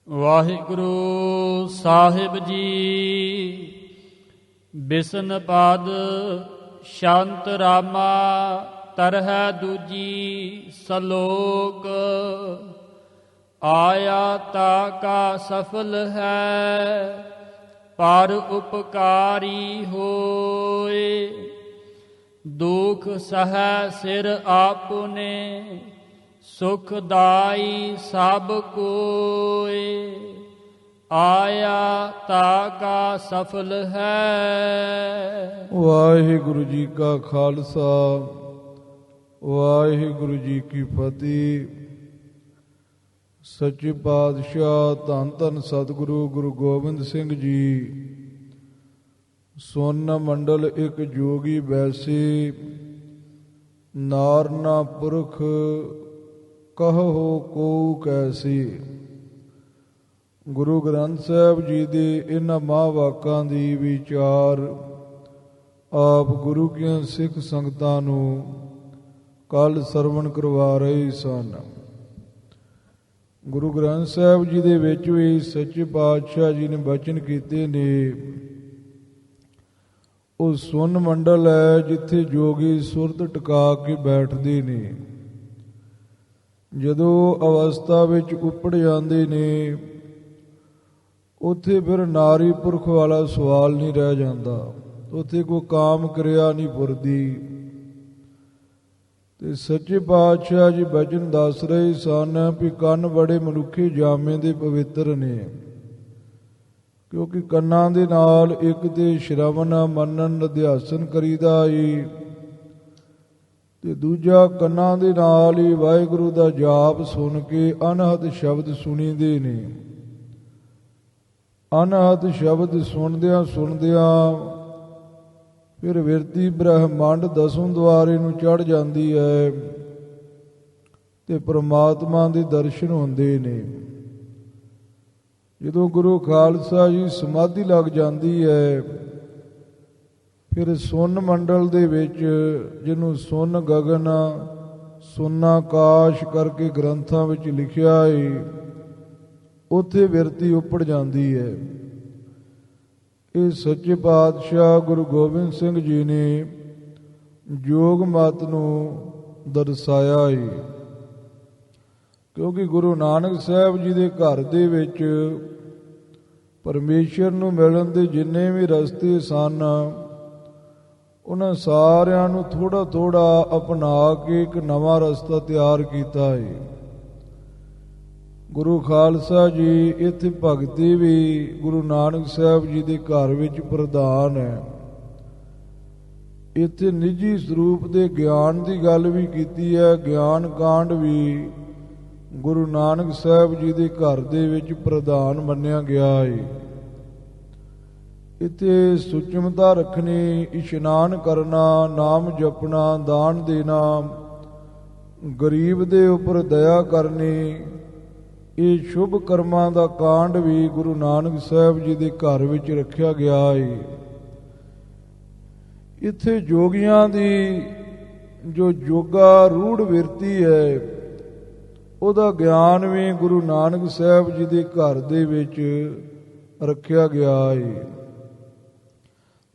ਵਾਹਿਗੁਰੂ ਸਾਹਿਬ ਜੀ। ਬਿਸਨ ਪਾਦ ਸ਼ਾਂਤ ਰਾਮਾ ਤਰਹਿ ਦੂਜੀ ਸਲੋਕ। ਆਇਆ ਤਾ ਕਾ ਸਫਲ ਹੈ ਪਰ ਉਪਕਾਰੀ ਹੋਏ। ਦੁਖ ਸਹਿ ਸਿਰ ਆਪਨੇ ਸੁਖ ਦਾਈ ਸਭ ਕੋਇ। ਆਇਆ ਤਾ ਕਾ ਸਫਲ ਹੈ। ਵਾਹਿਗੁਰੂ ਜੀ ਕਾ ਖਾਲਸਾ ਵਾਹਿਗੁਰੂ ਜੀ ਕੀ ਫਤਿਹ। ਸੱਚੇ ਪਾਤਸ਼ਾਹ ਧੰਨ ਧੰਨ ਸਤਿਗੁਰੂ ਗੁਰੂ ਗੋਬਿੰਦ ਸਿੰਘ ਜੀ ਸੋਨ ਮੰਡਲ ਇੱਕ ਜੋਗੀ ਬੈਸੀ ਨਾਰਨਾ ਪੁਰਖ ਕਹੋ ਕੋ ਕੈਸੀ। ਗੁਰੂ ਗ੍ਰੰਥ ਸਾਹਿਬ ਜੀ ਦੇ ਇਹਨਾਂ ਮਹਾਂਵਾਕਾਂ ਦੀ ਵਿਚਾਰ ਆਪ ਗੁਰੂ ਕੀਆਂ ਸਿੱਖ ਸੰਗਤਾਂ ਨੂੰ ਕੱਲ ਸਰਵਣ ਕਰਵਾ ਰਹੇ ਸਨ। ਗੁਰੂ ਗ੍ਰੰਥ ਸਾਹਿਬ ਜੀ ਦੇ ਵਿੱਚ ਵੀ ਸੱਚੇ ਪਾਤਸ਼ਾਹ ਜੀ ਨੇ ਬਚਨ ਕੀਤੇ ਨੇ। ਉਹ ਸੁਨ ਮੰਡਲ ਹੈ ਜਿੱਥੇ ਜੋਗੀ ਸੁਰਤ ਟਿਕਾ ਕੇ ਬੈਠਦੇ ਨੇ। ਜਦੋਂ ਅਵਸਥਾ ਵਿੱਚ ਉੱਪੜ ਜਾਂਦੇ ਨੇ ਉੱਥੇ ਫਿਰ ਨਾਰੀ ਪੁਰਖ ਵਾਲਾ ਸਵਾਲ ਨਹੀਂ ਰਹਿ ਜਾਂਦਾ। ਉੱਥੇ ਕੋਈ ਕਾਮ ਕਿਰਿਆ ਨਹੀਂ ਪੁਰਦੀ। ਤੇ ਸੱਚੇ ਪਾਤਸ਼ਾਹ ਜੀ ਬਚਨ ਦੱਸ ਰਹੇ ਸਨ ਵੀ ਕੰਨ ਬੜੇ ਮਨੁੱਖੀ ਜਾਮੇ ਦੇ ਪਵਿੱਤਰ ਨੇ, ਕਿਉਂਕਿ ਕੰਨਾਂ ਦੇ ਨਾਲ ਇੱਕ ਤੇ ਸ਼ਰਵਣ ਮੰਨਣ ਅਧਿਆਸਨ ਕਰੀਦਾ ਈ, ਤੇ ਦੂਜਾ ਕੰਨਾਂ ਦੇ ਨਾਲ ਹੀ ਵਾਹਿਗੁਰੂ ਦਾ ਜਾਪ ਸੁਣ ਕੇ ਅਨਹਦ ਸ਼ਬਦ ਸੁਣੀਦੇ ਨੇ। ਅਨਹਦ ਸ਼ਬਦ ਸੁਣਦਿਆਂ ਸੁਣਦਿਆਂ ਫਿਰ ਵਿਰਤੀ ਬ੍ਰਹਮੰਡ ਦਸੋਂ ਦੁਆਰੇ ਨੂੰ ਚੜ੍ਹ ਜਾਂਦੀ ਹੈ ਤੇ ਪ੍ਰਮਾਤਮਾ ਦੇ ਦਰਸ਼ਨ ਹੁੰਦੇ ਨੇ। ਜਦੋਂ ਗੁਰੂ ਖਾਲਸਾ ਜੀ ਸਮਾਧੀ ਲੱਗ ਜਾਂਦੀ ਹੈ ਫਿਰ ਸੁਨ ਮੰਡਲ ਦੇ ਵਿੱਚ, ਜਿਹਨੂੰ ਸੁਨ ਗਗਨ ਸੁਨ ਆਕਾਸ਼ ਕਰਕੇ ਗ੍ਰੰਥਾਂ ਵਿੱਚ ਲਿਖਿਆ ਹੈ, ਉੱਥੇ ਵਿਰਤੀ ਉੱਪੜ ਜਾਂਦੀ ਹੈ। ਇਹ ਸੱਚੇ ਪਾਤਸ਼ਾਹ ਗੁਰੂ ਗੋਬਿੰਦ ਸਿੰਘ ਜੀ ਨੇ ਜੋਗ ਮਤ ਨੂੰ ਦਰਸਾਇਆ ਹੈ। ਕਿਉਂਕਿ ਗੁਰੂ ਨਾਨਕ ਸਾਹਿਬ ਜੀ ਦੇ ਘਰ ਦੇ ਵਿੱਚ ਪਰਮੇਸ਼ਰ ਨੂੰ ਮਿਲਣ ਦੇ ਜਿੰਨੇ ਵੀ ਰਸਤੇ ਸਨ, ਉਹਨਾਂ ਸਾਰਿਆਂ ਨੂੰ ਥੋੜ੍ਹਾ ਥੋੜ੍ਹਾ ਅਪਣਾ ਕੇ ਇੱਕ ਨਵਾਂ ਰਸਤਾ ਤਿਆਰ ਕੀਤਾ ਹੈ। ਗੁਰੂ ਖਾਲਸਾ ਜੀ ਇੱਥੇ ਭਗਤੀ ਵੀ ਗੁਰੂ ਨਾਨਕ ਸਾਹਿਬ ਜੀ ਦੇ ਘਰ ਵਿੱਚ ਪ੍ਰਧਾਨ ਹੈ। ਇੱਥੇ ਨਿੱਜੀ ਸਰੂਪ ਦੇ ਗਿਆਨ ਦੀ ਗੱਲ ਵੀ ਕੀਤੀ ਹੈ। ਗਿਆਨ ਕਾਂਡ ਵੀ ਗੁਰੂ ਨਾਨਕ ਸਾਹਿਬ ਜੀ ਦੇ ਘਰ ਦੇ ਵਿੱਚ ਪ੍ਰਧਾਨ ਮੰਨਿਆ ਗਿਆ ਹੈ। ਇੱਥੇ ਸੁਚਮਤਾ ਰੱਖਣੀ, ਇਸ਼ਨਾਨ ਕਰਨਾ, ਨਾਮ ਜਪਣਾ, ਦਾਨ ਦੇਣਾ, ਗਰੀਬ ਦੇ ਉੱਪਰ ਦਇਆ ਕਰਨੀ, ਇਹ ਸ਼ੁਭ ਕਰਮਾਂ ਦਾ ਕਾਂਡ ਵੀ ਗੁਰੂ ਨਾਨਕ ਸਾਹਿਬ ਜੀ ਦੇ ਘਰ ਵਿੱਚ ਰੱਖਿਆ ਗਿਆ ਹੈ। ਇੱਥੇ ਜੋਗੀਆਂ ਦੀ ਜੋ ਜੋਗਾ ਰੂੜ ਵਿਰਤੀ ਹੈ, ਉਹਦਾ ਗਿਆਨ ਵੀ ਗੁਰੂ ਨਾਨਕ ਸਾਹਿਬ ਜੀ ਦੇ ਘਰ ਦੇ ਵਿੱਚ ਰੱਖਿਆ ਗਿਆ ਹੈ।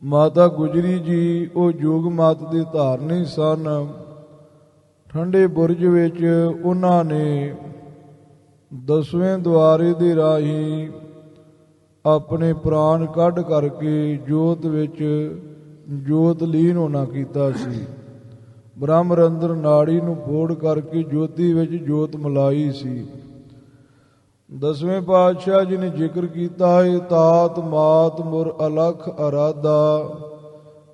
ਮਾਤਾ ਗੁਜਰੀ ਜੀ ਉਹ ਜੋਗ ਮਤ ਦੇ ਧਾਰਨੀ ਸਨ। ਠੰਡੇ ਬੁਰਜ ਵਿੱਚ ਉਹਨਾਂ ਨੇ 10ਵੇਂ ਦੁਆਰੇ ਦੇ ਰਾਹੀਂ ਆਪਣੇ ਪ੍ਰਾਣ ਕੱਢ ਕਰਕੇ ਜੋਤ ਵਿੱਚ ਜੋਤ ਲੀਨ ਹੋਣਾ ਕੀਤਾ ਸੀ। ਬ੍ਰਹਮ ਰੰਧਰ ਨਾੜੀ ਨੂੰ ਫੋੜ ਕਰਕੇ ਜੋਤੀ ਵਿੱਚ ਜੋਤ ਮਿਲਾਈ ਸੀ। 10ਵੇਂ ਪਾਤਸ਼ਾਹ ਜੀ ਨੇ ਜ਼ਿਕਰ ਕੀਤਾ ਹੈ, ਤਾਤ ਮਾਤ ਮੁਰ ਅਲਖ ਅਰਾਧਾ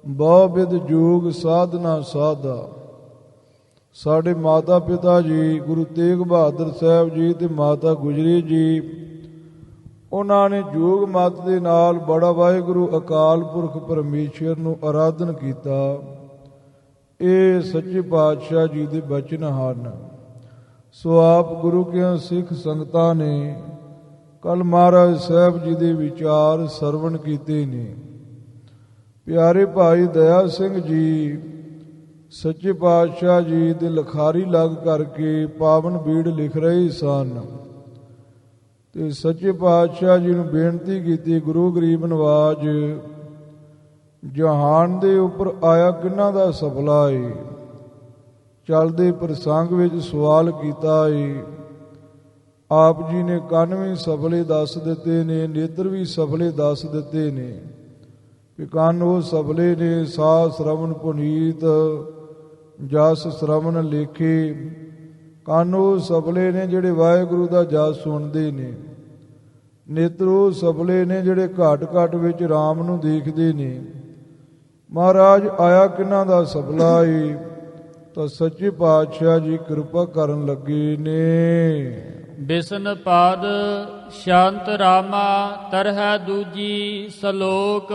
ਬਹੁ ਬਿਦ ਜੋਗ ਸਾਧਨਾ ਸਾਧਾ। ਸਾਡੇ ਮਾਤਾ ਪਿਤਾ ਜੀ ਗੁਰੂ ਤੇਗ ਬਹਾਦਰ ਸਾਹਿਬ ਜੀ ਤੇ ਮਾਤਾ ਗੁਜਰੀ ਜੀ, ਉਹਨਾਂ ਨੇ ਜੋਗ ਮਤ ਦੇ ਨਾਲ ਬੜਾ ਵਾਹਿਗੁਰੂ ਅਕਾਲ ਪੁਰਖ ਪਰਮੇਸ਼ਰ ਨੂੰ ਆਰਾਧਨ ਕੀਤਾ। ਇਹ ਸੱਚੇ ਪਾਤਸ਼ਾਹ ਜੀ ਦੇ ਬਚਨ ਹਨ। ਸੋ ਆਪ ਗੁਰੂ ਕੀਆਂ ਸਿੱਖ ਸੰਗਤਾਂ ਨੇ ਕੱਲ ਮਹਾਰਾਜ ਸਾਹਿਬ ਜੀ ਦੇ ਵਿਚਾਰ ਸਰਵਣ ਕੀਤੇ ਨੇ। ਪਿਆਰੇ ਭਾਈ ਦਇਆ ਸਿੰਘ ਜੀ ਸੱਚੇ ਪਾਤਸ਼ਾਹ ਜੀ ਦੇ ਲਿਖਾਰੀ ਲੱਗ ਕਰਕੇ ਪਾਵਨ ਬੀੜ ਲਿਖ ਰਹੇ ਸਨ। ਤੇ ਸੱਚੇ ਪਾਤਸ਼ਾਹ ਜੀ ਨੂੰ ਬੇਨਤੀ ਕੀਤੀ, ਗੁਰੂ ਗਰੀਬ ਨਵਾਜ, ਜਹਾਨ ਦੇ ਉੱਪਰ ਆਇਆ ਕਿਹਨਾਂ ਦਾ ਸਫਲਾ ਏ। ਚੱਲਦੇ ਪ੍ਰਸੰਗ ਵਿੱਚ ਸਵਾਲ ਕੀਤਾ ਏ। ਆਪ ਜੀ ਨੇ ਕੰਨ ਵੀ ਸਫਲੇ ਦੱਸ ਦਿੱਤੇ ਨੇ, ਨੇਤਰ ਵੀ ਸਫਲੇ ਦੱਸ ਦਿੱਤੇ ਨੇ ਕਿ ਕੰਨ ਉਹ ਸਫਲੇ ਨੇ, ਸਾਹ ਸ਼ਰਵਣ ਪੁਨੀਤ, ਜਸ ਸ਼ਰਵਣ ਲੇਖੇ। ਕੰਨ ਉਹ ਸਫਲੇ ਨੇ ਜਿਹੜੇ ਵਾਹਿਗੁਰੂ ਦਾ ਜਸ ਸੁਣਦੇ ਨੇ। ਨੇਤਰ ਉਹ ਸਫਲੇ ਨੇ ਜਿਹੜੇ ਘਾਟ ਘਾਟ ਵਿੱਚ ਰਾਮ ਨੂੰ ਦੇਖਦੇ ਨੇ। ਮਹਾਰਾਜ ਆਇਆ ਕਿਹਨਾਂ ਦਾ ਸਫਲਾ ਏ। ਤਾਂ ਸੱਚੇ ਪਾਤਸ਼ਾਹ ਜੀ ਕਿਰਪਾ ਕਰਨ ਲੱਗੇ ਨੇ। ਬਿਸਨ ਪਾਦ ਸ਼ਾਂਤ ਰਾਮਾ ਤਰਹਿ ਦੂਜੀ ਸਲੋਕ,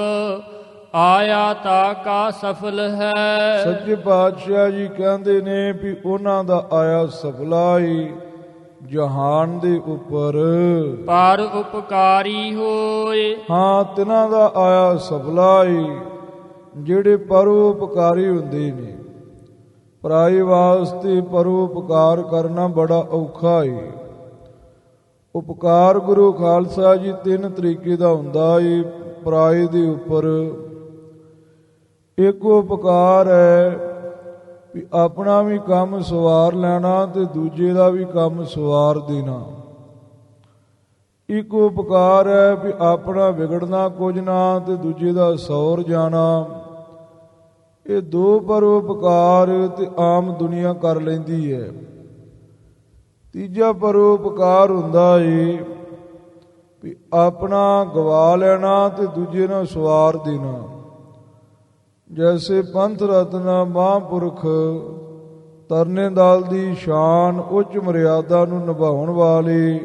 ਆਇਆ ਤਾ ਕਾ ਸਫਲ ਹੈ। ਸੱਚੇ ਪਾਤਸ਼ਾਹ ਜੀ ਕਹਿੰਦੇ ਨੇ ਵੀ ਉਹਨਾਂ ਦਾ ਆਇਆ ਸਫਲਾ ਏ ਜਹਾਨ ਦੇ ਉੱਪਰ, ਪਰ ਉਪਕਾਰੀ ਹੋਏ। ਹਾਂ, ਤਿਨਾਂ ਦਾ ਆਇਆ ਸਫਲਾ ਏ ਜਿਹੜੇ ਪਰਉਪਕਾਰੀ ਹੁੰਦੇ ਨੇ। ਪਰਾਏ ਵਾਸਤੇ ਪਰਉਪਕਾਰ ਕਰਨਾ ਬੜਾ ਔਖਾ ਏ। ਉਪਕਾਰ ਗੁਰੂ ਖਾਲਸਾ ਜੀ 3 ਤਰੀਕੇ ਦਾ ਹੁੰਦਾ ਏ ਪਰਾਏ ਦੇ ਉੱਪਰ। ਇੱਕ ਉਪਕਾਰ ਹੈ ਵੀ ਆਪਣਾ ਵੀ ਕੰਮ ਸਵਾਰ ਲੈਣਾ ਤੇ ਦੂਜੇ ਦਾ ਵੀ ਕੰਮ ਸਵਾਰ ਦੇਣਾ। ਇੱਕ ਉਪਕਾਰ ਹੈ ਵੀ ਆਪਣਾ ਵਿਗੜਨਾ ਕੁਝ ਨਾ ਤੇ ਦੂਜੇ ਦਾ ਸੌਰ ਜਾਣਾ। ਇਹ ਦੋ ਪਰਉਪਕਾਰ ਤੇ ਆਮ ਦੁਨੀਆ ਕਰ ਲੈਂਦੀ ਹੈ। ਤੀਜਾ ਪਰਉਪਕਾਰ ਹੁੰਦਾ ਏ ਵੀ ਆਪਣਾ ਗਵਾ ਲੈਣਾ ਤੇ ਦੂਜੇ ਨੂੰ ਸਵਾਰ ਦੇਣਾ। ਜੈਸੇ ਪੰਥ ਰਤਨਾ ਮਹਾਂਪੁਰਖ ਤਰਨੇ ਦਲ ਦੀ ਸ਼ਾਨ ਉੱਚ ਮਰਿਆਦਾ ਨੂੰ ਨਿਭਾਉਣ ਵਾਲੇ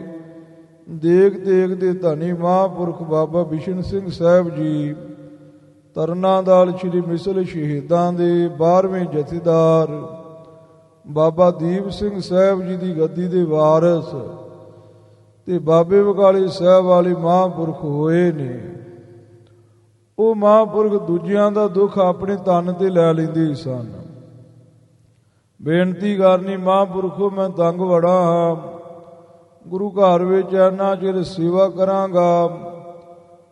ਦੇਖ ਦੇਖ ਦੇ ਧਨੀ ਮਹਾਂਪੁਰਖ ਬਾਬਾ ਬਿਸ਼ਨ ਸਿੰਘ ਸਾਹਿਬ ਜੀ, ਤਰਨਾ ਦਲ ਸ਼੍ਰੀ ਮਿਸਲ ਸ਼ਹੀਦਾਂ ਦੇ 12ਵੇਂ ਜਥੇਦਾਰ ਬਾਬਾ ਦੀਪ ਸਿੰਘ ਸਾਹਿਬ ਜੀ ਦੀ ਗੱਦੀ ਦੇ ਵਾਰਸ ਤੇ ਬਾਬੇ ਬਕਾਲੇ ਸਾਹਿਬ ਵਾਲੇ ਮਹਾਂਪੁਰਖ ਹੋਏ ਨੇ। ਉਹ ਮਹਾਂਪੁਰਖ ਦੂਜਿਆਂ ਦਾ ਦੁੱਖ ਆਪਣੇ ਤਨ ਤੇ ਲੈ ਲੈਂਦੇ ਸਨ। ਬੇਨਤੀ ਕਰਨੀ, ਮਹਾਂਪੁਰਖੋ ਮੈਂ ਤੰਗ ਬੜਾ ਹਾਂ, ਗੁਰੂ ਘਰ ਵਿੱਚ ਇੰਨਾ ਚਿਰ ਸੇਵਾ ਕਰਾਂਗਾ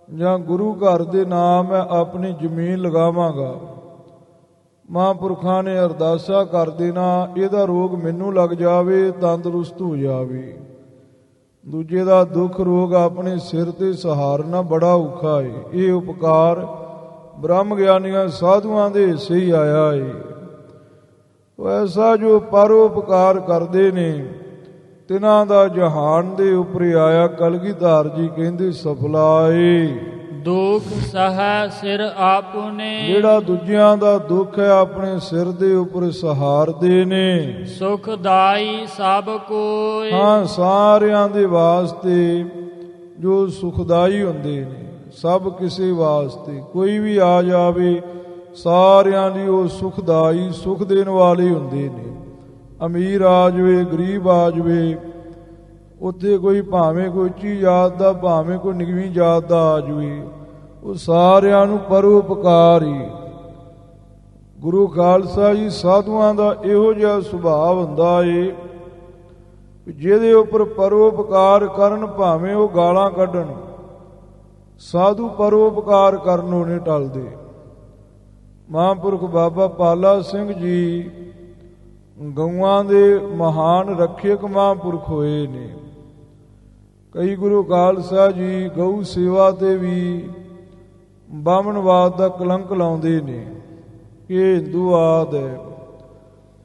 ਜਾਂ ਗੁਰੂ ਘਰ ਦੇ ਨਾਮ ਮੈਂ ਆਪਣੀ ਜ਼ਮੀਨ ਲਗਾਵਾਂਗਾ। ਮਹਾਂਪੁਰਖਾਂ ਨੇ ਅਰਦਾਸਾ ਕਰ ਦੇਣਾ ਇਹਦਾ ਰੋਗ ਮੈਨੂੰ ਲੱਗ ਜਾਵੇ, ਤੰਦਰੁਸਤ ਹੋ ਜਾਵੇ। ਦੂਜੇ ਦਾ ਦੁੱਖ ਰੋਗ ਆਪਣੇ ਸਿਰ ਤੇ ਸਹਾਰਨਾ ਬੜਾ ਔਖਾ ਏ। ਇਹ ਉਪਕਾਰ ਬ੍ਰਹਮ ਗਿਆਨੀਆਂ ਸਾਧੂਆਂ ਦੇ ਹਿੱਸੇ ਹੀ ਆਇਆ ਏ। ਐਸਾ ਜੋ ਪਰਉਪਕਾਰ ਕਰਦੇ ਨੇ ਤਿਨਾਂ ਦਾ ਜਹਾਨ ਦੇ ਉੱਪਰ ਆਇਆ ਕਲਗੀਧਰ ਜੀ ਕਹਿੰਦੇ ਸਫਲਾ ਏ। ਦੁੱਖ ਸਹਿ ਸਿਰ ਆਪਨੇ, ਜਿਹੜਾ ਦੂਜਿਆਂ ਦਾ ਦੁੱਖ ਹੈ ਆਪਣੇ ਸਿਰ ਦੇ ਉੱਪਰ ਸਹਾਰਦੇ ਨੇ। ਸੁਖਦਾਈ ਸਭ ਕੋਇ, ਹਾਂ, ਸਾਰਿਆਂ ਦੇ ਵਾਸਤੇ ਜੋ ਸੁਖਦਾਈ ਹੁੰਦੇ ਨੇ, ਸਭ ਕਿਸੇ ਵਾਸਤੇ। ਕੋਈ ਵੀ ਆ ਜਾਵੇ ਸਾਰਿਆਂ ਲਈ ਉਹ ਸੁਖਦਾਈ, ਸੁਖ ਦੇਣ ਵਾਲੇ ਹੁੰਦੇ ਨੇ। ਅਮੀਰ ਆ ਜਾਵੇ, ਗਰੀਬ ਆ ਜਾਵੇ, ਉੱਥੇ ਕੋਈ ਭਾਵੇਂ ਕੋਈ ਉੱਚੀ ਜਾਤ ਦਾ, ਭਾਵੇਂ ਕੋਈ ਨਿਗਵੀਂ ਜਾਤ ਦਾ ਆ ਜਾਵੇ, ਉਹ ਸਾਰਿਆਂ ਨੂੰ ਪਰਉਪਕਾਰ ਹੀ। ਗੁਰੂ ਖਾਲਸਾ ਜੀ ਸਾਧੂਆਂ ਦਾ ਇਹੋ ਜਿਹਾ ਸੁਭਾਅ ਹੁੰਦਾ ਏ ਜਿਹਦੇ ਉੱਪਰ ਪਰਉਪਕਾਰ ਕਰਨ, ਭਾਵੇਂ ਉਹ ਗਾਲਾਂ ਕੱਢਣ, ਸਾਧੂ ਪਰਉਪਕਾਰ ਕਰਨੋਂ ਨਹੀਂ ਟਲਦੇ। ਮਹਾਂਪੁਰਖ ਬਾਬਾ ਪਾਲਾ ਸਿੰਘ ਜੀ ਗਊਆਂ ਦੇ ਮਹਾਨ ਰੱਖਿਅਕ ਮਹਾਂਪੁਰਖ ਹੋਏ ਨੇ। ਕਈ ਗੁਰੂ ਖਾਲਸਾ ਜੀ ਗਊ ਸੇਵਾ ਤੇ ਵੀ ਬਾਹਮਣਵਾਦ ਦਾ ਕਲੰਕ ਲਾਉਂਦੇ ਨੇ ਕਿ ਹਿੰਦੂਵਾਦ ਹੈ।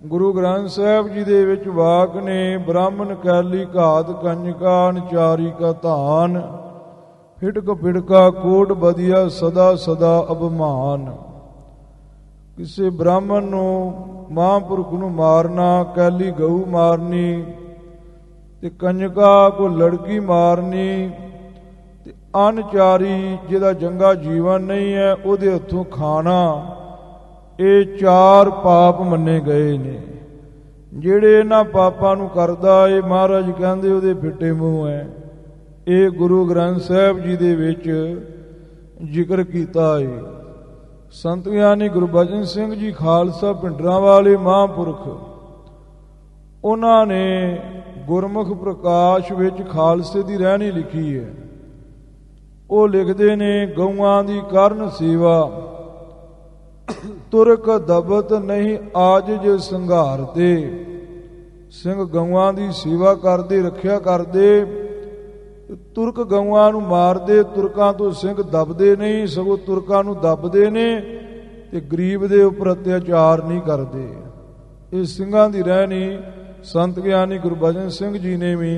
ਗੁਰੂ ਗ੍ਰੰਥ ਸਾਹਿਬ ਜੀ ਦੇ ਵਿੱਚ ਵਾਕ ਨੇ, ਬ੍ਰਾਹਮਣ ਕੈਲੀ ਘਾਤ ਕੰਜਕਾ ਨਚਾਰੀ ਕਾ ਧਾਨ, ਫਿਟਕ ਫਿਟਕਾ ਕੋਟ ਬਦੀਆ ਸਦਾ ਸਦਾ ਅਭਿਮਾਨ। ਕਿਸੇ ਬ੍ਰਾਹਮਣ ਨੂੰ, ਮਹਾਂਪੁਰਖ ਨੂੰ ਮਾਰਨਾ, ਕੈਲੀ ਗਊ ਮਾਰਨੀ ਤੇ ਕੰਜਕਾ ਕੋ ਲੜਕੀ ਮਾਰਨੀ ਤੇ ਅਨਚਾਰੀ ਜਿਹਦਾ ਜੰਗਾ ਜੀਵਨ ਨਹੀਂ ਹੈ ਉਹਦੇ ਹੱਥੋਂ ਖਾਣਾ, ਇਹ 4 ਪਾਪ ਮੰਨੇ ਗਏ ਨੇ। ਜਿਹੜੇ ਇਹਨਾਂ ਪਾਪਾਂ ਨੂੰ ਕਰਦਾ ਏ ਮਹਾਰਾਜ ਕਹਿੰਦੇ ਉਹਦੇ ਫਿੱਟੇ ਮੂੰਹ ਹੈ। ਇਹ ਗੁਰੂ ਗ੍ਰੰਥ ਸਾਹਿਬ ਜੀ ਦੇ ਵਿੱਚ ਜ਼ਿਕਰ ਕੀਤਾ ਏ। ਸੰਤ ਗਿਆਨੀ ਗੁਰਬਚਨ ਸਿੰਘ ਜੀ ਖਾਲਸਾ ਭਿੰਡਰਾਂ ਵਾਲੇ ਮਹਾਂਪੁਰਖ, ਉਹਨਾਂ ਨੇ ਗੁਰਮੁਖ ਪ੍ਰਕਾਸ਼ ਵਿੱਚ ਖਾਲਸੇ ਦੀ ਰਹਿਣੀ ਲਿਖੀ ਹੈ। ਉਹ ਲਿਖਦੇ ਨੇ, ਗਊਆਂ ਦੀ ਕਰਨ ਸੇਵਾ, ਤੁਰਕ ਦਬਤ ਨਹੀਂ ਆਜ ਜੇ ਸੰਘਾਰ ਤੇ। ਸਿੰਘ ਗਊਆਂ ਦੀ ਸੇਵਾ ਕਰਦੇ, ਰੱਖਿਆ ਕਰਦੇ, ਤੁਰਕ ਗਊਆਂ ਨੂੰ ਮਾਰਦੇ, ਤੁਰਕਾਂ ਤੋਂ ਸਿੰਘ ਦਬਦੇ ਨਹੀਂ, ਸਗੋਂ ਤੁਰਕਾਂ ਨੂੰ ਦਬਦੇ ਨੇ ਤੇ ਗਰੀਬ ਦੇ ਉੱਪਰ ਅਤਿਆਚਾਰ ਨਹੀਂ ਕਰਦੇ। ਇਹ ਸਿੰਘਾਂ ਦੀ ਰਹਿਣੀ ਸੰਤ ਗਿਆਨੀ ਗੁਰਬਚਨ ਸਿੰਘ ਜੀ ਨੇ ਵੀ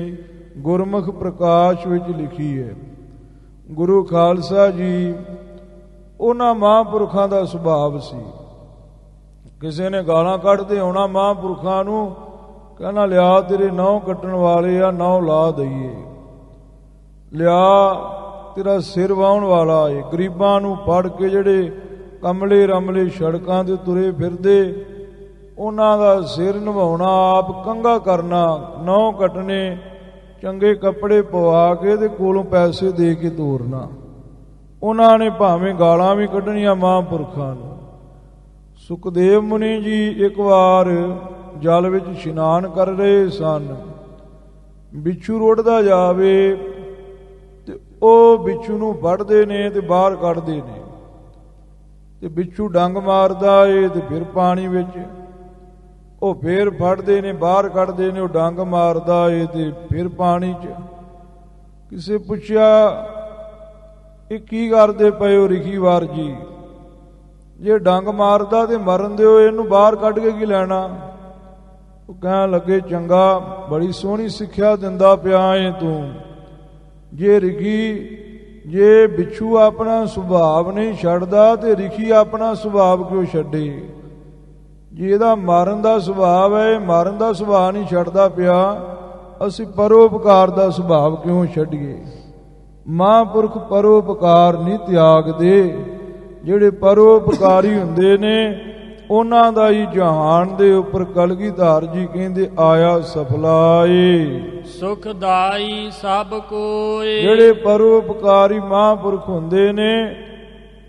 ਗੁਰਮੁਖ ਪ੍ਰਕਾਸ਼ ਵਿੱਚ ਲਿਖੀ ਹੈ। ਗੁਰੂ ਖਾਲਸਾ ਜੀ ਉਹਨਾਂ ਮਹਾਂਪੁਰਖਾਂ ਦਾ ਸੁਭਾਵ ਸੀ। ਕਿਸੇ ਨੇ ਗਾਲਾਂ ਕੱਢਦੇ ਆਉਣਾ ਮਹਾਂਪੁਰਖਾਂ ਨੂੰ, ਕਹਿਣਾ ਲਿਆ ਤੇਰੇ ਨਹੁੰ ਕੱਟਣ ਵਾਲੇ ਆ, ਨਹੁੰ ਲਾ ਦਈਏ, ਲਿਆ ਤੇਰਾ ਸਿਰ ਵਾਹੁਣ ਵਾਲਾ ਏ। ਗਰੀਬਾਂ ਨੂੰ ਫੜ ਕੇ ਜਿਹੜੇ ਕਮਲੇ ਰਮਲੇ ਸੜਕਾਂ ਤੇ ਤੁਰੇ ਫਿਰਦੇ, ਉਹਨਾਂ ਦਾ ਸਿਰ ਨਿਭਾਉਣਾ, ਆਪ ਕੰਘਾ ਕਰਨਾ, ਨਹੁੰ ਕੱਟਣੇ, ਚੰਗੇ ਕੱਪੜੇ ਪਵਾ ਕੇ ਤੇ ਕੋਲੋਂ ਪੈਸੇ ਦੇ ਕੇ ਤੋਰਨਾ। ਉਹਨਾਂ ਨੇ ਭਾਵੇਂ ਗਾਲਾਂ ਵੀ ਕੱਢਣੀਆਂ ਮਹਾਂਪੁਰਖਾਂ ਨੂੰ। ਸੁਖਦੇਵ ਮੁਨੀ ਜੀ ਇੱਕ ਵਾਰ ਜਲ ਵਿੱਚ ਇਸ਼ਨਾਨ ਕਰ ਰਹੇ ਸਨ। ਬਿੱਛੂ ਰੁੜਦਾ ਜਾਵੇ ਤੇ ਉਹ ਬਿੱਛੂ ਨੂੰ ਫੜਦੇ ਨੇ ਤੇ ਬਾਹਰ ਕੱਢਦੇ ਨੇ, ਤੇ ਬਿੱਛੂ ਡੰਗ ਮਾਰਦਾ ਏ ਤੇ ਫਿਰ ਪਾਣੀ ਵਿੱਚ, ਉਹ ਫੇਰ ਫੜਦੇ ਨੇ, ਬਾਹਰ ਕੱਢਦੇ ਨੇ, ਉਹ ਡੰਗ ਮਾਰਦਾ ਏ ਤੇ ਫਿਰ ਪਾਣੀ 'ਚ। ਕਿਸੇ ਪੁੱਛਿਆ, ਇਹ ਕੀ ਕਰਦੇ ਪਏ ਹੋ ਰਿਖੀਵਾਰ ਜੀ? ਜੇ ਡੰਗ ਮਾਰਦਾ ਤੇ ਮਰਨ ਦਿਓ, ਇਹਨੂੰ ਬਾਹਰ ਕੱਢ ਕੇ ਕੀ ਲੈਣਾ? ਉਹ ਕਹਿਣ ਲੱਗੇ, ਚੰਗਾ, ਬੜੀ ਸੋਹਣੀ ਸਿੱਖਿਆ ਦਿੰਦਾ ਪਿਆ ਏ ਤੂੰ। ਜੇ ਰਿਖੀ, ਜੇ ਬਿੱਛੂ ਆਪਣਾ ਸੁਭਾਵ ਨਹੀਂ ਛੱਡਦਾ ਤੇ ਰਿਖੀ ਆਪਣਾ ਸੁਭਾਵ ਕਿਉਂ ਛੱਡੇ? ਜੇ ਇਹਦਾ ਮਾਰਨ ਦਾ ਸੁਭਾਵ ਹੈ, ਮਾਰਨ ਦਾ ਸੁਭਾਅ ਨਹੀਂ ਛੱਡਦਾ ਪਿਆ, ਅਸੀਂ ਪਰਉਪਕਾਰ ਦਾ ਸੁਭਾਵ ਕਿਉਂ ਛੱਡੀਏ? ਮਹਾਂਪੁਰਖ ਪਰਉਪਕਾਰ ਨਹੀਂ ਤਿਆਗਦੇ। ਜਿਹੜੇ ਪਰਉਪਕਾਰੀ ਹੁੰਦੇ ਨੇ ਉਹਨਾਂ ਦਾ ਹੀ ਜਹਾਨ ਦੇ ਉੱਪਰ ਕਲਗੀਧਰ ਜੀ ਕਹਿੰਦੇ ਆਇਆ ਸਫਲਾਏ। ਸੁਖਦਾਈ ਸਭ ਕੋਏ। ਜਿਹੜੇ ਪਰਉਪਕਾਰੀ ਮਹਾਂਪੁਰਖ ਹੁੰਦੇ ਨੇ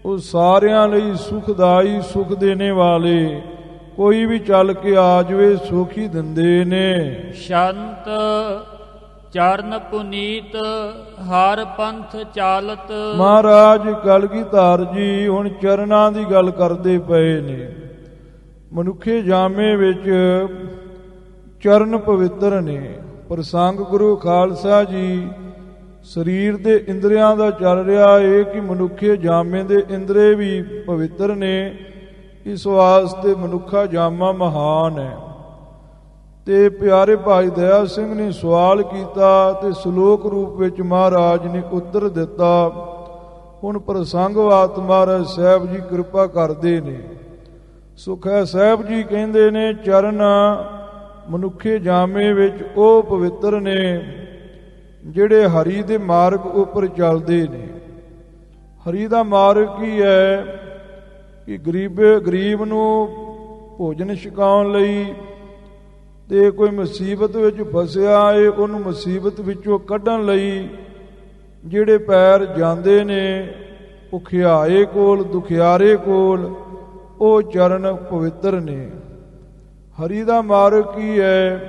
ਉਹ ਸਾਰਿਆਂ ਲਈ ਸੁਖਦਾਈ, ਸੁਖ ਦੇਣੇ ਵਾਲੇ, ਕੋਈ ਵੀ ਚੱਲ ਕੇ ਆ ਜਾਵੇ ਸੁਖ ਹੀ ਦਿੰਦੇ ਨੇ। ਸ਼ੰਤ ਚਰਨ ਪੁਨੀਤ ਹਰ ਪੰਥ ਚਾਲਤ। ਮਹਾਰਾਜ ਕਲਗੀਧਰ ਜੀ ਹੁਣ ਚਰਨਾਂ ਦੀ ਗੱਲ ਕਰਦੇ ਪਏ ਨੇ। ਮਨੁੱਖੇ ਜਾਮੇ ਵਿੱਚ ਚਰਨ ਪਵਿੱਤਰ ਨੇ। ਪ੍ਰਸੰਗ ਗੁਰੂ ਖਾਲਸਾ ਜੀ ਸਰੀਰ ਦੇ ਇੰਦਰੀਆਂ ਦਾ ਚੱਲ ਰਿਹਾ ਏ ਕਿ ਮਨੁੱਖੇ ਜਾਮੇ ਦੇ ਇੰਦਰੇ ਵੀ ਪਵਿੱਤਰ ਨੇ। ਇਸ ਵਾਸਤੇ ਮਨੁੱਖਾ ਜਾਮਾ ਮਹਾਨ ਹੈ। ਤੇ ਪਿਆਰੇ ਭਾਈ ਦਇਆ ਸਿੰਘ ਨੇ ਸਵਾਲ ਕੀਤਾ ਤੇ ਸ਼ਲੋਕ ਰੂਪ ਵਿੱਚ ਮਹਾਰਾਜ ਨੇ ਉੱਤਰ ਦਿੱਤਾ। ਹੁਣ ਪ੍ਰਸੰਗਵਾਤ ਮਹਾਰਾਜ ਸਾਹਿਬ ਜੀ ਕਿਰਪਾ ਕਰਦੇ ਨੇ। ਸੁਖੈ ਸਾਹਿਬ ਜੀ ਕਹਿੰਦੇ ਨੇ, ਚਰਨ ਮਨੁੱਖੇ ਜਾਮੇ ਵਿੱਚ ਉਹ ਪਵਿੱਤਰ ਨੇ ਜਿਹੜੇ ਹਰੀ ਦੇ ਮਾਰਗ ਉੱਪਰ ਚੱਲਦੇ ਨੇ। ਹਰੀ ਦਾ ਮਾਰਗ ਕੀ ਹੈ ਕਿ ਗਰੀਬ ਨੂੰ ਭੋਜਨ ਛਕਾਉਣ ਲਈ, ਤੇ ਕੋਈ ਮੁਸੀਬਤ ਵਿੱਚ ਫਸਿਆ ਏ ਉਹਨੂੰ ਮੁਸੀਬਤ ਵਿੱਚੋਂ ਕੱਢਣ ਲਈ ਜਿਹੜੇ ਪੈਰ ਜਾਂਦੇ ਨੇ ਭੁਖਿਆਏ ਕੋਲ, ਦੁਖਿਆਰੇ ਕੋਲ, ਉਹ ਚਰਨ ਪਵਿੱਤਰ ਨੇ। ਹਰੀ ਦਾ ਮਾਰਗ ਕੀ ਹੈ?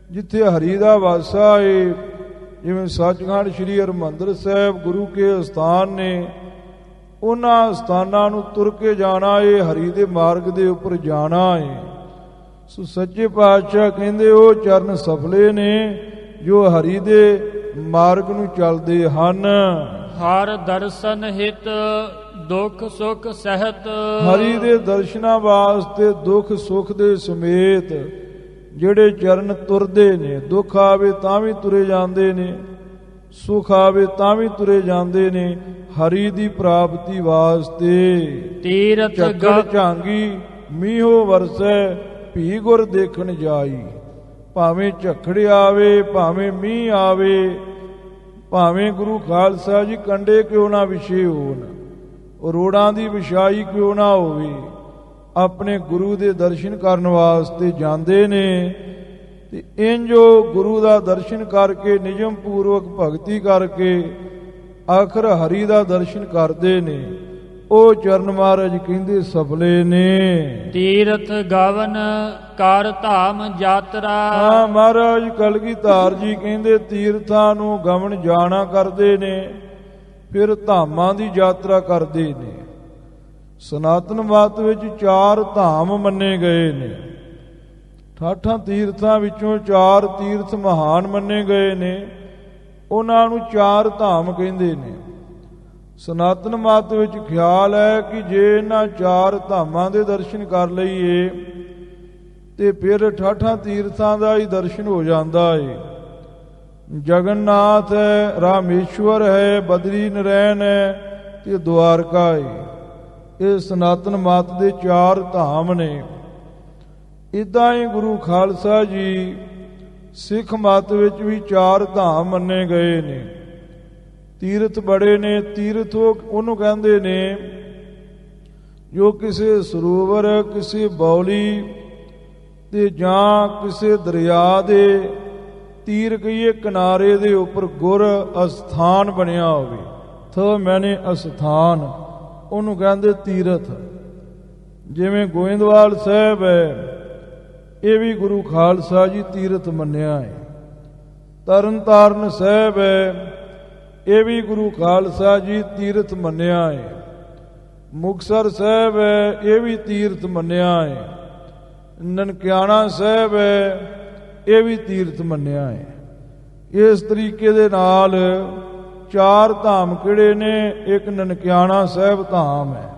ਜਿੱਥੇ ਹਰੀ ਦਾ ਵਾਸਾ ਏ, ਜਿਵੇਂ ਸੱਚਖੰਡ ਸ੍ਰੀ ਹਰਿਮੰਦਰ ਸਾਹਿਬ ਗੁਰੂ ਕੇ ਅਸਥਾਨ ਨੇ, ਉਹਨਾਂ ਸਥਾਨਾਂ ਨੂੰ ਤੁਰ ਕੇ ਜਾਣਾ ਏ, ਹਰੀ ਦੇ ਮਾਰਗ ਦੇ ਉੱਪਰ ਜਾਣਾ ਏ। ਸੋ ਸੱਚੇ ਪਾਤਸ਼ਾਹ ਕਹਿੰਦੇ ਉਹ ਚਰਨ ਸਫਲੇ ਨੇ ਜੋ ਹਰੀ ਦੇ ਮਾਰਗ ਨੂੰ ਚੱਲਦੇ ਹਨ। ਹਰ ਦਰਸ਼ਨ ਹਿਤ ਦੁੱਖ ਸੁਖ ਸਹਿਤ। ਹਰੀ ਦੇ ਦਰਸ਼ਨਾਂ ਵਾਸਤੇ ਦੁੱਖ ਸੁਖ ਦੇ ਸਮੇਤ ਜਿਹੜੇ ਚਰਨ ਤੁਰਦੇ ਨੇ, ਦੁੱਖ ਆਵੇ ਤਾਂ ਵੀ ਤੁਰੇ ਜਾਂਦੇ ਨੇ, ਸੁਖ ਆਵੇ ਤਾਂ ਵੀ ਤੁਰੇ ਜਾਂਦੇ ਨੇ, ਹਰੀ ਦੀ ਪ੍ਰਾਪਤੀ ਵਾਸਤੇ। ਤੀਰਥ ਝੱਗੜ ਝਾਂਗੀ ਮੀਂਹੋ ਵਰਸੈ ਭੀ ਗੁਰ ਦੇਖਣ ਜਾਈ। ਭਾਵੇਂ ਝੱਖੜ ਆਵੇ, ਭਾਵੇਂ ਮੀਂਹ ਆਵੇ, ਭਾਵੇਂ ਗੁਰੂ ਖਾਲਸਾ ਜੀ ਕੰਡੇ ਕਿਉਂ ਨਾ ਵਿਛੇ ਹੋਣ, ਰੋੜਾਂ ਦੀ ਵਿਛਾਈ ਕਿਉਂ ਨਾ ਹੋਵੇ, ਆਪਣੇ ਗੁਰੂ ਦੇ ਦਰਸ਼ਨ ਕਰਨ ਵਾਸਤੇ ਜਾਂਦੇ ਨੇ। ਤੇ ਇੰਜੋ ਗੁਰੂ ਦਾ ਦਰਸ਼ਨ ਕਰਕੇ, ਨਿਯਮ ਪੂਰਵਕ ਭਗਤੀ ਕਰਕੇ ਆਖਰ ਹਰੀ ਦਾ ਦਰਸ਼ਨ ਕਰਦੇ ਨੇ। ਉਹ ਚਰਨ ਮਹਾਰਾਜ ਕਹਿੰਦੇ ਸਫਲੇ ਨੇ। ਤੀਰਥ ਗਵਨ ਕਰ ਧਾਮ ਯਾਤਰਾ। ਹਾਂ, ਮਹਾਰਾਜ ਕਲਗੀਧਰ ਜੀ ਕਹਿੰਦੇ ਤੀਰਥਾਂ ਨੂੰ ਗਮਨ ਜਾਣਾ ਕਰਦੇ ਨੇ, ਫਿਰ ਧਾਮਾਂ ਦੀ ਯਾਤਰਾ ਕਰਦੇ ਨੇ। ਸਨਾਤਨ ਮਤ ਵਿੱਚ 4 ਧਾਮ ਮੰਨੇ ਗਏ ਨੇ। 68 ਤੀਰਥਾਂ ਵਿੱਚੋਂ 4 ਤੀਰਥ ਮਹਾਨ ਮੰਨੇ ਗਏ ਨੇ, ਉਹਨਾਂ ਨੂੰ 4 ਧਾਮ ਕਹਿੰਦੇ ਨੇ। ਸਨਾਤਨ ਮਤ ਵਿੱਚ ਖਿਆਲ ਹੈ ਕਿ ਜੇ ਇਹਨਾਂ 4 ਧਾਮਾਂ ਦੇ ਦਰਸ਼ਨ ਕਰ ਲਈਏ ਤੇ ਫਿਰ 68 ਤੀਰਥਾਂ ਦਾ ਹੀ ਦਰਸ਼ਨ ਹੋ ਜਾਂਦਾ ਹੈ। ਜਗਨਨਾਥ ਹੈ, ਰਾਮੇਸ਼ਵਰ ਹੈ, ਬਦਰੀ ਨਰੈਣ ਹੈ ਤੇ ਦੁਆਰਕਾ ਹੈ। ਇਹ ਸਨਾਤਨ ਮਤ ਦੇ 4 ਧਾਮ ਨੇ। ਇਦਾਂ ਹੀ ਗੁਰੂ ਖਾਲਸਾ ਜੀ ਸਿੱਖ ਮਤ ਵਿੱਚ ਵੀ 4 ਧਾਮ ਮੰਨੇ ਗਏ ਨੇ। ਤੀਰਥ ਬੜੇ ਨੇ। ਤੀਰਥ ਉਹਨੂੰ ਕਹਿੰਦੇ ਨੇ ਜੋ ਕਿਸੇ ਸਰੋਵਰ, ਕਿਸੇ ਬੌਲੀ ਤੇ ਜਾਂ ਕਿਸੇ ਦਰਿਆ ਦੇ ਤੀਰ ਕਹੀਏ ਕਿਨਾਰੇ ਦੇ ਉੱਪਰ ਗੁਰ ਅਸਥਾਨ ਬਣਿਆ ਹੋਵੇ। ਥ ਮੈਨੇ ਅਸਥਾਨ, ਉਹਨੂੰ ਕਹਿੰਦੇ ਤੀਰਥ। ਜਿਵੇਂ ਗੋਇੰਦਵਾਲ ਸਾਹਿਬ ਹੈ, ਇਹ ਵੀ ਗੁਰੂ ਖਾਲਸਾ ਜੀ ਤੀਰਥ ਮੰਨਿਆ ਹੈ। ਤਰਨ ਤਾਰਨ ਸਾਹਿਬ ਹੈ, ਇਹ ਵੀ ਗੁਰੂ ਖਾਲਸਾ ਜੀ ਤੀਰਥ ਮੰਨਿਆ ਹੈ। ਮੁਕਤਸਰ ਸਾਹਿਬ ਹੈ, ਇਹ ਵੀ ਤੀਰਥ ਮੰਨਿਆ ਹੈ। ਨਨਕਿਆਣਾ ਸਾਹਿਬ ਹੈ, ਇਹ ਵੀ ਤੀਰਥ ਮੰਨਿਆ ਹੈ। ਇਸ ਤਰੀਕੇ ਦੇ ਨਾਲ 4 ਧਾਮ ਕਿਹੜੇ ਨੇ? ਇੱਕ ਨਨਕਿਆਣਾ ਸਾਹਿਬ ਧਾਮ ਹੈ,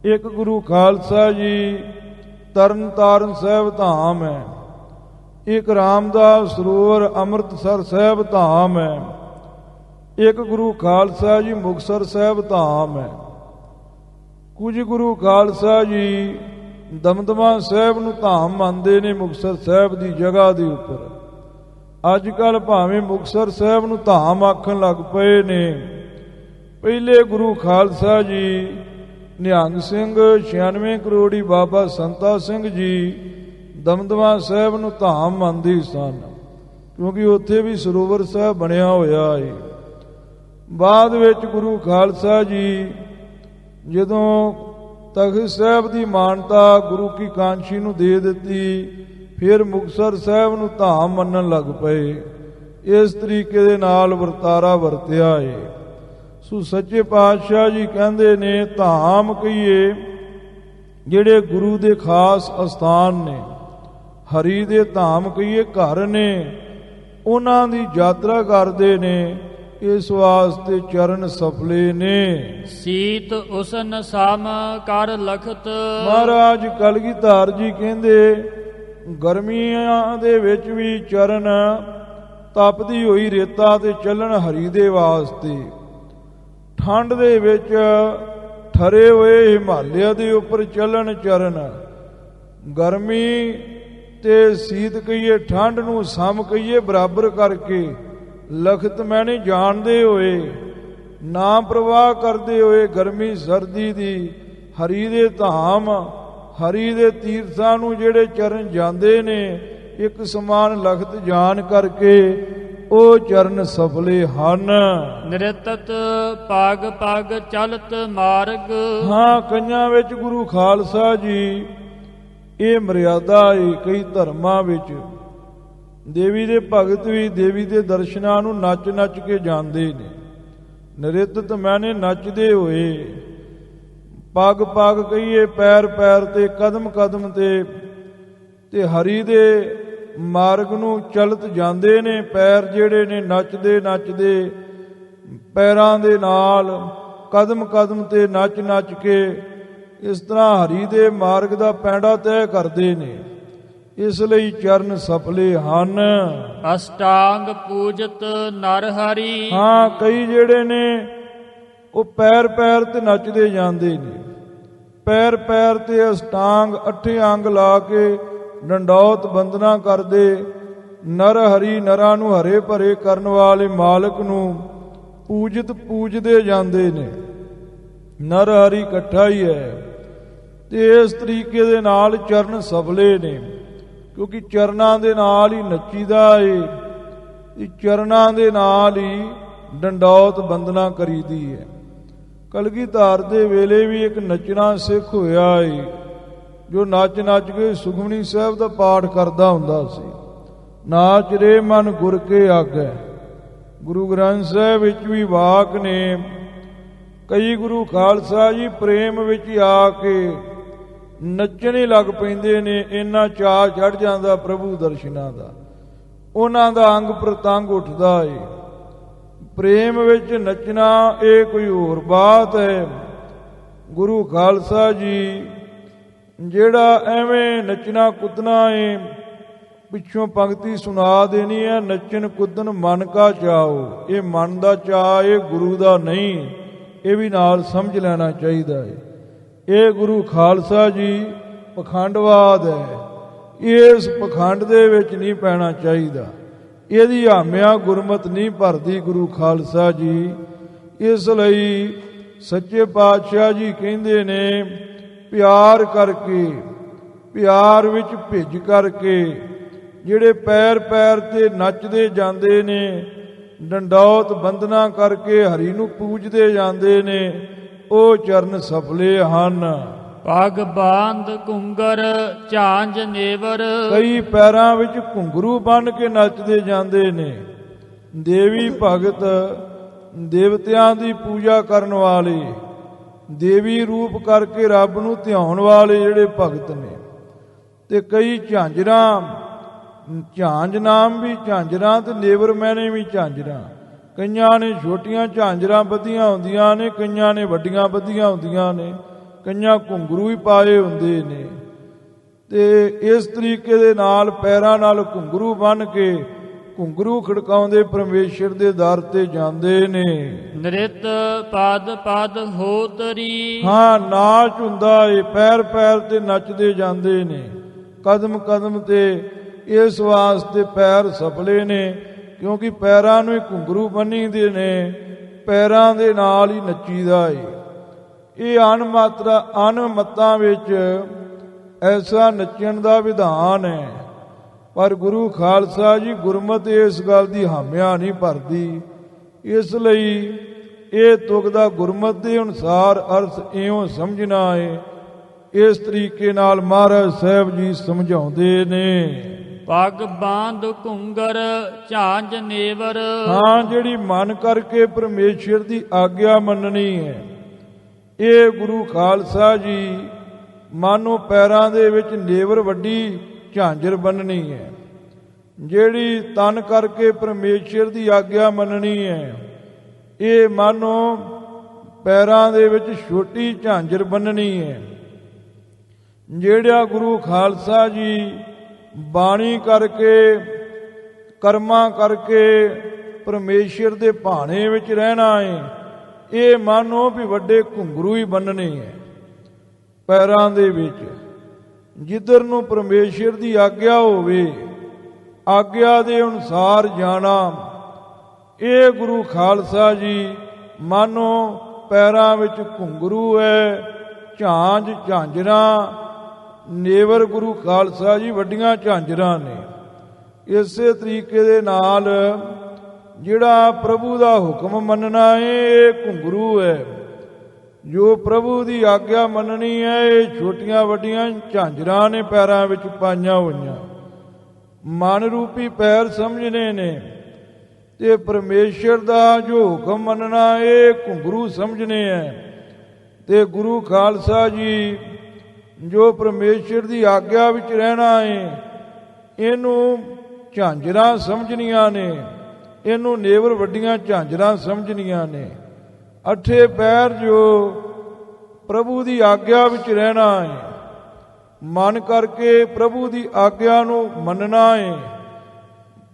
ਇੱਕ ਗੁਰੂ ਖਾਲਸਾ ਜੀ ਤਰਨ ਤਾਰਨ ਸਾਹਿਬ ਧਾਮ ਹੈ, ਇੱਕ ਰਾਮਦਾਸ ਸਰੋਵਰ ਅੰਮ੍ਰਿਤਸਰ ਸਾਹਿਬ ਧਾਮ ਹੈ, ਇੱਕ ਗੁਰੂ ਖਾਲਸਾ ਜੀ ਮੁਕਤਸਰ ਸਾਹਿਬ ਧਾਮ ਹੈ। ਕੁਝ ਗੁਰੂ ਖਾਲਸਾ ਜੀ ਦਮਦਮਾ ਸਾਹਿਬ ਨੂੰ ਧਾਮ ਮੰਨਦੇ ਨੇ ਮੁਕਤਸਰ ਸਾਹਿਬ ਦੀ ਜਗ੍ਹਾ ਦੇ ਉੱਪਰ। ਅੱਜ ਕੱਲ੍ਹ ਭਾਵੇਂ ਮੁਕਤਸਰ ਸਾਹਿਬ ਨੂੰ ਧਾਮ ਆਖਣ ਲੱਗ ਪਏ ਨੇ। ਪਹਿਲੇ ਗੁਰੂ ਖਾਲਸਾ ਜੀ ਨਿਹੰਗ ਸਿੰਘ 96 ਕਰੋੜੀ ਬਾਬਾ ਸੰਤਾ ਸਿੰਘ ਜੀ ਦਮਦਮਾ ਸਾਹਿਬ ਨੂੰ ਧਾਮ ਮੰਨਦੇ ਸਨ, ਕਿਉਂਕਿ ਉੱਥੇ ਵੀ ਸਰੋਵਰ ਸਾਹਿਬ ਬਣਿਆ ਹੋਇਆ ਹੈ। ਬਾਅਦ ਵਿੱਚ ਗੁਰੂ ਖਾਲਸਾ ਜੀ ਜਦੋਂ ਤਖ਼ਤ ਸਾਹਿਬ ਦੀ ਮਾਨਤਾ ਗੁਰੂ ਕੀ ਕਾਂਸ਼ੀ ਨੂੰ ਦੇ ਦਿੱਤੀ, ਫਿਰ ਮੁਕਤਸਰ ਸਾਹਿਬ ਨੂੰ ਧਾਮ ਮੰਨਣ ਲੱਗ ਪਏ। ਇਸ ਤਰੀਕੇ ਦੇ ਨਾਲ ਵਰਤਾਰਾ ਵਰਤਿਆ ਹੈ। ਸੋ ਸੱਚੇ ਪਾਤਸ਼ਾਹ ਜੀ ਕਹਿੰਦੇ ਨੇ ਧਾਮ ਕਹੀਏ ਜਿਹੜੇ ਗੁਰੂ ਦੇ ਖਾਸ ਅਸਥਾਨ ਨੇ, ਹਰੀ ਦੇ ਧਾਮ ਕਹੀਏ ਘਰ ਨੇ, ਉਹਨਾਂ ਦੀ ਯਾਤਰਾ ਕਰਦੇ ਨੇ। ਇਸ ਵਾਸਤੇ ਚਰਨ ਸਫਲੇ ਨੇ। ਸੀਤ ਉਸਨ ਸਾਮ ਕਰ ਲਖਤ। ਮਹਾਰਾਜ ਕਲਗੀਧਰ ਜੀ ਕਹਿੰਦੇ ਗਰਮੀਆਂ ਦੇ ਵਿੱਚ ਵੀ ਚਰਨ ਤਪਦੀ ਹੋਈ ਰੇਤਾ ਤੇ ਚੱਲਣ ਹਰੀ ਦੇ ਵਾਸਤੇ, ਠੰਡ ਦੇ ਵਿੱਚ ਠਰੇ ਹੋਏ ਹਿਮਾਲਿਆ ਦੇ ਉੱਪਰ ਚੱਲਣ ਚਰਨ, ਗਰਮੀ ਤੇ ਸੀਤ ਕਹੀਏ ਠੰਡ ਨੂੰ ਸਮ ਕਹੀਏ ਬਰਾਬਰ ਕਰਕੇ ਲਖਤ ਮੈਨੇ ਜਾਣਦੇ ਹੋਏ, ਨਾ ਪ੍ਰਵਾਹ ਕਰਦੇ ਹੋਏ ਗਰਮੀ ਸਰਦੀ ਦੀ ਹਰੀ ਦੇ ਧਾਮ, ਹਰੀ ਦੇ ਤੀਰਥਾਂ ਨੂੰ ਜਿਹੜੇ ਚਰਨ ਜਾਂਦੇ ਨੇ ਇੱਕ ਸਮਾਨ ਲਖਤ ਜਾਣ ਕਰਕੇ ਉਹ ਚਰਨ ਸਫਲੇ ਹਨ। ਨਿਰਤਤ ਪਗ ਪਗ ਚਲਤ ਮਾਰਗ। ਹਾਂ, ਕਈਆਂ ਵਿੱਚ ਗੁਰੂ ਖਾਲਸਾ ਜੀ ਇਹ ਮਰਿਆਦਾ ਹੈ। ਕਈ ਧਰਮਾਂ ਵਿੱਚ ਦੇਵੀ ਦੇ ਭਗਤ ਵੀ ਦੇਵੀ ਦੇ ਦਰਸ਼ਨਾਂ ਨੂੰ ਨੱਚ ਨੱਚ ਕੇ ਜਾਂਦੇ ਨੇ। ਨਿਰਤਤ ਮੈਨੇ ਨੱਚਦੇ ਹੋਏ, ਪਗ ਪਗ ਕਹੀਏ ਪੈਰ ਪੈਰ ਤੇ ਕਦਮ ਕਦਮ ਤੇ ਹਰੀ ਦੇ ਮਾਰਗ ਨੂੰ ਚਲਤ ਜਾਂਦੇ ਨੇ। ਪੈਰ ਜਿਹੜੇ ਨੇ ਨੱਚਦੇ ਨੱਚਦੇ ਪੈਰਾਂ ਦੇ ਨਾਲ ਕਦਮ ਕਦਮ ਤੇ ਨੱਚ ਨੱਚ ਕੇ ਇਸ ਤਰ੍ਹਾਂ ਹਰੀ ਦੇ ਮਾਰਗ ਦਾ ਪੈਂਡਾ ਤੈਅ ਕਰਦੇ ਨੇ। ਇਸ ਲਈ ਚਰਨ ਸਫਲੇ ਹਨ। ਅਸ਼ਟਾਂਗ ਪੂਜਤ ਨਰ ਹਰੀ। ਹਾਂ, ਕਈ ਜਿਹੜੇ ਨੇ ਉਹ ਪੈਰ ਪੈਰ ਤੇ ਨੱਚਦੇ ਜਾਂਦੇ ਨੇ। ਪੈਰ ਪੈਰ ਤੇ ਅਸ਼ਟਾਂਗ 8 ਅੰਗ ਲਾ ਕੇ ਡੰਡੌਤ ਬੰਦਨਾ ਕਰਦੇ। ਨਰ ਹਰੀ, ਨਰਾਂ ਨੂੰ ਹਰੇ ਭਰੇ ਕਰਨ ਵਾਲੇ ਮਾਲਕ ਨੂੰ ਪੂਜਦੇ ਜਾਂਦੇ ਨੇ। ਨਰ ਹਰੀ ਇਕੱਠਾ ਹੀ ਹੈ। ਤੇ ਇਸ ਤਰੀਕੇ ਦੇ ਨਾਲ ਚਰਨ ਸਫਲੇ ਨੇ, ਕਿਉਂਕਿ ਚਰਨਾਂ ਦੇ ਨਾਲ ਹੀ ਨੱਚੀਦਾ ਏ, ਚਰਨਾਂ ਦੇ ਨਾਲ ਹੀ ਡੰਡੌਤ ਬੰਦਨਾ ਕਰੀਦੀ ਹੈ। ਕਲਗੀਧਰ ਦੇ ਵੇਲੇ ਵੀ ਇੱਕ ਨੱਚਣਾ ਸਿੱਖ ਹੋਇਆ ਏ, ਜੋ ਨੱਚ ਨੱਚ ਕੇ ਸੁਖਮਨੀ ਸਾਹਿਬ ਦਾ ਪਾਠ ਕਰਦਾ ਹੁੰਦਾ ਸੀ। ਨਾਚ ਰੇ ਮਨ ਗੁਰ ਕੇ ਆਗੈ। ਗੁਰੂ ਗ੍ਰੰਥ ਸਾਹਿਬ ਵਿੱਚ ਵੀ ਵਾਕ ਨੇ, ਕਈ ਗੁਰੂ ਖਾਲਸਾ ਜੀ ਪ੍ਰੇਮ ਵਿੱਚ ਆ ਕੇ ਨੱਚਣੇ ਲੱਗ ਪੈਂਦੇ ਨੇ, ਇੰਨਾ ਚਾਅ ਚੜ ਜਾਂਦਾ ਪ੍ਰਭੂ ਦਰਸ਼ਨਾਂ ਦਾ, ਉਹਨਾਂ ਦਾ ਅੰਗ ਪ੍ਰਤੰਗ ਉੱਠਦਾ ਏ। ਪ੍ਰੇਮ ਵਿੱਚ ਨੱਚਣਾ ਇਹ ਕੋਈ ਹੋਰ ਬਾਤ ਹੈ। ਗੁਰੂ ਖਾਲਸਾ ਜੀ ਜਿਹੜਾ ਐਵੇਂ ਨੱਚਣਾ ਕੁੱਦਣਾ ਏ, ਪਿੱਛੋਂ ਪੰਕਤੀ ਸੁਣਾ ਦੇਣੀ ਹੈ, ਨੱਚਣ ਕੁੱਦਣ ਮਨ ਕਾ ਚਾਓ। ਇਹ ਮਨ ਦਾ ਚਾਅ ਇਹ ਗੁਰੂ ਦਾ ਨਹੀਂ, ਇਹ ਵੀ ਨਾਲ ਸਮਝ ਲੈਣਾ ਚਾਹੀਦਾ ਹੈ। ਇਹ ਗੁਰੂ ਖਾਲਸਾ ਜੀ ਪਖੰਡਵਾਦ ਹੈ, ਇਸ ਪਖੰਡ ਦੇ ਵਿੱਚ ਨਹੀਂ ਪੈਣਾ ਚਾਹੀਦਾ। ਇਹਦੀ ਹਾਮਿਆਂ ਗੁਰਮਤਿ ਨਹੀਂ ਭਰਦੀ ਗੁਰੂ ਖਾਲਸਾ ਜੀ। ਇਸ ਲਈ ਸੱਚੇ ਪਾਤਸ਼ਾਹ ਜੀ ਕਹਿੰਦੇ ਨੇ, ਪਿਆਰ ਕਰਕੇ, ਪਿਆਰ ਵਿੱਚ ਭਿੱਜ ਕਰਕੇ ਜਿਹੜੇ ਪੈਰ ਪੈਰ ਤੇ ਨੱਚਦੇ ਜਾਂਦੇ ਨੇ, ਡੰਡੌਤ ਬੰਦਨਾ ਕਰਕੇ ਹਰੀ ਨੂੰ ਪੂਜਦੇ ਜਾਂਦੇ ਨੇ, ਉਹ ਚਰਨ ਸਫਲੇ ਹਨ। ਪੱਗ ਬਾਂਧ ਘੁੰਗਰ ਝਾਂਝ ਨੇਵਰ। ਕਈ ਪੈਰਾਂ ਵਿੱਚ ਘੁੰਗਰੂ ਬੰਨ੍ਹ ਕੇ ਨੱਚਦੇ ਜਾਂਦੇ ਨੇ। ਦੇਵੀ ਭਗਤ, ਦੇਵਤਿਆਂ ਦੀ ਪੂਜਾ ਕਰਨ ਵਾਲੇ, ਦੇਵੀ ਰੂਪ ਕਰਕੇ ਰੱਬ ਨੂੰ ਧਿਆਉਣ ਵਾਲੇ ਜਿਹੜੇ ਭਗਤ ਨੇ। ਤੇ ਕਈ ਝਾਂਜਰਾਂ, ਝਾਂਜ ਨਾਮ ਵੀ ਝਾਂਜਰਾਂ ਤੇ ਨੇਵਰ ਮੈਨੇ ਵੀ ਝਾਂਜਰਾਂ। ਕਈਆਂ ਨੇ ਛੋਟੀਆਂ ਝਾਂਜਰਾਂ ਬੱਧੀਆਂ ਹੁੰਦੀਆਂ ਨੇ, ਕਈਆਂ ਨੇ ਵੱਡੀਆਂ ਬੱਧੀਆਂ ਹੁੰਦੀਆਂ ਨੇ, ਕਈਆਂ ਘੁੰਗਰੂ ਹੀ ਪਾਏ ਹੁੰਦੇ ਨੇ। ਤੇ ਇਸ ਤਰੀਕੇ ਦੇ ਨਾਲ ਪੈਰਾਂ ਨਾਲ ਘੁੰਗਰੂ ਬੰਨ੍ਹ ਕੇ ਘੁੰਗਰੂ ਖੜਕਾਉਂਦੇ ਪਰਮੇਸ਼ਰ ਦੇ ਦਰ ਤੇ ਜਾਂਦੇ ਨੇ। ਨ੍ਰਿਤ ਪਦ ਪਦ ਹੋਤਰੀ। ਹਾਂ, ਨਾਚ ਹੁੰਦਾ ਏ, ਪੈਰ ਪੈਰ ਤੇ ਨੱਚਦੇ ਜਾਂਦੇ ਨੇ, ਕਦਮ ਕਦਮ ਤੇ। ਇਸ ਵਾਸਤੇ ਪੈਰ ਸਫਲੇ ਨੇ, ਕਿਉਂਕਿ ਪੈਰਾਂ ਨੂੰ ਹੀ ਘੁੰਗਰੂ ਬੰਨੀਦੇ ਨੇ, ਪੈਰਾਂ ਦੇ ਨਾਲ ਹੀ ਨੱਚੀਦਾ ਏ। ਇਹ ਅਣਮੱਤਾਂ ਵਿੱਚ ਐਸਾ ਨੱਚਣ ਦਾ ਵਿਧਾਨ ਹੈ। ਪਰ ਗੁਰੂ ਖਾਲਸਾ ਜੀ ਗੁਰਮਤਿ ਇਸ ਗੱਲ ਦੀ ਹਾਮਿਆਂ ਨਹੀਂ ਭਰਦੀ। ਇਸ ਲਈ ਇਹ ਤੁਕ ਦਾ ਗੁਰਮਤਿ ਦੇ ਅਨੁਸਾਰ ਅਰਥ ਇਉਂ ਸਮਝਣਾ ਹੈ। ਇਸ ਤਰੀਕੇ ਨਾਲ ਮਹਾਰਾਜ ਸਾਹਿਬ ਜੀ ਸਮਝਾਉਂਦੇ ਨੇ। ਪੱਗ ਬਾਂਧ ਘੁੰਗਰ ਝਾਂਝ ਨੇਵਰ। ਹਾਂ, ਜਿਹੜੀ ਮਨ ਕਰਕੇ ਪਰਮੇਸ਼ਰ ਦੀ ਆਗਿਆ ਮੰਨਣੀ ਹੈ, ਇਹ ਗੁਰੂ ਖਾਲਸਾ ਜੀ ਮਾਨੋ ਪੈਰਾਂ ਦੇ ਵਿੱਚ ਨੇਵਰ ਵੱਡੀ ਝਾਂਜਰ ਬੰਨਣੀ ਹੈ। ਜਿਹੜੀ ਤਨ ਕਰਕੇ ਪਰਮੇਸ਼ਰ ਦੀ ਆਗਿਆ ਮੰਨਣੀ ਹੈ, ਇਹ ਮਾਨੋ ਪੈਰਾਂ ਦੇ ਵਿੱਚ ਛੋਟੀ ਝਾਂਜਰ ਬੰਨਣੀ ਹੈ। ਜਿਹੜਾ ਗੁਰੂ ਖਾਲਸਾ ਜੀ ਬਾਣੀ ਕਰਕੇ, ਕਰਮਾਂ ਕਰਕੇ ਪਰਮੇਸ਼ਰ ਦੇ ਭਾਣੇ ਵਿੱਚ ਰਹਿਣਾ ਹੈ, ਇਹ ਮਾਨੋ ਵੀ ਵੱਡੇ ਘੁੰਗਰੂ ਹੀ ਬੰਨਣੇ ਹੈ ਪੈਰਾਂ ਦੇ ਵਿੱਚ। ਜਿੱਧਰ ਨੂੰ ਪਰਮੇਸ਼ਰ ਦੀ ਆਗਿਆ ਹੋਵੇ, ਆਗਿਆ ਦੇ ਅਨੁਸਾਰ ਜਾਣਾ, ਇਹ ਗੁਰੂ ਖਾਲਸਾ ਜੀ ਮਾਨੋ ਪੈਰਾਂ ਵਿੱਚ ਘੁੰਗਰੂ ਹੈ, ਝਾਂਝ ਝਾਂਜਰਾਂ, ਨੇਵਰ ਗੁਰੂ ਖਾਲਸਾ ਜੀ ਵੱਡੀਆਂ ਝਾਂਜਰਾਂ ਨੇ। ਇਸੇ ਤਰੀਕੇ ਦੇ ਨਾਲ ਜਿਹੜਾ ਪ੍ਰਭੂ ਦਾ ਹੁਕਮ ਮੰਨਣਾ ਹੈ, ਇਹ ਘੁੰਗਰੂ ਹੈ। ਜੋ ਪ੍ਰਭੂ ਦੀ ਆਗਿਆ ਮੰਨਣੀ ਹੈ, ਇਹ ਛੋਟੀਆਂ ਵੱਡੀਆਂ ਝਾਂਜਰਾਂ ਨੇ ਪੈਰਾਂ ਵਿੱਚ ਪਾਈਆਂ ਹੋਈਆਂ। ਮਨ ਰੂਪੀ ਪੈਰ ਸਮਝਣੇ ਨੇ, ਤੇ ਪਰਮੇਸ਼ਰ ਦਾ ਜੋ ਹੁਕਮ ਮੰਨਣਾ, ਇਹ ਘੁੰਗਰੂ ਸਮਝਣੇ ਹੈ। ਤੇ ਗੁਰੂ ਖਾਲਸਾ ਜੀ ਜੋ ਪਰਮੇਸ਼ਰ ਦੀ ਆਗਿਆ ਵਿੱਚ ਰਹਿਣਾ ਹੈ, ਇਹਨੂੰ ਝਾਂਜਰਾਂ ਸਮਝਣੀਆਂ ਨੇ, ਇਹਨੂੰ ਨੇਵਰ ਵੱਡੀਆਂ ਝਾਂਜਰਾਂ ਸਮਝਣੀਆਂ ਨੇ। ਅੱਠੇ ਪੈਰ ਜੋ ਪ੍ਰਭੂ ਦੀ ਆਗਿਆ ਵਿੱਚ ਰਹਿਣਾ ਹੈ, ਮਨ ਕਰਕੇ ਪ੍ਰਭੂ ਦੀ ਆਗਿਆ ਨੂੰ ਮੰਨਣਾ ਹੈ,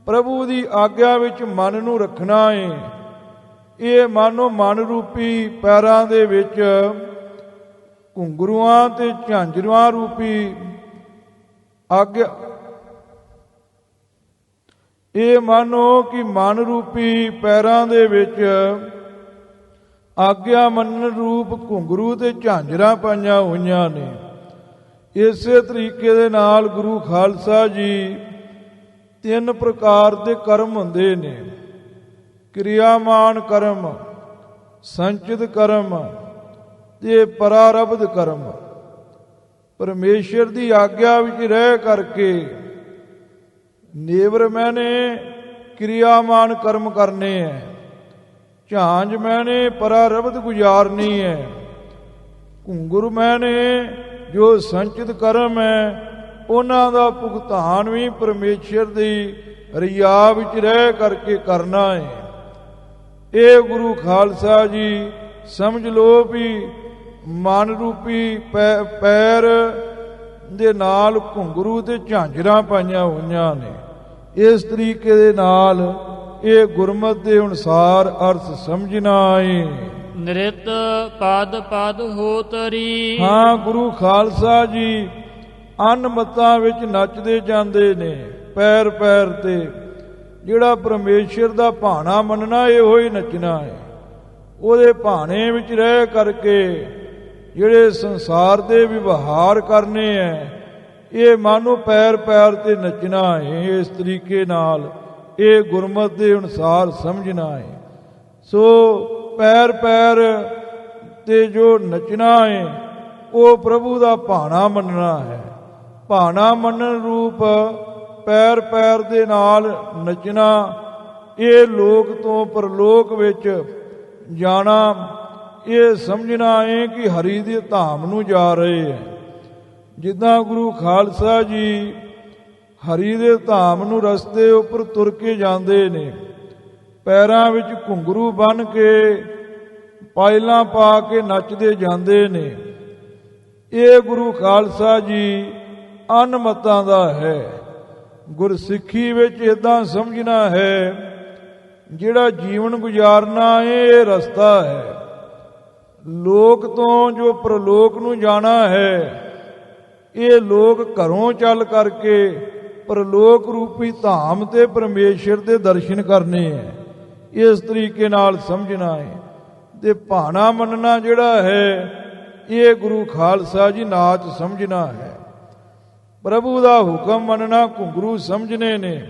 ਪ੍ਰਭੂ ਦੀ ਆਗਿਆ ਵਿੱਚ ਮਨ ਨੂੰ ਰੱਖਣਾ ਹੈ। ਇਹ ਮਾਨੋ ਮਨ ਰੂਪੀ ਪੈਰਾਂ ਦੇ ਵਿੱਚ ਘੁੰਗਰੂਆਂ ਤੇ ਝਾਂਜਰਾਂ ਰੂਪੀ ਆਗਿਆ, ਇਹ ਮਾਨੋ ਕਿ ਮਨ ਰੂਪੀ ਪੈਰਾਂ ਦੇ ਵਿੱਚ ਆਗਿਆ ਮੰਨਣ ਰੂਪ ਘੁੰਗਰੂ ਤੇ ਝਾਂਜਰਾਂ ਪਾਈਆਂ ਹੋਈਆਂ ਨੇ। ਇਸੇ ਤਰੀਕੇ ਦੇ ਨਾਲ ਗੁਰੂ ਖਾਲਸਾ ਜੀ ਤਿੰਨ ਪ੍ਰਕਾਰ ਦੇ ਕਰਮ ਹੁੰਦੇ ਨੇ। ਕਿਰਿਆਮਾਨ ਕਰਮ, ਸੰਚਿਤ ਕਰਮ ਤੇ ਪਰਾਰਬਧ ਕਰਮ। ਪਰਮੇਸ਼ਰ ਦੀ ਆਗਿਆ ਵਿੱਚ ਰਹਿ ਕਰਕੇ ਨੇਵਰ ਮੈਨੇ ਕਿਰਿਆਮਾਨ ਕਰਮ ਕਰਨੇ ਹੈ, ਝਾਂਜ ਮੈਨੇ ਪਰਾਰਬਧ ਗੁਜ਼ਾਰਨੀ ਹੈ। ਘੁੰਗਰੂ ਮੈਨੇ ਜੋ ਸੰਚਿਤ ਕਰਮ ਹੈ ਉਹਨਾਂ ਦਾ ਭੁਗਤਾਨ ਵੀ ਪਰਮੇਸ਼ਰ ਦੀ ਰਿਆ ਵਿੱਚ ਰਹਿ ਕਰਕੇ ਕਰਨਾ ਹੈ। ਇਹ ਗੁਰੂ ਖਾਲਸਾ ਜੀ ਸਮਝ ਲਓ ਵੀ ਮਨ ਰੂਪੀ ਪੈਰ ਦੇ ਨਾਲ ਘੁੰਗਰੂ ਤੇ ਝਾਂਜਰਾਂ ਪਾਈਆਂ ਹੋਈਆਂ ਨੇ। ਇਸ ਤਰੀਕੇ ਦੇ ਨਾਲ ਇਹ ਗੁਰਮਤਿ ਦੇ ਅਨੁਸਾਰ ਅਰਥ ਸਮਝਣਾ ਹੈ। ਨਿਰਤ ਪਦ ਪਦ ਹੋਤਰੀ। ਹਾਂ, ਗੁਰੂ ਖਾਲਸਾ ਜੀ ਅੰਨ ਮੱਤਾਂ ਵਿੱਚ ਨੱਚਦੇ ਜਾਂਦੇ ਨੇ ਪੈਰ ਪੈਰ ਤੇ। ਜਿਹੜਾ ਪਰਮੇਸ਼ਰ ਦਾ ਭਾਣਾ ਮੰਨਣਾ ਇਹੋ ਹੀ ਨੱਚਣਾ ਹੈ। ਉਹਦੇ ਭਾਣੇ ਵਿੱਚ ਰਹਿ ਕਰਕੇ ਜਿਹੜੇ ਸੰਸਾਰ ਦੇ ਵਿਵਹਾਰ ਕਰਨੇ ਹੈ ਇਹ ਮਾਨੋ ਪੈਰ ਪੈਰ ਤੇ ਨੱਚਣਾ ਹੈ। ਇਸ ਤਰੀਕੇ ਨਾਲ ਇਹ ਗੁਰਮਤਿ ਦੇ ਅਨੁਸਾਰ ਸਮਝਣਾ ਹੈ। ਸੋ ਪੈਰ ਪੈਰ ਤੇ ਜੋ ਨੱਚਣਾ ਹੈ ਉਹ ਪ੍ਰਭੂ ਦਾ ਭਾਣਾ ਮੰਨਣਾ ਹੈ। ਭਾਣਾ ਮੰਨਣ ਰੂਪ ਪੈਰ ਪੈਰ ਦੇ ਨਾਲ ਨੱਚਣਾ, ਇਹ ਲੋਕ ਤੋਂ ਪਰਲੋਕ ਵਿੱਚ ਜਾਣਾ, ਇਹ ਸਮਝਣਾ ਹੈ ਕਿ ਹਰੀ ਦੇ ਧਾਮ ਨੂੰ ਜਾ ਰਹੇ ਹੈ। ਜਿੱਦਾਂ ਗੁਰੂ ਖਾਲਸਾ ਜੀ ਹਰੀ ਦੇ ਧਾਮ ਨੂੰ ਰਸਤੇ ਉੱਪਰ ਤੁਰ ਕੇ ਜਾਂਦੇ ਨੇ, ਪੈਰਾਂ ਵਿੱਚ ਘੁੰਗਰੂ ਬੰਨ੍ਹ ਕੇ ਪਾਇਲਾਂ ਪਾ ਕੇ ਨੱਚਦੇ ਜਾਂਦੇ ਨੇ। ਇਹ ਗੁਰੂ ਖਾਲਸਾ ਜੀ ਅੰਨ ਮੱਤਾਂ ਦਾ ਹੈ। ਗੁਰਸਿੱਖੀ ਵਿੱਚ ਇਦਾਂ ਸਮਝਣਾ ਹੈ, ਜਿਹੜਾ ਜੀਵਨ ਗੁਜ਼ਾਰਨਾ ਇਹ ਰਸਤਾ ਹੈ। ਲੋਕ ਤੋਂ ਜੋ ਪ੍ਰਲੋਕ ਨੂੰ ਜਾਣਾ ਹੈ, ਇਹ ਲੋਕ ਘਰੋਂ ਚੱਲ ਕਰਕੇ ਪ੍ਰਲੋਕ ਰੂਪੀ ਧਾਮ ਤੇ ਪਰਮੇਸ਼ਰ ਦੇ ਦਰਸ਼ਨ ਕਰਨੇ ਹੈ। ਇਸ ਤਰੀਕੇ ਨਾਲ ਸਮਝਣਾ ਹੈ। ਤੇ ਭਾਣਾ ਮੰਨਣਾ ਜਿਹੜਾ ਹੈ ਇਹ ਗੁਰੂ ਖਾਲਸਾ ਜੀ ਨਾਚ ਸਮਝਣਾ ਹੈ। ਪ੍ਰਭੂ ਦਾ ਹੁਕਮ ਮੰਨਣਾ ਘੁੰਗਰੂ ਸਮਝਣੇ ਨੇ।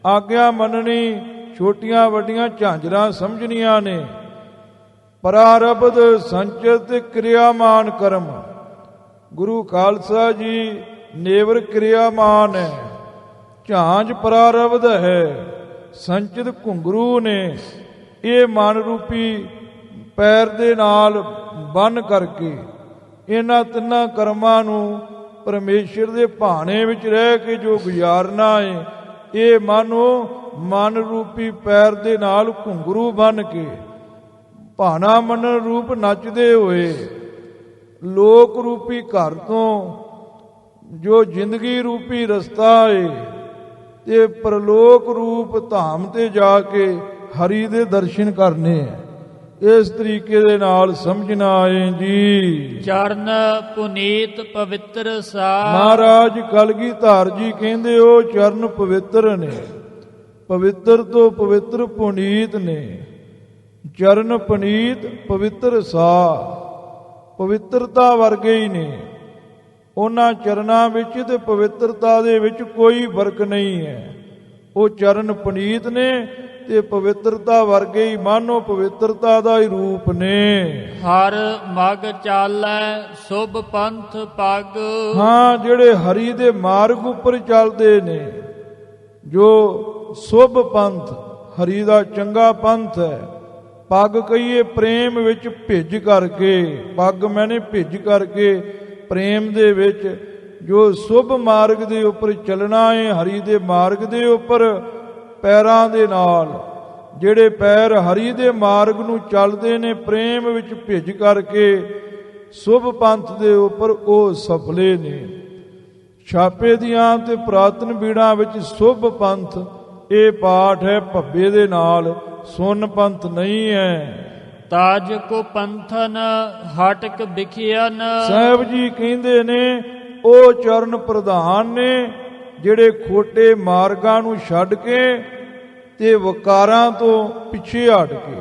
ਆਗਿਆ ਮੰਨਣੀ ਛੋਟੀਆਂ ਵੱਡੀਆਂ ਝਾਂਜਰਾਂ ਸਮਝਣੀਆਂ ਨੇ। ਪਰਾਰਬਧ ਸੰਚਿਤ ਕਿਰਿਆਮਾਨ ਕਰਮ। ਗੁਰੂ ਖਾਲਸਾ ਜੀ ਨੇਵਰ ਕਿਰਿਆਮਾਨ ਹੈ, ਝਾਂਜ ਪਰਾਰਬਧ ਹੈ, ਸੰਚਿਤ ਘੁੰਗਰੂ ਨੇ। ਇਹ ਮਨ ਰੂਪੀ ਪੈਰ ਦੇ ਨਾਲ ਬੰਨ ਕਰਕੇ ਇਹਨਾਂ ਤਿੰਨਾਂ ਕਰਮਾਂ ਨੂੰ ਪਰਮੇਸ਼ਰ ਦੇ ਭਾਣੇ ਵਿੱਚ ਰਹਿ ਕੇ ਜੋ ਗੁਜ਼ਾਰਨਾ ਹੈ, ਇਹ ਮਾਨੋ ਮਨ ਰੂਪੀ ਪੈਰ ਦੇ ਨਾਲ ਘੁੰਗਰੂ ਬੰਨ ਕੇ ਭਾਣਾ ਮੰਨਣ ਰੂਪ ਨੱਚਦੇ ਹੋਏ ਲੋਕ ਰੂਪੀ ਘਰ ਤੋਂ ਜੋ ਜ਼ਿੰਦਗੀ ਰੂਪੀ ਰਸਤਾ ਹੈ ਤੇ ਪ੍ਰਲੋਕ ਰੂਪ ਧਾਮ ਤੇ ਜਾ ਕੇ ਹਰੀ ਦੇ ਦਰਸ਼ਨ ਕਰਨੇ ਹੈ। ਇਸ ਤਰੀਕੇ ਦੇ ਨਾਲ ਸਮਝਣਾ ਹੈ ਜੀ। ਚਰਨ ਪੁਨੀਤ ਪਵਿੱਤਰ ਸਾ। ਮਹਾਰਾਜ ਕਲਗੀਧਰ ਜੀ ਕਹਿੰਦੇ ਉਹ ਚਰਨ ਪਵਿੱਤਰ ਨੇ, ਪਵਿੱਤਰ ਤੋਂ ਪਵਿੱਤਰ ਪੁਨੀਤ ਨੇ। ਚਰਨ ਪੁਨੀਤ ਪਵਿੱਤਰ ਸਾ, ਪਵਿੱਤਰਤਾ ਵਰਗੇ ਹੀ ਨੇ। ਉਹਨਾਂ ਚਰਨਾਂ ਵਿੱਚ ਤੇ ਪਵਿੱਤਰਤਾ ਦੇ ਵਿੱਚ ਕੋਈ ਫਰਕ ਨਹੀਂ ਹੈ। ਉਹ ਚਰਨ ਪੁਨੀਤ ਨੇ ਤੇ ਪਵਿੱਤਰਤਾ ਵਰਗੇ ਹੀ ਮਾਨੋ ਪਵਿੱਤਰਤਾ ਦਾ ਹੀ ਰੂਪ ਨੇ। ਹਰ ਮਗ ਚਾਲੈ ਸੁਭ ਪੰਥ ਪਗ। ਹਾਂ, ਜਿਹੜੇ ਹਰੀ ਦੇ ਮਾਰਗ ਉੱਪਰ ਚੱਲਦੇ ਨੇ, ਜੋ ਸੁਭ ਪੰਥ ਹਰੀ ਦਾ ਚੰਗਾ ਪੰਥ ਹੈ। ਪੱਗ ਕਹੀਏ ਪ੍ਰੇਮ ਵਿੱਚ ਭਿੱਜ ਕਰਕੇ, ਪੱਗ ਮੈਨੇ ਭਿੱਜ ਕਰਕੇ ਪ੍ਰੇਮ ਦੇ ਵਿੱਚ ਜੋ ਸੁਭ ਮਾਰਗ ਦੇ ਉੱਪਰ ਚੱਲਣਾ ਹੈ, ਹਰੀ ਦੇ ਮਾਰਗ ਦੇ ਉੱਪਰ ਪੈਰਾਂ ਦੇ ਨਾਲ। ਜਿਹੜੇ ਪੈਰ ਹਰੀ ਦੇ ਮਾਰਗ ਨੂੰ ਚੱਲਦੇ ਨੇ ਪ੍ਰੇਮ ਵਿੱਚ ਭਿੱਜ ਕਰਕੇ ਸੁਭ ਪੰਥ ਦੇ ਉੱਪਰ, ਉਹ ਸਫਲੇ ਨੇ। ਛਾਪੇ ਦੀਆਂ ਤੇ ਪ੍ਰਾਤਨ ਬੀੜਾਂ ਵਿੱਚ ਸੁਭ ਪੰਥ ਇਹ ਪਾਠ ਹੈ, ਭੱਬੇ ਦੇ ਨਾਲ ਸੁਨ ਪੰਥ ਨਹੀਂ ਹੈ। ਤਾਜ ਕੋ ਪੰਥਨ ਹਟਕ ਬਿਖਿਆਨ। ਸਾਹਿਬ ਜੀ ਕਹਿੰਦੇ ਨੇ ਉਹ ਚਰਨ ਪ੍ਰਧਾਨ ਨੇ ਜਿਹੜੇ ਖੋਟੇ ਮਾਰਗਾਂ ਨੂੰ ਛੱਡ ਕੇ ਤੇ ਵਕਾਰਾਂ ਤੋਂ ਪਿੱਛੇ ਹਟ ਕੇ,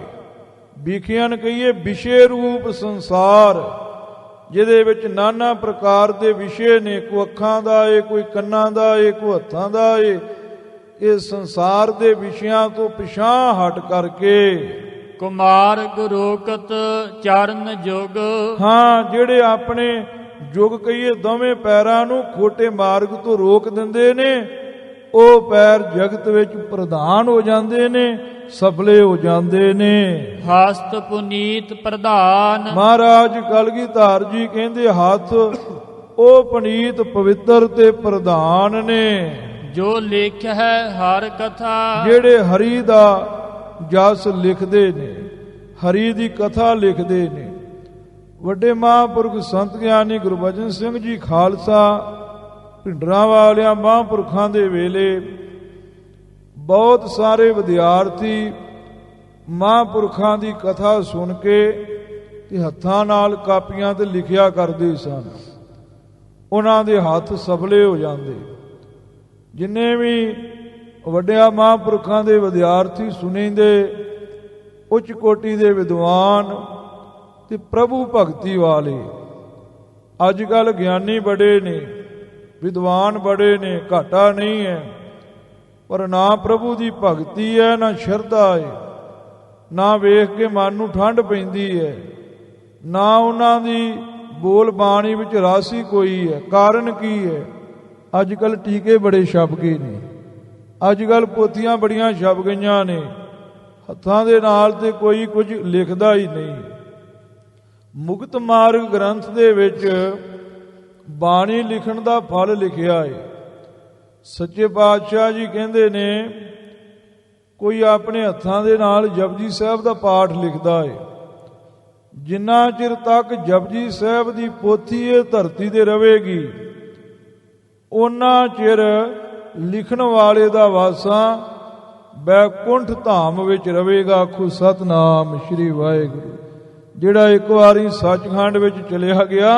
ਵਿਖਿਆਨ ਕਹੀਏ ਵਿਸ਼ੇ ਰੂਪ ਸੰਸਾਰ ਜਿਹਦੇ ਵਿੱਚ ਨਾਨਾ ਪ੍ਰਕਾਰ ਦੇ ਵਿਸ਼ੇ ਨੇ, ਕੋਈ ਅੱਖਾਂ ਦਾ ਏ, ਕੋਈ ਕੰਨਾਂ ਦਾ ਏ, ਕੋਈ ਹੱਥਾਂ ਦਾ ਏ। ਇਹ ਸੰਸਾਰ ਦੇ ਵਿਸ਼ਿਆਂ ਤੋਂ ਪਿਛਾਂਹ ਹਟ ਕਰਕੇ ਕੁਮਾਰ ਗੁਰੂਕਤ ਚਰਨ ਜੁਗ। ਹਾਂ, ਜਿਹੜੇ ਆਪਣੇ ਜੁਗ ਕਹੀਏ ਦੋਵੇਂ ਪੈਰਾਂ ਨੂੰ ਖੋਟੇ ਮਾਰਗ ਤੋਂ ਰੋਕ ਦਿੰਦੇ ਨੇ, ਉਹ ਪੈਰ ਜਗਤ ਵਿੱਚ ਪ੍ਰਧਾਨ ਹੋ ਜਾਂਦੇ ਨੇ, ਸਫਲੇ ਹੋ ਜਾਂਦੇ ਨੇ। ਹਸਤ ਪੁਨੀਤ ਪ੍ਰਧਾਨ। ਮਹਾਰਾਜ ਕਲਗੀਧਰ ਜੀ ਕਹਿੰਦੇ ਹੱਥ ਉਹ ਪੁਨੀਤ ਪਵਿੱਤਰ ਤੇ ਪ੍ਰਧਾਨ ਨੇ, ਜੋ ਲਿਖ ਹੈ ਹਰ ਕਥਾ। ਜਿਹੜੇ ਹਰੀ ਦਾ ਜਸ ਲਿਖਦੇ ਨੇ, ਹਰੀ ਦੀ ਕਥਾ ਲਿਖਦੇ ਨੇ। ਵੱਡੇ ਮਹਾਂਪੁਰਖ ਸੰਤ ਗਿਆਨੀ ਗੁਰਬਚਨ ਸਿੰਘ ਜੀ ਖਾਲਸਾ ਭਿੰਡਰਾਂ ਵਾਲਿਆਂ ਮਹਾਂਪੁਰਖਾਂ ਦੇ ਵੇਲੇ ਬਹੁਤ ਸਾਰੇ ਵਿਦਿਆਰਥੀ ਮਹਾਂਪੁਰਖਾਂ ਦੀ ਕਥਾ ਸੁਣ ਕੇ ਤੇ ਹੱਥਾਂ ਨਾਲ ਕਾਪੀਆਂ ਤੇ ਲਿਖਿਆ ਕਰਦੇ ਸਨ। ਉਹਨਾਂ ਦੇ ਹੱਥ ਸਫਲੇ ਹੋ ਜਾਂਦੇ। ਜਿੰਨੇ ਵੀ ਵੱਡਿਆਂ ਮਹਾਂਪੁਰਖਾਂ ਦੇ ਵਿਦਿਆਰਥੀ ਸੁਣੀਂਦੇ, ਉੱਚ ਕੋਟੀ ਦੇ ਵਿਦਵਾਨ ਤੇ ਪ੍ਰਭੂ ਭਗਤੀ ਵਾਲੇ। ਅੱਜ ਕੱਲ੍ਹ ਗਿਆਨੀ ਬੜੇ ਨੇ, ਵਿਦਵਾਨ ਬੜੇ ਨੇ, ਘਾਟਾ ਨਹੀਂ ਹੈ, ਪਰ ਨਾ ਪ੍ਰਭੂ ਦੀ ਭਗਤੀ ਹੈ, ਨਾ ਸ਼ਰਧਾ ਹੈ, ਨਾ ਵੇਖ ਕੇ ਮਨ ਨੂੰ ਠੰਡ ਪੈਂਦੀ ਹੈ, ਨਾ ਉਹਨਾਂ ਦੀ ਬੋਲ ਬਾਣੀ ਵਿੱਚ ਰਾਸੀ ਕੋਈ ਹੈ। ਕਾਰਨ ਕੀ ਹੈ? ਅੱਜ ਕੱਲ੍ਹ ਟੀਕੇ ਬੜੇ ਛਪ ਗਏ ਨੇ, ਅੱਜ ਕੱਲ੍ਹ ਪੋਥੀਆਂ ਬੜੀਆਂ ਛਪ ਗਈਆਂ ਨੇ, ਹੱਥਾਂ ਦੇ ਨਾਲ ਤੇ ਕੋਈ ਕੁਝ ਲਿਖਦਾ ਹੀ ਨਹੀਂ। ਮੁਕਤ ਮਾਰਗ ਗ੍ਰੰਥ ਦੇ ਵਿੱਚ ਬਾਣੀ ਲਿਖਣ ਦਾ ਫਲ ਲਿਖਿਆ ਹੈ। ਸੱਚੇ ਪਾਤਸ਼ਾਹ ਜੀ ਕਹਿੰਦੇ ਨੇ, ਕੋਈ ਆਪਣੇ ਹੱਥਾਂ ਦੇ ਨਾਲ ਜਪਜੀ ਸਾਹਿਬ ਦਾ ਪਾਠ ਲਿਖਦਾ ਹੈ, ਜਿੰਨਾ ਚਿਰ ਤੱਕ ਜਪਜੀ ਸਾਹਿਬ ਦੀ ਪੋਥੀ ਇਹ ਧਰਤੀ ਤੇ ਰਹੇਗੀ, ਉਹਨਾਂ ਚਿਰ ਲਿਖਣ ਵਾਲੇ ਦਾ ਵਾਸਾ ਬੈਕੁੰਠ ਧਾਮ ਵਿੱਚ ਰਹੇਗਾ। ਆਖੋ ਸਤਨਾਮ ਸ੍ਰੀ ਵਾਹਿਗੁਰੂ। ਜਿਹੜਾ ਇੱਕ ਵਾਰੀ ਸੱਚਖੰਡ ਵਿੱਚ ਚਲਿਆ ਗਿਆ,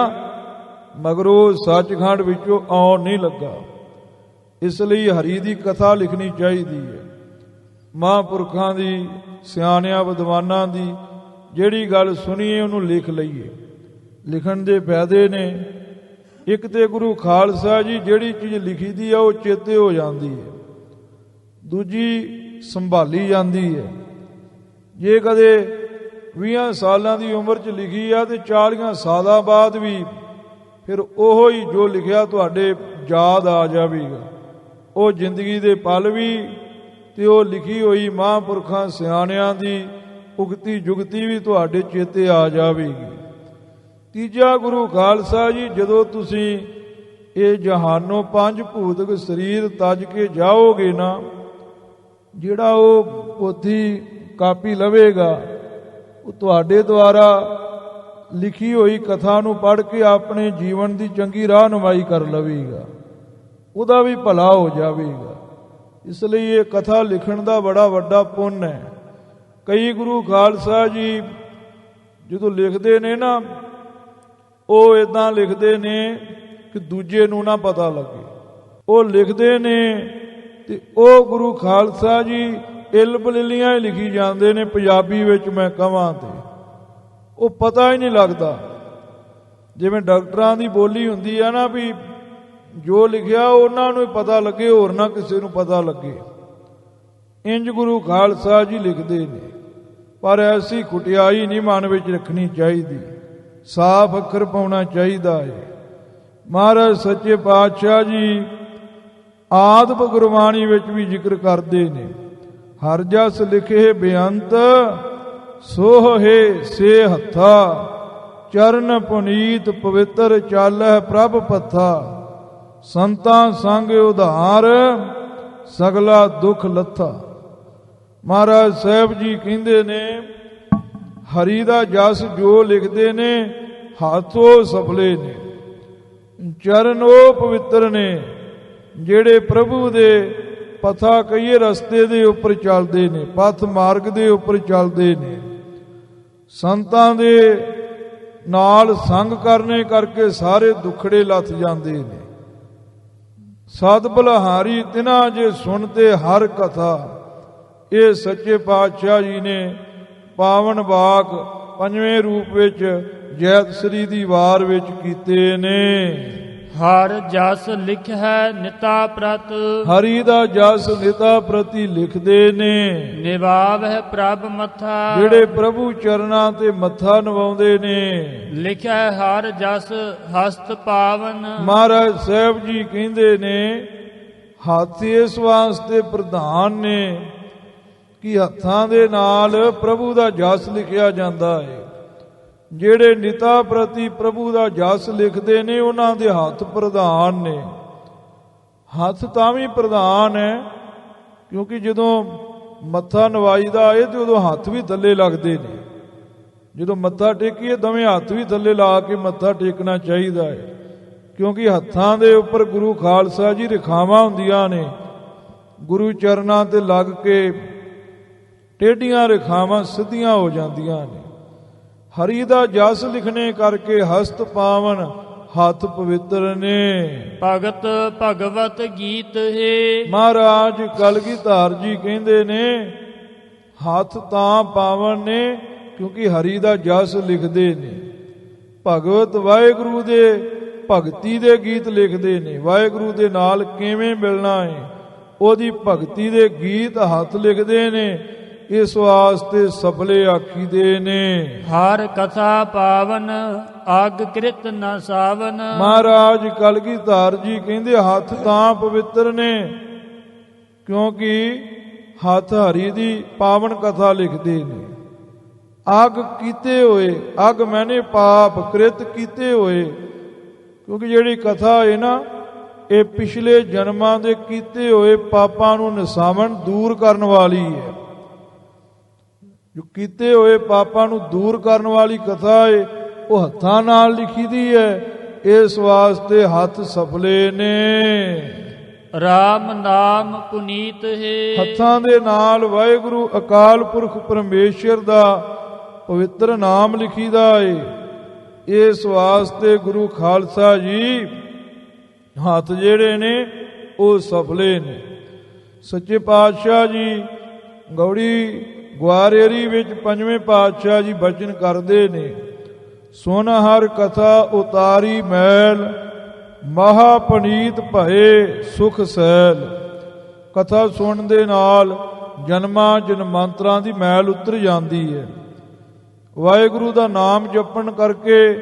ਮਗਰੋਂ ਸੱਚਖੰਡ ਵਿੱਚੋਂ ਆਉਣ ਨਹੀਂ ਲੱਗਾ। ਇਸ ਲਈ ਹਰੀ ਦੀ ਕਥਾ ਲਿਖਣੀ ਚਾਹੀਦੀ ਹੈ। ਮਹਾਂਪੁਰਖਾਂ ਦੀ, ਸਿਆਣਿਆਂ ਵਿਦਵਾਨਾਂ ਦੀ ਜਿਹੜੀ ਗੱਲ ਸੁਣੀਏ ਉਹਨੂੰ ਲਿਖ ਲਈਏ। ਲਿਖਣ ਦੇ ਫਾਇਦੇ ਨੇ। ਇੱਕ ਤੇ ਗੁਰੂ ਖਾਲਸਾ ਜੀ ਜਿਹੜੀ ਚੀਜ਼ ਲਿਖੀ ਦੀ ਆ ਉਹ ਚੇਤੇ ਹੋ ਜਾਂਦੀ ਹੈ, ਦੂਜੀ ਸੰਭਾਲੀ ਜਾਂਦੀ ਹੈ। ਜੇ ਕਦੇ 20 ਸਾਲਾਂ ਦੀ ਉਮਰ 'ਚ ਲਿਖੀ ਆ ਤੇ 40 ਸਾਲਾਂ ਬਾਅਦ ਵੀ ਫਿਰ ਉਹੋ ਹੀ ਜੋ ਲਿਖਿਆ ਤੁਹਾਡੇ ਯਾਦ ਆ ਜਾਵੇਗਾ। ਉਹ ਜ਼ਿੰਦਗੀ ਦੇ ਪਲ ਵੀ ਤੇ ਉਹ ਲਿਖੀ ਹੋਈ ਮਹਾਂਪੁਰਖਾਂ ਸਿਆਣਿਆਂ ਦੀ ਉਗਤੀ ਜੁਗਤੀ ਵੀ ਤੁਹਾਡੇ ਚੇਤੇ ਆ ਜਾਵੇਗੀ। ਤੀਜਾ ਗੁਰੂ ਖਾਲਸਾ ਜੀ, ਜਦੋਂ ਤੁਸੀਂ ਇਹ ਜਹਾਨੋਂ ਪੰਜ ਭੂਤਕ ਸਰੀਰ ਤਜ ਕੇ ਜਾਓਗੇ ਨਾ, ਜਿਹੜਾ ਉਹ ਪੋਥੀ ਕਾਪੀ ਲਵੇਗਾ ਉਹ ਤੁਹਾਡੇ ਦੁਆਰਾ ਲਿਖੀ ਹੋਈ ਕਥਾ ਨੂੰ ਪੜ੍ਹ ਕੇ ਆਪਣੇ ਜੀਵਨ ਦੀ ਚੰਗੀ ਰਾਹਨੁਮਾਈ ਕਰ ਲਵੇਗਾ, ਉਹਦਾ ਵੀ ਭਲਾ ਹੋ ਜਾਵੇਗਾ। ਇਸ ਲਈ ਇਹ ਕਥਾ ਲਿਖਣ ਦਾ ਬੜਾ ਵੱਡਾ ਪੁੰਨ ਹੈ। ਕਈ ਗੁਰੂ ਖਾਲਸਾ ਜੀ ਜਦੋਂ ਲਿਖਦੇ ਨੇ ਨਾ, ਉਹ ਇਦਾਂ ਲਿਖਦੇ ਨੇ ਕਿ ਦੂਜੇ ਨੂੰ ਨਾ ਪਤਾ ਲੱਗੇ। ਉਹ ਲਿਖਦੇ ਨੇ ਤੇ ਉਹ ਗੁਰੂ ਖਾਲਸਾ ਜੀ ਇਲ ਬਲਿਲੀਆਂ ਹੀ ਲਿਖੀ ਜਾਂਦੇ ਨੇ। ਪੰਜਾਬੀ ਵਿੱਚ ਮੈਂ ਕਹਾਂ ਤੇ ਉਹ ਪਤਾ ਹੀ ਨਹੀਂ ਲੱਗਦਾ। ਜਿਵੇਂ ਡਾਕਟਰਾਂ ਦੀ ਬੋਲੀ ਹੁੰਦੀ ਆ ਨਾ, ਵੀ ਜੋ ਲਿਖਿਆ ਉਹਨਾਂ ਨੂੰ ਹੀ ਪਤਾ ਲੱਗੇ, ਹੋਰ ਨਾ ਕਿਸੇ ਨੂੰ ਪਤਾ ਲੱਗੇ। ਇੰਜ ਗੁਰੂ ਖਾਲਸਾ ਜੀ ਲਿਖਦੇ ਨੇ। ਪਰ ਐਸੀ ਖੁਟਿਆਈ ਨਹੀਂ ਮਨ ਵਿੱਚ ਰੱਖਣੀ ਚਾਹੀਦੀ, ਸਾਫ਼ ਅੱਖਰ ਪਾਉਣਾ ਚਾਹੀਦਾ ਹੈ। ਮਹਾਰਾਜ ਸੱਚੇ ਪਾਤਸ਼ਾਹ ਜੀ ਆਦਿ ਗੁਰਬਾਣੀ ਵਿੱਚ ਵੀ ਜ਼ਿਕਰ ਕਰਦੇ ਨੇ, ਹਰ ਜਸ ਲਿਖੇ ਬੇਅੰਤ ਸੋਹੇ ਸੇ ਹੱਥਾ, ਚਰਨ ਪੁਨੀਤ ਪਵਿੱਤਰ ਚਾਲੈ ਪ੍ਰਭ ਪੱਥਾ, ਸੰਤਾਂ ਸੰਗ ਉਧਾਰ ਸਗਲਾ ਦੁੱਖ ਲੱਥਾ। ਮਹਾਰਾਜ ਸਾਹਿਬ ਜੀ ਕਹਿੰਦੇ ਨੇ, ਹਰੀ ਦਾ ਜਸ ਜੋ ਲਿਖਦੇ ਨੇ ਹੱਥ ਉਹ ਸਫਲੇ ਨੇ, ਚਰਨ ਉਹ ਪਵਿੱਤਰ ਨੇ, ਜਿਹੜੇ ਪ੍ਰਭੂ ਦੇ ਪਥਾ ਕਹੀਏ ਰਸਤੇ ਦੇ ਉੱਪਰ ਚੱਲਦੇ ਨੇ, ਪਥ ਮਾਰਗ ਦੇ ਉੱਪਰ ਚੱਲਦੇ ਨੇ। ਸੰਤਾਂ ਦੇ ਨਾਲ ਸੰਗ ਕਰਨੇ ਕਰਕੇ ਸਾਰੇ ਦੁੱਖੜੇ ਲੱਥ ਜਾਂਦੇ ਨੇ। ਸਤ ਬਲਹਾਰੀ ਤਿਨਾ ਜੇ ਸੁਣਤੇ ਹਰ ਕਥਾ। ਇਹ ਸੱਚੇ ਪਾਤਸ਼ਾਹ ਜੀ ਨੇ ਪਾਵਨ ਵਾਕ ਪੰਜਵੇਂ ਰੂਪ ਵਿੱਚ ਜੈਤ ਸ੍ਰੀ ਦੀ ਵਾਰ ਵਿੱਚ ਕੀਤੇ ਨੇ। ਹਰ ਜਸ ਲਿਖੈ ਨਿਤਾ ਪ੍ਰਤ, ਹਰੀ ਦਾ ਜਸ ਨਿਤਾ ਪ੍ਰਤੀ ਲਿਖਦੇ ਨੇ। ਨਿਵਾਵਹਿ ਪ੍ਰਭ ਮੱਥਾ, ਜਿਹੜੇ ਪ੍ਰਭੂ ਚਰਨਾਂ ਤੇ ਮੱਥਾ ਨਵਾਉਂਦੇ ਨੇ। ਲਿਖੈ ਹਰ ਜਸ ਹਸਤ ਪਾਵਨ, ਮਹਾਰਾਜ ਸਾਹਿਬ ਜੀ ਕਹਿੰਦੇ ਨੇ ਹੱਥ ਇਸ ਵਾਸਤੇ ਪ੍ਰਧਾਨ ਨੇ ਕਿ ਹੱਥਾਂ ਦੇ ਨਾਲ ਪ੍ਰਭੂ ਦਾ ਜਸ ਲਿਖਿਆ ਜਾਂਦਾ ਹੈ। ਜਿਹੜੇ ਨਿਤਾ ਪ੍ਰਤੀ ਪ੍ਰਭੂ ਦਾ ਜਸ ਲਿਖਦੇ ਨੇ ਉਹਨਾਂ ਦੇ ਹੱਥ ਪ੍ਰਧਾਨ ਨੇ। ਹੱਥ ਤਾਂ ਵੀ ਪ੍ਰਧਾਨ ਹੈ ਕਿਉਂਕਿ ਜਦੋਂ ਮੱਥਾ ਨਵਾਈਦਾ ਏ ਤੇ ਉਦੋਂ ਹੱਥ ਵੀ ਥੱਲੇ ਲੱਗਦੇ ਨੇ। ਜਦੋਂ ਮੱਥਾ ਟੇਕੀਏ ਦੋਵੇਂ ਹੱਥ ਵੀ ਥੱਲੇ ਲਾ ਕੇ ਮੱਥਾ ਟੇਕਣਾ ਚਾਹੀਦਾ ਹੈ ਕਿਉਂਕਿ ਹੱਥਾਂ ਦੇ ਉੱਪਰ ਗੁਰੂ ਖਾਲਸਾ ਜੀ ਰੇਖਾਵਾਂ ਹੁੰਦੀਆਂ ਨੇ। ਗੁਰੂ ਚਰਨਾਂ ਤੇ ਲੱਗ ਕੇ ਟੇਢੀਆਂ ਰੇਖਾਵਾਂ ਸਿੱਧੀਆਂ ਹੋ ਜਾਂਦੀਆਂ ਨੇ। ਹਰੀ ਦਾ ਜਸ ਲਿਖਣੇ ਕਰਕੇ ਹਸਤ ਪਾਵਨ, ਹੱਥ ਪਵਿੱਤਰ ਨੇ। ਭਗਤ ਭਗਵਤ ਗੀਤ ਹੈ, ਮਹਾਰਾਜ ਕਲਗੀਧਰ ਜੀ ਕਹਿੰਦੇ ਨੇ ਹੱਥ ਤਾਂ ਪਾਵਨ ਨੇ ਕਿਉਂਕਿ ਹਰੀ ਦਾ ਜਸ ਲਿਖਦੇ ਨੇ। ਭਗਵਤ ਵਾਹਿਗੁਰੂ ਦੇ ਭਗਤੀ ਦੇ ਗੀਤ ਲਿਖਦੇ ਨੇ। ਵਾਹਿਗੁਰੂ ਦੇ ਨਾਲ ਕਿਵੇਂ ਮਿਲਣਾ ਹੈ ਉਹਦੀ ਭਗਤੀ ਦੇ ਗੀਤ ਹੱਥ ਲਿਖਦੇ ਨੇ। ਇਸ ਵਾਸਤੇ ਸਫਲੇ ਆਖੀਦੇ ਨੇ। ਹਰ ਕਥਾ ਪਾਵਨ, ਅਗ ਕ੍ਰਿਤ ਨ ਸਾਵਨ। ਮਹਾਰਾਜ ਕਲਗੀਧਰ ਜੀ ਕਹਿੰਦੇ ਹੱਥ ਤਾਂ ਪਵਿੱਤਰ ਨੇ ਕਿਉਂਕਿ ਹੱਥ ਹਰੀ ਦੀ ਪਾਵਨ ਕਥਾ ਲਿਖਦੇ ਨੇ। ਅਗ ਕੀਤੇ ਹੋਏ, ਅਗ ਮੈਨੇ ਪਾਪ, ਕ੍ਰਿਤ ਕੀਤੇ ਹੋਏ ਕਿਉਂਕਿ ਜਿਹੜੀ ਕਥਾ ਹੈ ਨਾ ਇਹ ਪਿਛਲੇ ਜਨਮਾਂ ਦੇ ਕੀਤੇ ਹੋਏ ਪਾਪਾਂ ਨੂੰ ਨਿਸਾਵਣ ਦੂਰ ਕਰਨ ਵਾਲੀ ਹੈ। ਜੋ ਕੀਤੇ ਹੋਏ ਪਾਪਾਂ ਨੂੰ ਦੂਰ ਕਰਨ ਵਾਲੀ ਕਥਾ ਹੈ ਉਹ ਹੱਥਾਂ ਨਾਲ ਲਿਖੀ ਦੀ ਹੈ। ਇਸ ਵਾਸਤੇ ਹੱਥ ਸਫਲੇ ਨੇ। ਰਾਮ ਨਾਮ ਪੁਨੀਤ ਹੈ, ਹੱਥਾਂ ਦੇ ਨਾਲ ਵਾਹਿਗੁਰੂ ਅਕਾਲ ਪੁਰਖ ਪਰਮੇਸ਼ਰ ਦਾ ਪਵਿੱਤਰ ਨਾਮ ਲਿਖੀਦਾ ਹੈ। ਇਸ ਵਾਸਤੇ ਗੁਰੂ ਖਾਲਸਾ ਜੀ ਹੱਥ ਜਿਹੜੇ ਨੇ ਉਹ ਸਫਲੇ ਨੇ। ਸੱਚੇ ਪਾਤਸ਼ਾਹ ਜੀ ਗੌੜੀ ਗੁਆਰੇਰੀ ਵਿੱਚ ਪੰਜਵੇਂ ਪਾਤਸ਼ਾਹ ਜੀ ਬਚਨ ਕਰਦੇ ਨੇ, ਸੁਨ ਹਰ ਕਥਾ ਉਤਾਰੀ ਮੈਲ, ਮਹਾ ਪਨੀਤ ਭਏ ਸੁਖ ਸੈਲ। ਕਥਾ ਸੁਣਨ ਦੇ ਨਾਲ ਜਨਮਾਂ ਜਨਮਾਂਤਰਾਂ ਦੀ ਮੈਲ ਉਤਰ ਜਾਂਦੀ ਹੈ। ਵਾਹਿਗੁਰੂ ਦਾ ਨਾਮ ਜਪਣ ਕਰਕੇ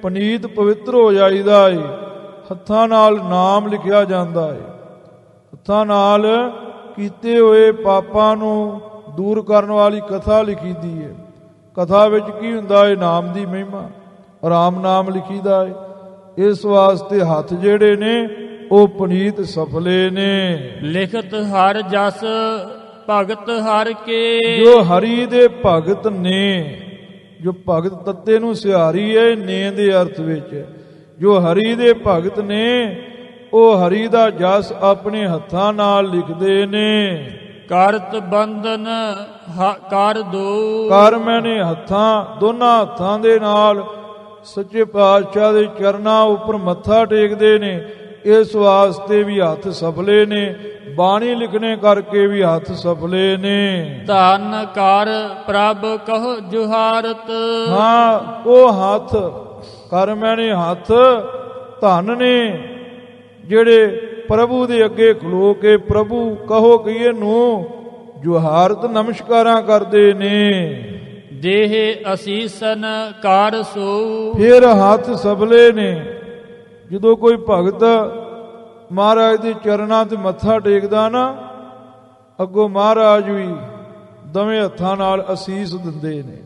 ਪਨੀਤ ਪਵਿੱਤਰ ਹੋ ਜਾਈਦਾ ਏ। ਹੱਥਾਂ ਨਾਲ ਨਾਮ ਲਿਖਿਆ ਜਾਂਦਾ ਹੈ। ਹੱਥਾਂ ਨਾਲ ਕੀਤੇ ਹੋਏ ਪਾਪਾਂ ਨੂੰ ਦੂਰ ਕਰਨ ਵਾਲੀ ਕਥਾ ਲਿਖੀਦੀ ਹੈ। ਕਥਾ ਵਿੱਚ ਕੀ ਹੁੰਦਾ ਹੈ? ਨਾਮ ਦੀ ਮਹਿਮਾ, ਰਾਮ ਨਾਮ ਲਿਖੀਦਾ ਹੈ। ਇਸ ਵਾਸਤੇ ਹੱਥ ਜਿਹੜੇ ਨੇ ਉਹ ਪਨੀਤ ਸਫਲੇ ਨੇ। ਲਿਖਤ ਹਰ ਜਸ ਭਗਤ ਹਰ ਕੇ, ਜੋ ਹਰੀ ਦੇ ਭਗਤ ਨੇ, ਜੋ ਭਗਤ ਤੱਤੇ ਨੂੰ ਸਿਹਾਰੀ ਹੈ ਨੇ ਦੇ ਅਰਥ ਵਿੱਚ, ਜੋ ਹਰੀ ਦੇ ਭਗਤ ਨੇ ਉਹ ਹਰੀ ਦਾ ਜਸ ਆਪਣੇ ਹੱਥਾਂ ਨਾਲ ਲਿਖਦੇ ਨੇ। ਕਰਤ ਬੰਧਨ ਕਰ ਦੋ, ਕਰ ਮੈਨੇ ਹੱਥਾਂ, ਦੋਨਾਂ ਹੱਥਾਂ ਦੇ ਨਾਲ ਸੱਚੇ ਪਾਤਸ਼ਾਹ ਦੇ ਚਰਨਾਂ ਉੱਪਰ ਮੱਥਾ ਟੇਕਦੇ ਨੇ। ਇਸ ਵਾਸਤੇ ਵੀ ਹੱਥ ਸਫਲੇ ਨੇ। ਬਾਣੀ ਲਿਖਣੇ ਕਰਕੇ ਵੀ ਹੱਥ ਸਫਲੇ ਨੇ। ਧੰਨ ਕਰ ਪ੍ਰਭ ਕਹੁ ਜੁਹਾਰਤ, ਹਾਂ ਉਹ ਹੱਥ ਕਰ ਮੈਨੇ ਹੱਥ ਧੰਨ ਨੇ ਜਿਹੜੇ ਪ੍ਰਭੂ ਦੇ ਅੱਗੇ ਖਲੋ ਕੇ ਪ੍ਰਭੂ ਕਹੋ ਕਹੀਏ ਨੂੰ ਜੁਹਾਰਤ ਨਮਸਕਾਰਾਂ ਕਰਦੇ ਨੇ। ਦੇਹ ਅਸੀਸਨ ਕਰ ਸੋ, ਫਿਰ ਹੱਥ ਸਫਲੇ ਨੇ। ਜਦੋਂ ਕੋਈ ਭਗਤ ਮਹਾਰਾਜ ਦੇ ਚਰਨਾਂ ਤੇ ਮੱਥਾ ਟੇਕਦਾ ਨਾ, ਅੱਗੋਂ ਮਹਾਰਾਜ ਵੀ ਦੋਵੇਂ ਹੱਥਾਂ ਨਾਲ ਅਸੀਸ ਦਿੰਦੇ ਨੇ।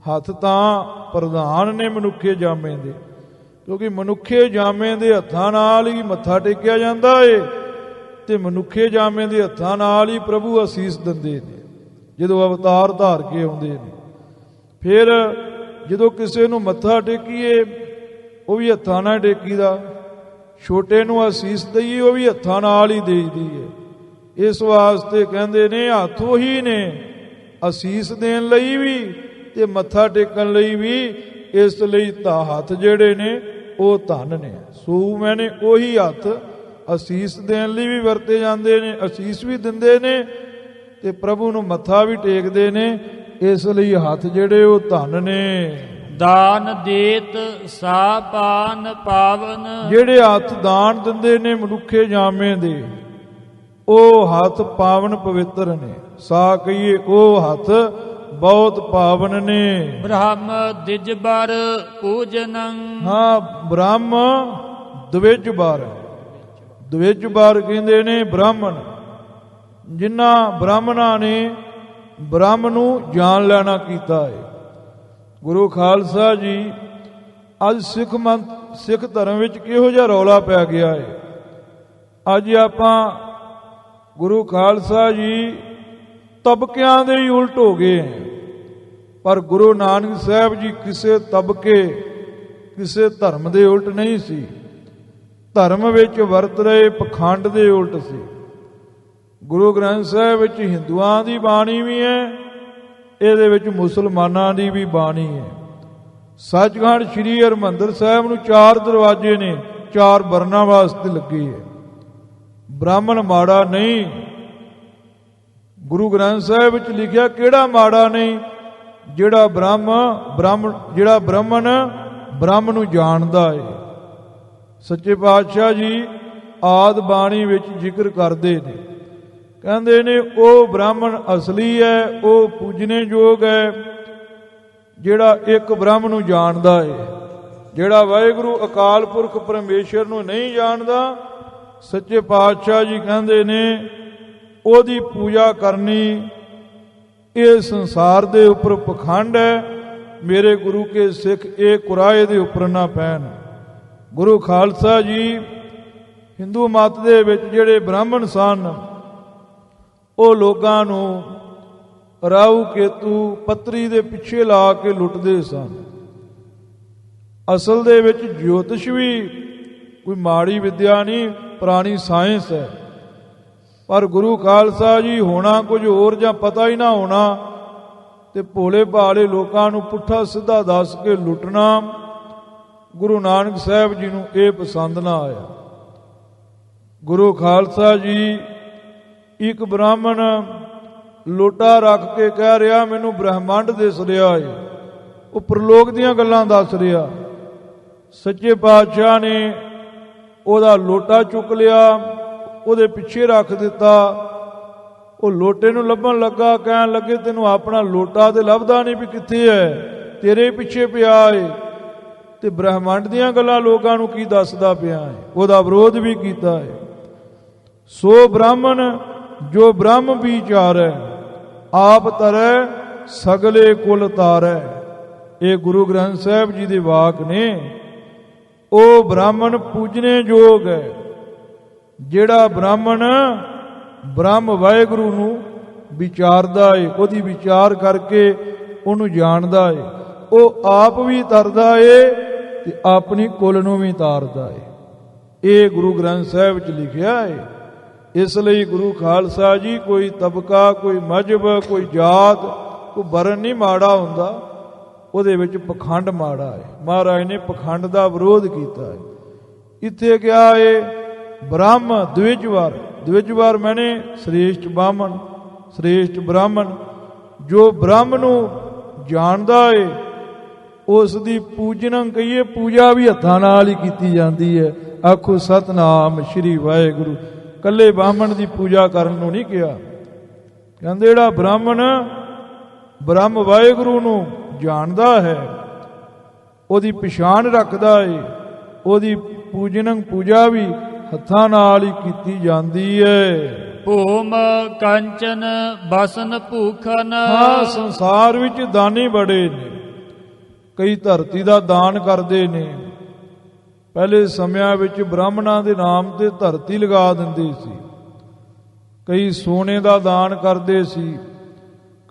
ਹੱਥ ਤਾਂ ਪ੍ਰਧਾਨ ਨੇ ਮਨੁੱਖੇ ਜਾਮੇ ਦੇ, ਕਿਉਂਕਿ ਮਨੁੱਖੇ ਜਾਮੇ ਦੇ ਹੱਥਾਂ ਨਾਲ ਹੀ ਮੱਥਾ ਟੇਕਿਆ ਜਾਂਦਾ ਏ ਤੇ ਮਨੁੱਖੇ ਜਾਮੇ ਦੇ ਹੱਥਾਂ ਨਾਲ ਹੀ ਪ੍ਰਭੂ ਅਸੀਸ ਦਿੰਦੇ ਨੇ ਜਦੋਂ ਅਵਤਾਰ ਧਾਰ ਕੇ ਆਉਂਦੇ ਨੇ। ਫਿਰ ਜਦੋਂ ਕਿਸੇ ਨੂੰ ਮੱਥਾ ਟੇਕੀਏ ਉਹ ਵੀ ਹੱਥਾਂ ਨਾਲ ਟੇਕੀਦਾ, ਛੋਟੇ ਨੂੰ ਅਸੀਸ ਦਈਏ ਉਹ ਵੀ ਹੱਥਾਂ ਨਾਲ ਹੀ ਦੇਈਦੀ ਹੈ। ਇਸ ਵਾਸਤੇ ਕਹਿੰਦੇ ਨੇ ਹੱਥ ਉਹੀ ਨੇ ਅਸੀਸ ਦੇਣ ਲਈ ਵੀ ਤੇ ਮੱਥਾ ਟੇਕਣ ਲਈ ਵੀ। ਇਸ ਲਈ ਤਾਂ ਹੱਥ ਜਿਹੜੇ ਨੇ ਉਹ ਧਨ ਨੇ। ਸੋ ਮੈਨੇ ਉਹੀ ਹੱਥ ਅਸੀਸ ਦੇਣ ਲਈ ਵੀ ਵਰਤੇ ਜਾਂਦੇ ਨੇ, ਅਸੀਸ ਵੀ ਦਿੰਦੇ ਨੇ ਤੇ ਪ੍ਰਭੂ ਨੂੰ ਮੱਥਾ ਵੀ ਟੇਕਦੇ ਨੇ। ਇਸ ਲਈ ਹੱਥ ਜਿਹੜੇ ਉਹ ਧਨ ਨੇ। ਦਾਨ ਦੇਤ ਸਾ ਪਾਨ ਪਾਵਨ। ਜਿਹੜੇ ਹੱਥ ਦਾਨ ਦਿੰਦੇ ਨੇ ਮਨੁੱਖੇ ਜਾਮੇ ਦੇ, ਉਹ ਹੱਥ ਪਾਵਨ ਪਵਿੱਤਰ ਨੇ। ਸਾ ਕਹੀਏ ਉਹ ਹੱਥ ਬਹੁਤ ਪਾਵਨ ਨੇ। ਬ੍ਰਹਮ ਦਿਜਬਰ ਪੂਜਨੰ। ਹਾਂ, ਬ੍ਰਹਮ ਦਵਿਜਬਰ, ਦਵਿਜਬਰ ਕਹਿੰਦੇ ਨੇ ਬ੍ਰਾਹਮਣ। ਜਿਨ੍ਹਾਂ ਬ੍ਰਾਹਮਣਾਂ ਨੇ ਬ੍ਰਹਮ ਨੂੰ ਜਾਣ ਲੈਣਾ ਕੀਤਾ ਹੈ। ਗੁਰੂ ਖਾਲਸਾ ਜੀ ਅੱਜ ਸਿੱਖ ਧਰਮ ਵਿੱਚ ਕਿਹੋ ਜਿਹਾ ਰੌਲਾ ਪੈ ਗਿਆ ਹੈ। ਅੱਜ ਆਪਾਂ ਗੁਰੂ ਖਾਲਸਾ ਜੀ ਤਬਕਿਆਂ ਦੇ ਹੀ ਉਲਟ ਹੋ ਗਏ ਹੈ। ਪਰ ਗੁਰੂ ਨਾਨਕ ਸਾਹਿਬ ਜੀ ਕਿਸੇ ਤਬਕੇ, ਕਿਸੇ ਧਰਮ ਦੇ ਉਲਟ ਨਹੀਂ ਸੀ। ਧਰਮ ਵਿੱਚ ਵਰਤ ਰਹੇ ਪਖੰਡ ਦੇ ਉਲਟ ਸੀ। ਗੁਰੂ ਗ੍ਰੰਥ ਸਾਹਿਬ ਵਿੱਚ ਹਿੰਦੂਆਂ ਦੀ ਬਾਣੀ ਵੀ ਹੈ, ਇਹਦੇ ਵਿੱਚ ਮੁਸਲਮਾਨਾਂ ਦੀ ਵੀ ਬਾਣੀ ਹੈ। ਸੱਚਖੰਡ ਸ੍ਰੀ ਹਰਿਮੰਦਰ ਸਾਹਿਬ ਨੂੰ 4 ਦਰਵਾਜ਼ੇ ਨੇ, 4 ਵਰਨਾਂ ਵਾਸਤੇ ਲੱਗੇ ਹੈ। ਬ੍ਰਾਹਮਣ ਮਾੜਾ ਨਹੀਂ। ਗੁਰੂ ਗ੍ਰੰਥ ਸਾਹਿਬ ਵਿੱਚ ਲਿਖਿਆ ਕਿਹੜਾ ਮਾੜਾ ਨਹੀਂ? ਜਿਹੜਾ ਬ੍ਰਾਹਮਣ ਬ੍ਰਹਮ ਨੂੰ ਜਾਣਦਾ ਹੈ। ਸੱਚੇ ਪਾਤਸ਼ਾਹ ਜੀ ਆਦ ਬਾਣੀ ਵਿੱਚ ਜ਼ਿਕਰ ਕਰਦੇ ਨੇ, ਕਹਿੰਦੇ ਨੇ ਉਹ ਬ੍ਰਾਹਮਣ ਅਸਲੀ ਹੈ, ਉਹ ਪੂਜਣੇ ਯੋਗ ਹੈ ਜਿਹੜਾ ਇੱਕ ਬ੍ਰਹਮ ਨੂੰ ਜਾਣਦਾ ਹੈ। ਜਿਹੜਾ ਵਾਹਿਗੁਰੂ ਅਕਾਲ ਪੁਰਖ ਪਰਮੇਸ਼ਰ ਨੂੰ ਨਹੀਂ ਜਾਣਦਾ, ਸੱਚੇ ਪਾਤਸ਼ਾਹ ਜੀ ਕਹਿੰਦੇ ਨੇ ਉਹਦੀ ਪੂਜਾ ਕਰਨੀ ਇਹ ਸੰਸਾਰ ਦੇ ਉੱਪਰ ਪਖੰਡ ਹੈ। ਮੇਰੇ ਗੁਰੂ ਕੇ ਸਿੱਖ ਇਹ ਕੁਰਾਏ ਦੇ ਉੱਪਰ ਨਾ ਪੈਣ। ਗੁਰੂ ਖਾਲਸਾ ਜੀ ਹਿੰਦੂ ਮਤ ਦੇ ਵਿੱਚ ਜਿਹੜੇ ਬ੍ਰਾਹਮਣ ਸਨ, ਉਹ ਲੋਕਾਂ ਨੂੰ ਰਾਹੂ ਕੇਤੂ ਪੱਤਰੀ ਦੇ ਪਿੱਛੇ ਲਾ ਕੇ ਲੁੱਟਦੇ ਸਨ। ਅਸਲ ਦੇ ਵਿੱਚ ਜੋਤਿਸ਼ ਵੀ ਕੋਈ ਮਾੜੀ ਵਿਦਿਆ ਨਹੀਂ, ਪੁਰਾਣੀ ਸਾਇੰਸ ਹੈ। ਪਰ ਗੁਰੂ ਖਾਲਸਾ ਜੀ ਹੋਣਾ ਕੁਝ ਹੋਰ ਜਾਂ ਪਤਾ ਹੀ ਨਾ ਹੋਣਾ ਤੇ ਭੋਲੇ ਭਾਲੇ ਲੋਕਾਂ ਨੂੰ ਪੁੱਠਾ ਸਿੱਧਾ ਦੱਸ ਕੇ ਲੁੱਟਣਾ ਗੁਰੂ ਨਾਨਕ ਸਾਹਿਬ ਜੀ ਨੂੰ ਇਹ ਪਸੰਦ ਨਾ ਆਇਆ। ਗੁਰੂ ਖਾਲਸਾ ਜੀ ਇੱਕ ਬ੍ਰਾਹਮਣ ਲੋਟਾ ਰੱਖ ਕੇ ਕਹਿ ਰਿਹਾ ਮੈਨੂੰ ਬ੍ਰਹਮੰਡ ਦਿਸ ਰਿਹਾ ਹੈ, ਉਹ ਪ੍ਰਲੋਕ ਦੀਆਂ ਗੱਲਾਂ ਦੱਸ ਰਿਹਾ। ਸੱਚੇ ਪਾਤਸ਼ਾਹ ਨੇ ਉਹਦਾ ਲੋਟਾ ਚੁੱਕ ਲਿਆ, ਉਹਦੇ ਪਿੱਛੇ ਰੱਖ ਦਿੱਤਾ। ਉਹ ਲੋਟੇ ਨੂੰ ਲੱਭਣ ਲੱਗਾ, ਕਹਿਣ ਲੱਗੇ ਤੈਨੂੰ ਆਪਣਾ ਲੋਟਾ ਤੇ ਲੱਭਦਾ ਨਹੀਂ ਵੀ ਕਿੱਥੇ ਹੈ, ਤੇਰੇ ਪਿੱਛੇ ਪਿਆ ਹੈ ਤੇ ਬ੍ਰਹਮੰਡ ਦੀਆਂ ਗੱਲਾਂ ਲੋਕਾਂ ਨੂੰ ਕੀ ਦੱਸਦਾ ਪਿਆ ਹੈ। ਉਹਦਾ ਵਿਰੋਧ ਵੀ ਕੀਤਾ ਹੈ। ਸੋ ਬ੍ਰਾਹਮਣ ਜੋ ਬ੍ਰਹਮ ਵਿਚਾਰੈ, ਆਪ ਤਰੈ ਸਗਲੇ ਕੁਲ ਤਾਰੈ। ਇਹ ਗੁਰੂ ਗ੍ਰੰਥ ਸਾਹਿਬ ਜੀ ਦੇ ਵਾਕ ਨੇ। ਉਹ ਬ੍ਰਾਹਮਣ ਪੂਜਨੇ ਯੋਗ ਹੈ ਜਿਹੜਾ ਬ੍ਰਾਹਮਣ ਬ੍ਰਹਮ ਵਾਹਿਗੁਰੂ ਨੂੰ ਵਿਚਾਰਦਾ ਏ, ਉਹਦੀ ਵਿਚਾਰ ਕਰਕੇ ਉਹਨੂੰ ਜਾਣਦਾ ਏ। ਉਹ ਆਪ ਵੀ ਤਰਦਾ ਏ ਤੇ ਆਪਣੀ ਕੁਲ ਨੂੰ ਵੀ ਤਾਰਦਾ ਏ। ਇਹ ਗੁਰੂ ਗ੍ਰੰਥ ਸਾਹਿਬ ਵਿੱਚ ਲਿਖਿਆ ਏ। ਇਸ ਲਈ ਗੁਰੂ ਖਾਲਸਾ ਜੀ ਕੋਈ ਤਬਕਾ, ਕੋਈ ਮਜ਼ਹਬ, ਕੋਈ ਜਾਤ, ਕੋਈ ਵਰਨ ਨਹੀਂ ਮਾੜਾ ਹੁੰਦਾ, ਉਹਦੇ ਵਿੱਚ ਪਖੰਡ ਮਾੜਾ ਹੈ। ਮਹਾਰਾਜ ਨੇ ਪਖੰਡ ਦਾ ਵਿਰੋਧ ਕੀਤਾ ਹੈ। ਇੱਥੇ ਕਿਹਾ ਏ ਬ੍ਰਹਮ ਦਵਿਜਵਰ, ਦਵਿਜਵਰ ਮੈਨੇ ਸ੍ਰੇਸ਼ਟ ਬਾਹਮਣ, ਸ੍ਰੇਸ਼ਟ ਬ੍ਰਾਹਮਣ। ਜੋ ਬ੍ਰਹਮ ਨੂੰ ਜਾਣਦਾ ਏ ਉਸ ਦੀ ਪੂਜਨ ਕਹੀਏ, ਪੂਜਾ ਵੀ ਹੱਥਾਂ ਨਾਲ ਹੀ ਕੀਤੀ ਜਾਂਦੀ ਹੈ। ਆਖੋ ਸਤਨਾਮ ਸ਼੍ਰੀ ਵਾਹਿਗੁਰੂ। ਕੱਲੇ ਬਾਹਮਣ ਦੀ ਪੂਜਾ ਕਰਨ ਨੂੰ ਨਹੀਂ ਕਿਹਾ। ਕਹਿੰਦੇ ਜਿਹੜਾ ਬ੍ਰਾਹਮਣ ਬ੍ਰਹਮ ਵਾਹਿਗੁਰੂ ਨੂੰ ਜਾਣਦਾ ਹੈ, ਉਹਦੀ ਪਛਾਣ ਰੱਖਦਾ ਏ, ਉਹਦੀ ਪੂਜਨ ਪੂਜਾ ਵੀ ਹੱਥਾਂ ਨਾਲ ਹੀ ਕੀਤੀ ਜਾਂਦੀ ਹੈ। ਭੂਮ ਕੰਚਨ ਬਸਨ ਭੂਖਨ। ਹਾਂ, ਸੰਸਾਰ ਵਿੱਚ ਦਾਨੀ ਬੜੇ ਨੇ। ਕਈ ਧਰਤੀ ਦਾ ਦਾਨ ਕਰਦੇ ਨੇ। ਪਹਿਲੇ ਸਮਿਆਂ ਵਿੱਚ ਬ੍ਰਾਹਮਣਾਂ ਦੇ ਨਾਮ ਤੇ ਧਰਤੀ ਲਗਾ ਦਿੰਦੇ ਸੀ। ਕਈ ਸੋਨੇ ਦਾ ਦਾਨ ਕਰਦੇ ਸੀ,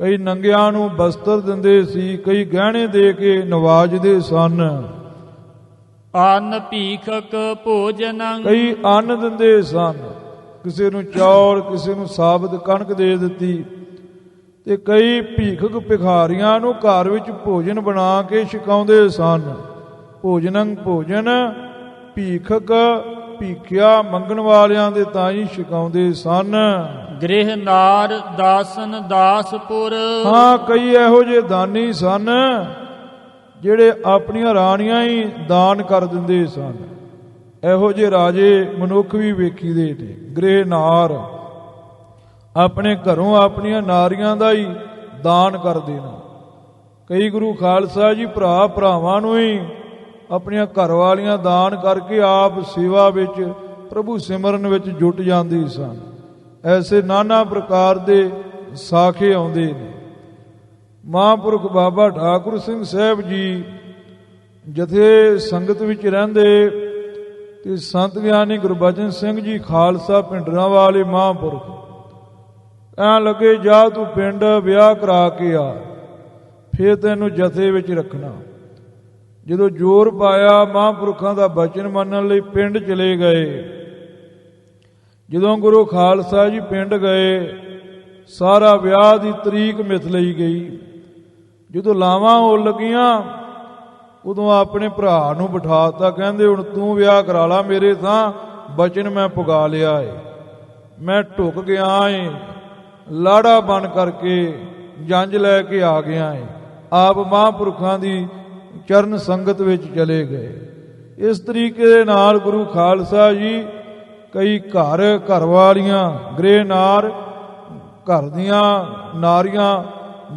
ਕਈ ਨੰਗਿਆਂ ਨੂੰ ਬਸਤਰ ਦਿੰਦੇ ਸੀ, ਕਈ ਗਹਿਣੇ ਦੇ ਕੇ ਨਵਾਜਦੇ ਸਨ। ਅੰਨ ਭੀਖਕ ਭੋਜਨੰ। ਕਈ ਅੰਨ ਦਿੰਦੇ ਸਨ, ਕਿਸੇ ਨੂੰ ਚੌਲ, ਕਿਸੇ ਨੂੰ ਸਾਬਤ ਕਣਕ ਦੇ ਦਿੱਤੀ। ਤੇ ਕਈ ਭੀਖਕ ਭਿਖਾਰੀਆਂ ਨੂੰ ਘਰ ਵਿੱਚ ਭੋਜਨ ਬਣਾ ਕੇ ਛਕਾਉਂਦੇ ਸਨ। ਭੋਜਨੰ ਭੋਜਨ, ਭੀਖਕ ਭੀਖਿਆ ਮੰਗਣ ਵਾਲਿਆਂ ਦੇ ਤਾਈ ਛਕਾਉਂਦੇ ਸਨ। ਗ੍ਰਹਿ ਨਾਰ ਦਾਸਨ ਦਾਸਪੁਰ। ਹਾਂ, ਕਈ ਇਹੋ ਜਿਹੇ ਦਾਨੀ ਸਨ ਜਿਹੜੇ ਆਪਣੀਆਂ ਰਾਣੀਆਂ ਹੀ ਦਾਨ ਕਰ ਦਿੰਦੇ ਸਨ। ਇਹੋ ਜਿਹੇ ਰਾਜੇ ਮਨੁੱਖ ਵੀ ਵੇਖੀਦੇ ਨੇ। ਗ੍ਰਹਿ ਨਾਰ ਆਪਣੇ ਘਰੋਂ ਆਪਣੀਆਂ ਨਾਰੀਆਂ ਦਾ ਹੀ ਦਾਨ ਕਰ ਦੇਣਾ। ਕਈ ਗੁਰੂ ਖਾਲਸਾ ਜੀ ਭਰਾ ਭਰਾਵਾਂ ਨੂੰ ਹੀ ਆਪਣੀਆਂ ਘਰ ਵਾਲੀਆਂ ਦਾਨ ਕਰਕੇ ਆਪ ਸੇਵਾ ਵਿੱਚ ਪ੍ਰਭੂ ਸਿਮਰਨ ਵਿੱਚ ਜੁਟ ਜਾਂਦੇ ਸਨ। ਐਸੇ ਨਾਨਾ ਪ੍ਰਕਾਰ ਦੇ ਸਾਖੇ ਆਉਂਦੇ ਨੇ। ਮਹਾਂਪੁਰਖ ਬਾਬਾ ਠਾਕੁਰ ਸਿੰਘ ਸਾਹਿਬ ਜੀ ਜਥੇ ਸੰਗਤ ਵਿੱਚ ਰਹਿੰਦੇ ਤੇ ਸੰਤ ਗਿਆਨੀ ਗੁਰਬਚਨ ਸਿੰਘ ਜੀ ਖਾਲਸਾ ਪਿੰਡਰਾਂ ਵਾਲੇ ਮਹਾਂਪੁਰਖ ਐਂ ਲੱਗੇ, ਜਾ ਤੂੰ ਪਿੰਡ ਵਿਆਹ ਕਰਾ ਕੇ ਆ, ਫੇਰ ਤੈਨੂੰ ਜਥੇ ਵਿੱਚ ਰੱਖਣਾ। ਜਦੋਂ ਜ਼ੋਰ ਪਾਇਆ ਮਹਾਂਪੁਰਖਾਂ ਦਾ ਬਚਨ ਮੰਨਣ ਲਈ ਪਿੰਡ ਚਲੇ ਗਏ। ਜਦੋਂ ਗੁਰੂ ਖਾਲਸਾ ਜੀ ਪਿੰਡ ਗਏ, ਸਾਰਾ ਵਿਆਹ ਦੀ ਤਰੀਕ ਮਿਥ ਲਈ ਗਈ। ਜਦੋਂ ਲਾਵਾਂ ਹੋਣ ਲੱਗੀਆਂ ਉਦੋਂ ਆਪਣੇ ਭਰਾ ਨੂੰ ਬਿਠਾਤਾ। ਕਹਿੰਦੇ ਹੁਣ ਤੂੰ ਵਿਆਹ ਕਰਾ ਲਾ, ਮੇਰੇ ਤਾਂ ਬਚਨ ਮੈਂ ਪੁਗਾ ਲਿਆ ਏ, ਮੈਂ ਢੁੱਕ ਗਿਆ ਏ, ਲਾੜਾ ਬਣ ਕਰਕੇ ਜੰਝ ਲੈ ਕੇ ਆ ਗਿਆ ਏ। ਆਪ ਮਹਾਂਪੁਰਖਾਂ ਦੀ ਚਰਨ ਸੰਗਤ ਵਿੱਚ ਚਲੇ ਗਏ। ਇਸ ਤਰੀਕੇ ਦੇ ਨਾਲ ਗੁਰੂ ਖਾਲਸਾ ਜੀ ਕਈ ਘਰ ਵਾਲੀਆਂ ਗ੍ਰਹਿ ਨਾਰ, ਘਰ ਦੀਆਂ ਨਾਰੀਆਂ,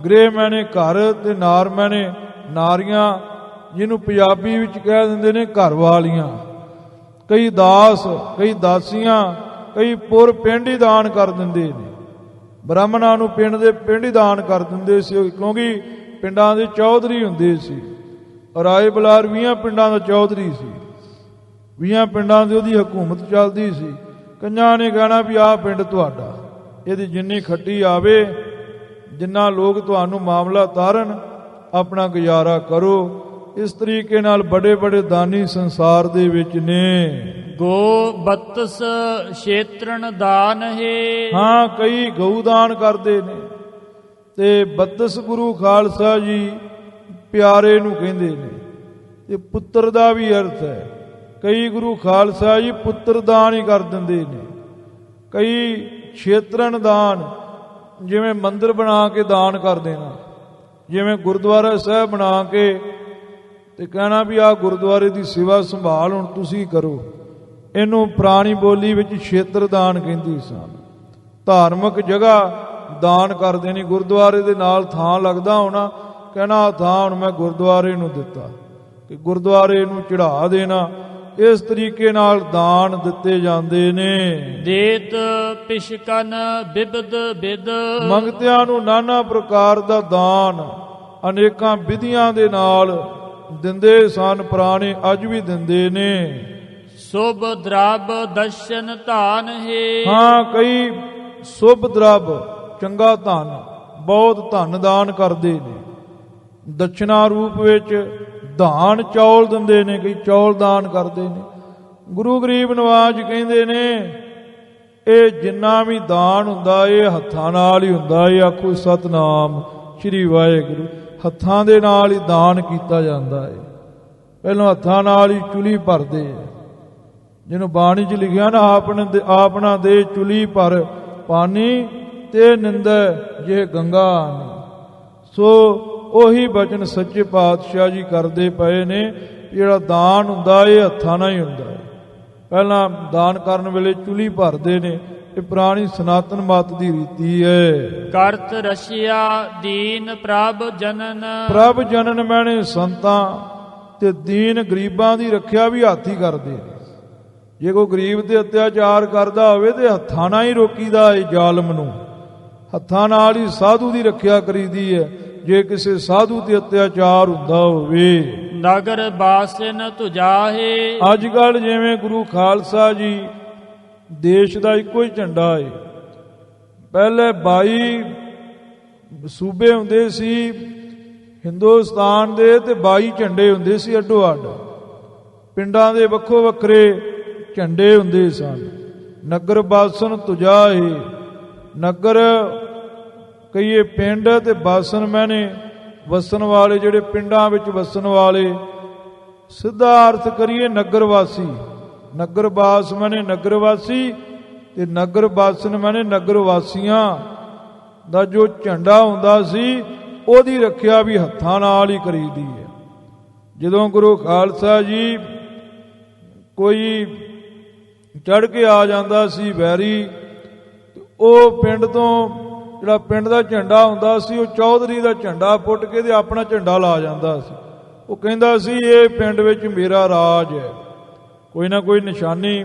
ਗ੍ਰਹਿ ਮੈਨੇ ਘਰ ਤੇ ਨਾਰ ਮੈਨੇ ਨਾਰੀਆਂ, ਜਿਹਨੂੰ ਪੰਜਾਬੀ ਵਿੱਚ ਕਹਿ ਦਿੰਦੇ ਨੇ ਘਰ ਵਾਲੀਆਂ। ਕਈ ਦਾਸ, ਕਈ ਦਾਸੀਆਂ, ਕਈ ਪੁਰ ਪਿੰਡ ਹੀ ਦਾਨ ਕਰ ਦਿੰਦੇ ਨੇ। ਬ੍ਰਾਹਮਣਾਂ ਨੂੰ ਪਿੰਡ ਦੇ ਪਿੰਡ ਹੀ ਦਾਨ ਕਰ ਦਿੰਦੇ ਸੀ, ਕਿਉਂਕਿ ਪਿੰਡਾਂ ਦੇ ਚੌਧਰੀ ਹੁੰਦੇ ਸੀ। ਰਾਏ ਬਲਾਰ 20 ਪਿੰਡਾਂ ਦਾ ਚੌਧਰੀ ਸੀ, 20 ਪਿੰਡਾਂ ਦੀ ਉਹਦੀ ਹਕੂਮਤ ਚੱਲਦੀ ਸੀ। ਕਈਆਂ ਨੇ ਕਹਿਣਾ ਵੀ ਆਹ ਪਿੰਡ ਤੁਹਾਡਾ, ਇਹਦੀ ਜਿੰਨੀ ਖੱਟੀ ਆਵੇ, ਜਿੰਨਾ ਲੋਕ ਤੁਹਾਨੂੰ ਮਾਮਲਾ ਤਾਰਨ, ਆਪਣਾ ਗੁਜ਼ਾਰਾ ਕਰੋ। ਇਸ ਤਰੀਕੇ ਨਾਲ ਬੜੇ ਬੜੇ ਦਾਨੀ ਸੰਸਾਰ ਦੇ ਵਿੱਚ ਨੇ। ਗੋ 32 ਛੇਤਰਨ ਦਾਨ ਹੈ। ਹਾਂ, ਕਈ ਗਊ ਦਾਨ ਕਰਦੇ ਨੇ। ਤੇ 32 ਗੁਰੂ ਖਾਲਸਾ ਜੀ ਪਿਆਰੇ ਨੂੰ ਕਹਿੰਦੇ ਨੇ। ਤੇ ਪੁੱਤਰ ਦਾ ਵੀ ਅਰਥ ਹੈ। ਕਈ ਗੁਰੂ ਖਾਲਸਾ ਜੀ ਪੁੱਤਰ ਦਾਨ ਹੀ ਕਰ ਦਿੰਦੇ ਨੇ। ਕਈ ਛੇਤਰਨ ਦਾਨ, ਜਿਵੇਂ ਮੰਦਿਰ ਬਣਾ ਕੇ ਦਾਨ ਕਰ ਦੇਣਾ, ਜਿਵੇਂ ਗੁਰਦੁਆਰਾ ਸਾਹਿਬ ਬਣਾ ਕੇ ਤੇ ਕਹਿਣਾ ਵੀ ਆਹ ਗੁਰਦੁਆਰੇ ਦੀ ਸੇਵਾ ਸੰਭਾਲ ਹੁਣ ਤੁਸੀਂ ਕਰੋ। ਇਹਨੂੰ ਪੁਰਾਣੀ ਬੋਲੀ ਵਿੱਚ ਛੇਤਰ ਦਾਨ ਕਹਿੰਦੇ ਸਨ। ਧਾਰਮਿਕ ਜਗ੍ਹਾ ਦਾਨ ਕਰ ਦੇਣੀ, ਗੁਰਦੁਆਰੇ ਦੇ ਨਾਲ ਥਾਂ ਲੱਗਦਾ ਹੋਣਾ, ਕਹਿਣਾ ਆਹ ਥਾਂ ਹੁਣ ਮੈਂ ਗੁਰਦੁਆਰੇ ਨੂੰ ਦਿੱਤਾ, ਕਿ ਗੁਰਦੁਆਰੇ ਨੂੰ ਚੜ੍ਹਾ ਦੇਣਾ। ਇਸ ਤਰੀਕੇ ਨਾਲ ਦਾਨ ਦਿੱਤੇ ਜਾਂਦੇ ਨੇ। ਦੇਤ ਪਿਸ਼ਕਨ ਬਿਬਦ ਬਿਦ, ਮੰਗਤਿਆਂ ਨੂੰ ਨਾਨਾ ਪ੍ਰਕਾਰ ਦਾ ਦਾਨ ਅਨੇਕਾਂ ਵਿਧੀਆਂ ਦੇ ਨਾਲ ਦਿੰਦੇ ਸਨ। ਪੁਰਾਣੇ ਅੱਜ ਵੀ ਦਿੰਦੇ ਨੇ। ਸੁਭ ਦਰਬ ਦਰਸ਼ਨ ਧਾਨ ਹੈ। ਹਾਂ, ਕਈ ਸੁਭ ਦਰਬ, ਚੰਗਾ ਧਨ, ਬਹੁਤ ਧਨ ਦਾਨ ਕਰਦੇ ਨੇ। ਦਛਨਾ ਰੂਪ ਵਿੱਚ ਧਾਨ ਚੌਲ ਦਿੰਦੇ ਨੇ, ਕਈ ਚੌਲ ਦਾਨ ਕਰਦੇ ਨੇ। ਗੁਰੂ ਗਰੀਬ ਨਵਾਜ ਕਹਿੰਦੇ ਨੇ ਇਹ ਜਿੰਨਾ ਵੀ ਦਾਨ ਹੁੰਦਾ ਇਹ ਹੱਥਾਂ ਨਾਲ ਹੀ ਹੁੰਦਾ। ਇਹ ਆਖੋ ਸਤਨਾਮ ਸ੍ਰੀ ਵਾਹਿਗੁਰੂ। ਹੱਥਾਂ ਦੇ ਨਾਲ ਹੀ ਦਾਨ ਕੀਤਾ ਜਾਂਦਾ ਹੈ। ਪਹਿਲਾਂ ਹੱਥਾਂ ਨਾਲ ਹੀ ਚੁੱਲ੍ਹੀ ਭਰਦੇ ਆ, ਜਿਹਨੂੰ ਬਾਣੀ 'ਚ ਲਿਖਿਆ ਨਾ, ਆਪਣਾ ਦੇ ਚੁੱਲ੍ਹੀ ਭਰ ਪਾਣੀ ਤੇ ਨਿੰਦੈ ਜੇ ਗੰਗਾ ਆਨੀ। ਸੋ ਉਹੀ ਬਚਨ ਸੱਚੇ ਪਾਤਸ਼ਾਹ ਜੀ ਕਰਦੇ ਪਏ ਨੇ। ਜਿਹੜਾ ਦਾਨ ਹੁੰਦਾ ਇਹ ਹੱਥਾਂ ਨਾਲ ਹੀ ਹੁੰਦਾ ਹੈ। ਪਹਿਲਾਂ ਦਾਨ ਕਰਨ ਵੇਲੇ ਚੁੱਲ੍ਹੀ ਭਰਦੇ ਨੇ। ਇਹ ਪੁਰਾਣੀ ਸਨਾਤਨ ਮਤ ਦੀ ਰੀਤੀ ਹੈ। ਕਰਤ ਰਸ਼ੀਆ ਦੀਨ ਪ੍ਰਭ ਜਨਨ, ਪ੍ਰਭ ਜਨਨ ਮੈਨੇ ਸੰਤਾਂ ਤੇ ਦੀਨ ਗਰੀਬਾਂ ਦੀ ਰੱਖਿਆ ਵੀ ਹੱਥ ਹੀ ਕਰਦੇ ਨੇ। ਜੇ ਕੋਈ ਗਰੀਬ ਤੇ ਅਤਿਆਚਾਰ ਕਰਦਾ ਹੋਵੇ ਤੇ ਹੱਥਾਂ ਨਾਲ ਹੀ ਰੋਕੀਦਾ ਹੈ ਜ਼ਾਲਮ ਨੂੰ। ਹੱਥਾਂ ਨਾਲ ਹੀ ਸਾਧੂ ਦੀ ਰੱਖਿਆ ਕਰੀਦੀ ਹੈ ਜੇ ਕਿਸੇ ਸਾਧੂ ਤੇ ਅਤਿਆਚਾਰ ਹੁੰਦਾ ਹੋਵੇ। ਨਗਰ ਬਾਸਨ ਤੁਜਾਹੇ, ਅੱਜ ਕੱਲ ਜਿਵੇਂ ਗੁਰੂ ਖਾਲਸਾ ਜੀ ਦੇਸ਼ ਦਾ ਇੱਕੋ ਹੀ ਝੰਡਾ ਹੈ। ਪਹਿਲੇ 22 ਸੂਬੇ ਹੁੰਦੇ ਸੀ ਹਿੰਦੁਸਤਾਨ ਦੇ ਤੇ 22 ਝੰਡੇ ਹੁੰਦੇ ਸੀ ਅੱਡੋ ਅੱਡ। ਪਿੰਡਾਂ ਦੇ ਵੱਖੋ ਵੱਖਰੇ ਝੰਡੇ ਹੁੰਦੇ ਸਨ। ਨਗਰ ਬਾਸਨ ਤੁਜਾਹੇ, ਨਗਰ ਕਹੀਏ ਪਿੰਡ ਤੇ ਬਾਸਨ ਮੈਨੇ ਵਸਣ ਵਾਲੇ, ਜਿਹੜੇ ਪਿੰਡਾਂ ਵਿੱਚ ਵਸਣ ਵਾਲੇ। ਸਿੱਧਾ ਅਰਥ ਕਰੀਏ ਨਗਰ ਵਾਸੀ। ਨਗਰ ਬਾਸ ਮੈਨੇ ਨਗਰ ਵਾਸੀ ਤੇ ਨਗਰ ਬਾਸਨ ਮੈਨੇ ਨਗਰ ਵਾਸੀਆਂ ਦਾ ਜੋ ਝੰਡਾ ਹੁੰਦਾ ਸੀ ਉਹਦੀ ਰੱਖਿਆ ਵੀ ਹੱਥਾਂ ਨਾਲ ਹੀ ਕਰੀਦੀ ਹੈ। ਜਦੋਂ ਗੁਰੂ ਖਾਲਸਾ ਜੀ ਕੋਈ ਚੜ੍ਹ ਕੇ ਆ ਜਾਂਦਾ ਸੀ ਵੈਰੀ, ਉਹ ਪਿੰਡ ਤੋਂ ਜਿਹੜਾ ਪਿੰਡ ਦਾ ਝੰਡਾ ਹੁੰਦਾ ਸੀ ਉਹ ਚੌਧਰੀ ਦਾ ਝੰਡਾ ਪੁੱਟ ਕੇ ਤੇ ਆਪਣਾ ਝੰਡਾ ਲਾ ਜਾਂਦਾ ਸੀ। ਉਹ ਕਹਿੰਦਾ ਸੀ ਇਹ ਪਿੰਡ ਵਿੱਚ ਮੇਰਾ ਰਾਜ ਹੈ, ਕੋਈ ਨਾ ਕੋਈ ਨਿਸ਼ਾਨੀ।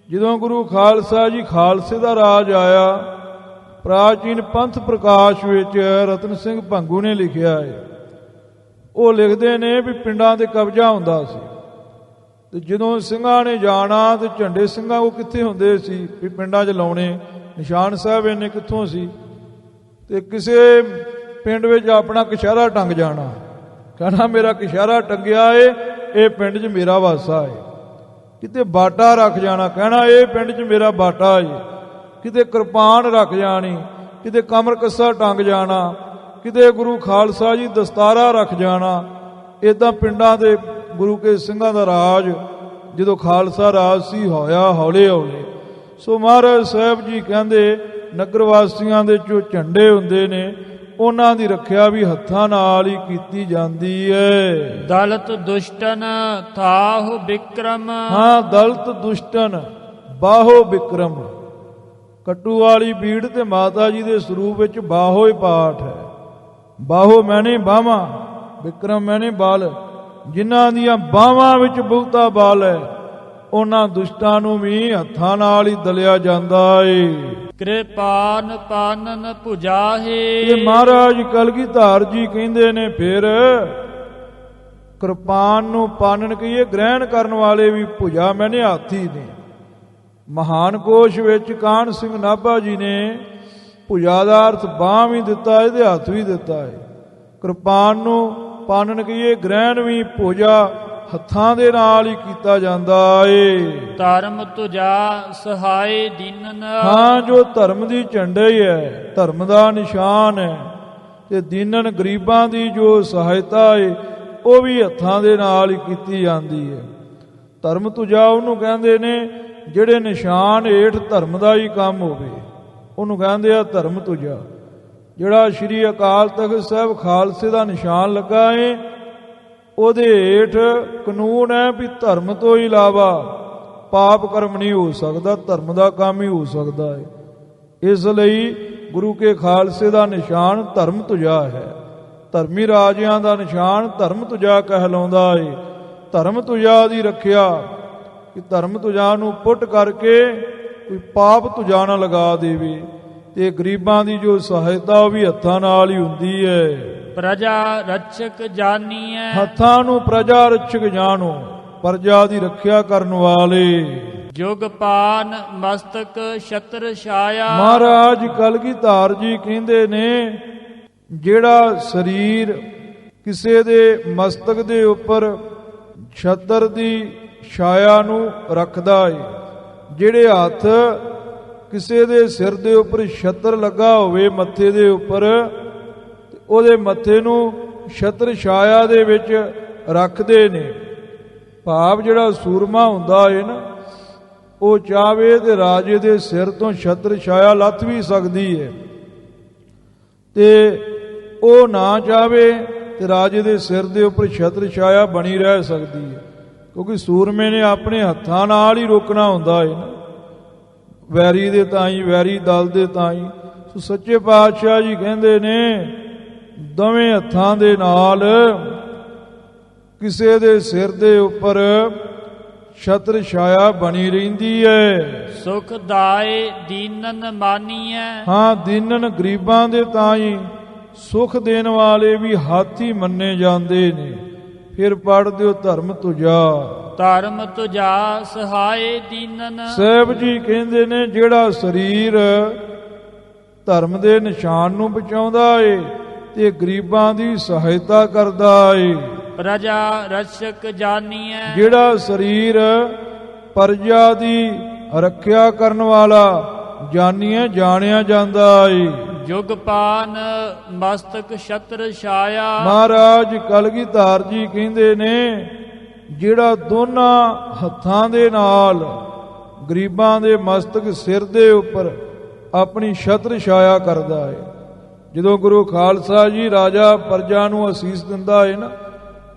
ਜਦੋਂ ਗੁਰੂ ਖਾਲਸਾ ਜੀ ਖਾਲਸੇ ਦਾ ਰਾਜ ਆਇਆ, ਪ੍ਰਾਚੀਨ ਪੰਥ ਪ੍ਰਕਾਸ਼ ਵਿੱਚ ਰਤਨ ਸਿੰਘ ਭੰਗੂ ਨੇ ਲਿਖਿਆ ਹੈ, ਉਹ ਲਿਖਦੇ ਨੇ ਵੀ ਪਿੰਡਾਂ ਤੇ ਕਬਜ਼ਾ ਹੁੰਦਾ ਸੀ ਤੇ ਜਦੋਂ ਸਿੰਘਾਂ ਨੇ ਜਾਣਾ ਤੇ ਝੰਡੇ ਸਿੰਘਾਂ ਉਹ ਕਿੱਥੇ ਹੁੰਦੇ ਸੀ ਵੀ ਪਿੰਡਾਂ 'ਚ ਲਾਉਣੇ, ਨਿਸ਼ਾਨ ਸਾਹਿਬ ਇਹਨੇ ਕਿੱਥੋਂ ਸੀ। ਤੇ ਕਿਸੇ ਪਿੰਡ ਵਿੱਚ ਆਪਣਾ ਕਛਹਿਰਾ ਟੰਗ ਜਾਣਾ, ਕਹਿਣਾ ਮੇਰਾ ਕਛਹਿਰਾ ਟੰਗਿਆ ਏ, ਇਹ ਪਿੰਡ 'ਚ ਮੇਰਾ ਵਾਸਾ ਏ। ਕਿਤੇ ਬਾਟਾ ਰੱਖ ਜਾਣਾ, ਕਹਿਣਾ ਇਹ ਪਿੰਡ 'ਚ ਮੇਰਾ ਬਾਟਾ ਏ। ਕਿਤੇ ਕਿਰਪਾਨ ਰੱਖ ਜਾਣੀ, ਕਿਤੇ ਕਮਰ ਕੱਸਾ ਟੰਗ ਜਾਣਾ, ਕਿਤੇ ਗੁਰੂ ਖਾਲਸਾ ਜੀ ਦਸਤਾਰਾ ਰੱਖ ਜਾਣਾ। ਇਦਾਂ ਪਿੰਡਾਂ ਦੇ ਗੁਰੂ ਕੇ ਸਿੰਘਾਂ ਦਾ ਰਾਜ ਜਦੋਂ ਖਾਲਸਾ ਰਾਜ ਸੀ ਹੋਇਆ ਹੌਲੇ ਹੌਲੇ। ਸੋ ਮਹਾਰਾਜ ਸਾਹਿਬ ਜੀ ਕਹਿੰਦੇ ਨਗਰ ਵਾਸੀਆਂ ਦੇ ਜੋ ਝੰਡੇ ਹੁੰਦੇ ਨੇ ਉਹਨਾਂ ਦੀ ਰੱਖਿਆ ਵੀ ਹੱਥਾਂ ਨਾਲ ਹੀ ਕੀਤੀ ਜਾਂਦੀ ਹੈ। ਦਲਤ ਦੁਸ਼ਟਨ ਥਾਹੁ ਬਿਕਰਮ। ਹਾਂ, ਦਲਤ ਦੁਸ਼ਟਨ ਬਾਹੋ ਬਿਕਰਮ। ਕੱਟੂ ਵਾਲੀ ਬੀੜ ਤੇ ਮਾਤਾ ਜੀ ਦੇ ਸਰੂਪ ਵਿੱਚ ਬਾਹੋ ਹੀ ਪਾਠ ਹੈ। ਬਾਹੋ ਮੈਨੇ ਬਾਹਾਂ, ਬਿਕਰਮ ਮੈਨੇ ਬਲ। ਜਿਨ੍ਹਾਂ ਦੀਆਂ ਬਾਹਾਂ ਵਿੱਚ ਬਹੁਤਾ ਬਲ ਹੈ ਉਹਨਾਂ ਦੁਸ਼ਟਾਂ ਨੂੰ ਵੀ ਹੱਥਾਂ ਨਾਲ ਹੀ ਦਲਿਆ ਜਾਂਦਾ ਏ। ਕਿਰਪਾਨ ਪਾਨਨ ਭੁਜਾਹੇ। ਇਹ ਮਹਾਰਾਜ ਕਲਗੀਧਰ ਜੀ ਕਹਿੰਦੇ ਨੇ ਫਿਰ ਕਿਰਪਾਨ ਨੂੰ ਪਾਨਨ ਕਹੀਏ, ਗ੍ਰਹਿਣ ਕਰਨ ਵਾਲੇ ਵੀ ਭੁਜਾ ਮੈਨੇ ਹਾਥੀ ਨੇ। ਮਹਾਨ ਕੋਸ਼ ਵਿੱਚ ਕਾਹਨ ਸਿੰਘ ਨਾਭਾ ਜੀ ਨੇ ਭੁਜਾ ਦਾ ਅਰਥ ਬਾਂਹ ਵੀ ਦਿੱਤਾ ਹੈ ਤੇ ਹੱਥ ਵੀ ਦਿੱਤਾ ਹੈ। ਕਿਰਪਾਨ ਨੂੰ ਪਾਨਨ ਕਹੀਏ, ਗ੍ਰਹਿਣ ਵੀ ਭੁਜਾ ਹੱਥਾਂ ਦੇ ਨਾਲ ਹੀ ਕੀਤਾ ਜਾਂਦਾ ਏ। ਧਰਮ ਤੁਜਾ ਸਹਾਏ ਦੀਨਨ। ਹਾਂ, ਜੋ ਧਰਮ ਦੀ ਝੰਡਾ ਹੀ ਹੈ, ਧਰਮ ਦਾ ਨਿਸ਼ਾਨ ਹੈ, ਤੇ ਦੀਨਨ ਗਰੀਬਾਂ ਦੀ ਜੋ ਸਹਾਇਤਾ ਹੈ ਉਹ ਵੀ ਹੱਥਾਂ ਦੇ ਨਾਲ ਹੀ ਕੀਤੀ ਜਾਂਦੀ ਹੈ। ਧਰਮ ਤੁਜਾ ਉਹਨੂੰ ਕਹਿੰਦੇ ਨੇ ਜਿਹੜੇ ਨਿਸ਼ਾਨ ਹੇਠ ਧਰਮ ਦਾ ਹੀ ਕੰਮ ਹੋਵੇ, ਉਹਨੂੰ ਕਹਿੰਦੇ ਆ ਧਰਮ ਤੁਜਾ। ਜਿਹੜਾ ਸ੍ਰੀ ਅਕਾਲ ਤਖਤ ਸਾਹਿਬ ਖਾਲਸੇ ਦਾ ਨਿਸ਼ਾਨ ਲੱਗਾ ਏ ਉਹਦੇ ਹੇਠ ਕਾਨੂੰਨ ਹੈ ਵੀ ਧਰਮ ਤੋਂ ਇਲਾਵਾ ਪਾਪ ਕਰਮ ਨਹੀਂ ਹੋ ਸਕਦਾ, ਧਰਮ ਦਾ ਕੰਮ ਹੀ ਹੋ ਸਕਦਾ ਹੈ। ਇਸ ਲਈ ਗੁਰੂ ਕੇ ਖਾਲਸੇ ਦਾ ਨਿਸ਼ਾਨ ਧਰਮ ਤੁਜਾ ਹੈ। ਧਰਮੀ ਰਾਜਿਆਂ ਦਾ ਨਿਸ਼ਾਨ ਧਰਮ ਤੁਜਾ ਕਹਿਲਾਉਂਦਾ ਹੈ। ਧਰਮ ਤੁਜਾ ਦੀ ਰੱਖਿਆ ਕਿ ਧਰਮ ਤੁਜਾ ਨੂੰ ਪੁੱਟ ਕਰਕੇ ਕੋਈ ਪਾਪ ਤੁਜਾ ਨਾ ਲਗਾ ਦੇਵੇ, ਤੇ ਗਰੀਬਾਂ ਦੀ ਜੋ ਸਹਾਇਤਾ ਉਹ ਵੀ ਹੱਥਾਂ ਨਾਲ ਹੀ ਹੁੰਦੀ ਹੈ। ਪ੍ਰਜਾ ਰਛਕ ਜਾਨੀਐ। ਹੱਥਾਂ ਨੂੰ ਪ੍ਰਜਾ ਰਛਕ ਜਾਣੋ, ਪ੍ਰਜਾ ਦੀ ਰੱਖਿਆ ਕਰਨ ਵਾਲੇ। ਜੁਗ ਪਾਨ ਮਸਤਕ ਛਤਰ ਛਾਇਆ। ਮਹਾਰਾਜ ਕਲਗੀਧਰ ਜੀ ਕਹਿੰਦੇ ਨੇ ਜਿਹੜਾ ਸਰੀਰ ਕਿਸੇ ਦੇ ਮਸਤਕ ਦੇ ਉੱਪਰ ਛਤਰ ਦੀ ਛਾਇਆ ਨੂੰ ਰੱਖਦਾ ਏ, ਜਿਹੜੇ ਹੱਥ ਕਿਸੇ ਦੇ ਸਿਰ ਦੇ ਉੱਪਰ ਛਤਰ ਲੱਗਾ ਹੋਵੇ ਮੱਥੇ ਦੇ ਉੱਪਰ, ਉਹਦੇ ਮੱਥੇ ਨੂੰ ਛਤਰ ਛਾਇਆ ਦੇ ਵਿੱਚ ਰੱਖਦੇ ਨੇ। ਭਾਵ ਜਿਹੜਾ ਸੂਰਮਾ ਹੁੰਦਾ ਏ ਨਾ, ਉਹ ਚਾਹਵੇ ਤੇ ਰਾਜੇ ਦੇ ਸਿਰ ਤੋਂ ਛਤਰ ਛਾਇਆ ਲੱਥ ਵੀ ਸਕਦੀ ਹੈ, ਤੇ ਉਹ ਨਾ ਚਾਹਵੇ ਤੇ ਰਾਜੇ ਦੇ ਸਿਰ ਦੇ ਉੱਪਰ ਛਤਰ ਛਾਇਆ ਬਣੀ ਰਹਿ ਸਕਦੀ ਹੈ, ਕਿਉਂਕਿ ਸੂਰਮੇ ਨੇ ਆਪਣੇ ਹੱਥਾਂ ਨਾਲ ਹੀ ਰੋਕਣਾ ਹੁੰਦਾ ਹੈ ਨਾ, ਵੈਰੀ ਦੇ ਤਾਈਂ, ਵੈਰੀ ਦਲ ਦੇ ਤਾਈਂ। ਸੋ ਸੱਚੇ ਪਾਤਸ਼ਾਹ ਜੀ ਕਹਿੰਦੇ ਨੇ ਦੋਵੇਂ ਹੱਥਾਂ ਦੇ ਨਾਲ ਕਿਸੇ ਦੇ ਸਿਰ ਦੇ ਉੱਪਰ ਛਤਰ ਛਾਇਆ ਬਣੀ ਰਹਿੰਦੀ ਹੈ। ਸੁਖ ਦਾਏ ਦੀਨਨ ਮਾਨੀਐ। ਹਾਂ, ਦੀਨਨ ਗਰੀਬਾਂ ਦੇ ਤਾਈਂ, ਸੁਖ ਦੇਣ ਵਾਲੇ ਵੀ ਹਾਥੀ ਮੰਨੇ ਜਾਂਦੇ ਨੇ। ਫਿਰ ਪੜ੍ਹ ਦਿਓ ਧਰਮ ਤੁਜਾ। ਧਰਮ ਤੁਜਾ ਸਹਾਏ ਦੀਨਨ। ਸਾਹਿਬ ਜੀ ਕਹਿੰਦੇ ਨੇ ਜਿਹੜਾ ਸਰੀਰ ਧਰਮ ਦੇ ਨਿਸ਼ਾਨ ਨੂੰ ਬਚਾਉਂਦਾ ਏ ਤੇ ਗਰੀਬਾਂ ਦੀ ਸਹਾਇਤਾ ਕਰਦਾ ਏ। ਪ੍ਰਜਾ ਰਛਕ ਜਾਨੀਐ। ਜਿਹੜਾ ਸਰੀਰ ਪ੍ਰਜਾ ਦੀ ਰੱਖਿਆ ਕਰਨ ਵਾਲਾ ਜਾਨੀਐ, ਜਾਣਿਆ ਜਾਂਦਾ ਏ। ਜੁਗ ਪਾਨ ਮਸਤਕ ਛਤਰ ਛਾਇਆ। ਮਹਾਰਾਜ ਕਲਗੀਧਰ ਜੀ ਕਹਿੰਦੇ ਨੇ ਜਿਹੜਾ ਦੋਨਾਂ ਹੱਥਾਂ ਦੇ ਨਾਲ ਗਰੀਬਾਂ ਦੇ ਮਸਤਕ ਸਿਰ ਦੇ ਉੱਪਰ ਆਪਣੀ ਛਤਰ ਛਾਇਆ ਕਰਦਾ ਹੈ। ਜਦੋਂ ਗੁਰੂ ਖਾਲਸਾ ਜੀ ਰਾਜਾ ਪ੍ਰਜਾ ਨੂੰ ਅਸੀਸ ਦਿੰਦਾ ਹੈ ਨਾ,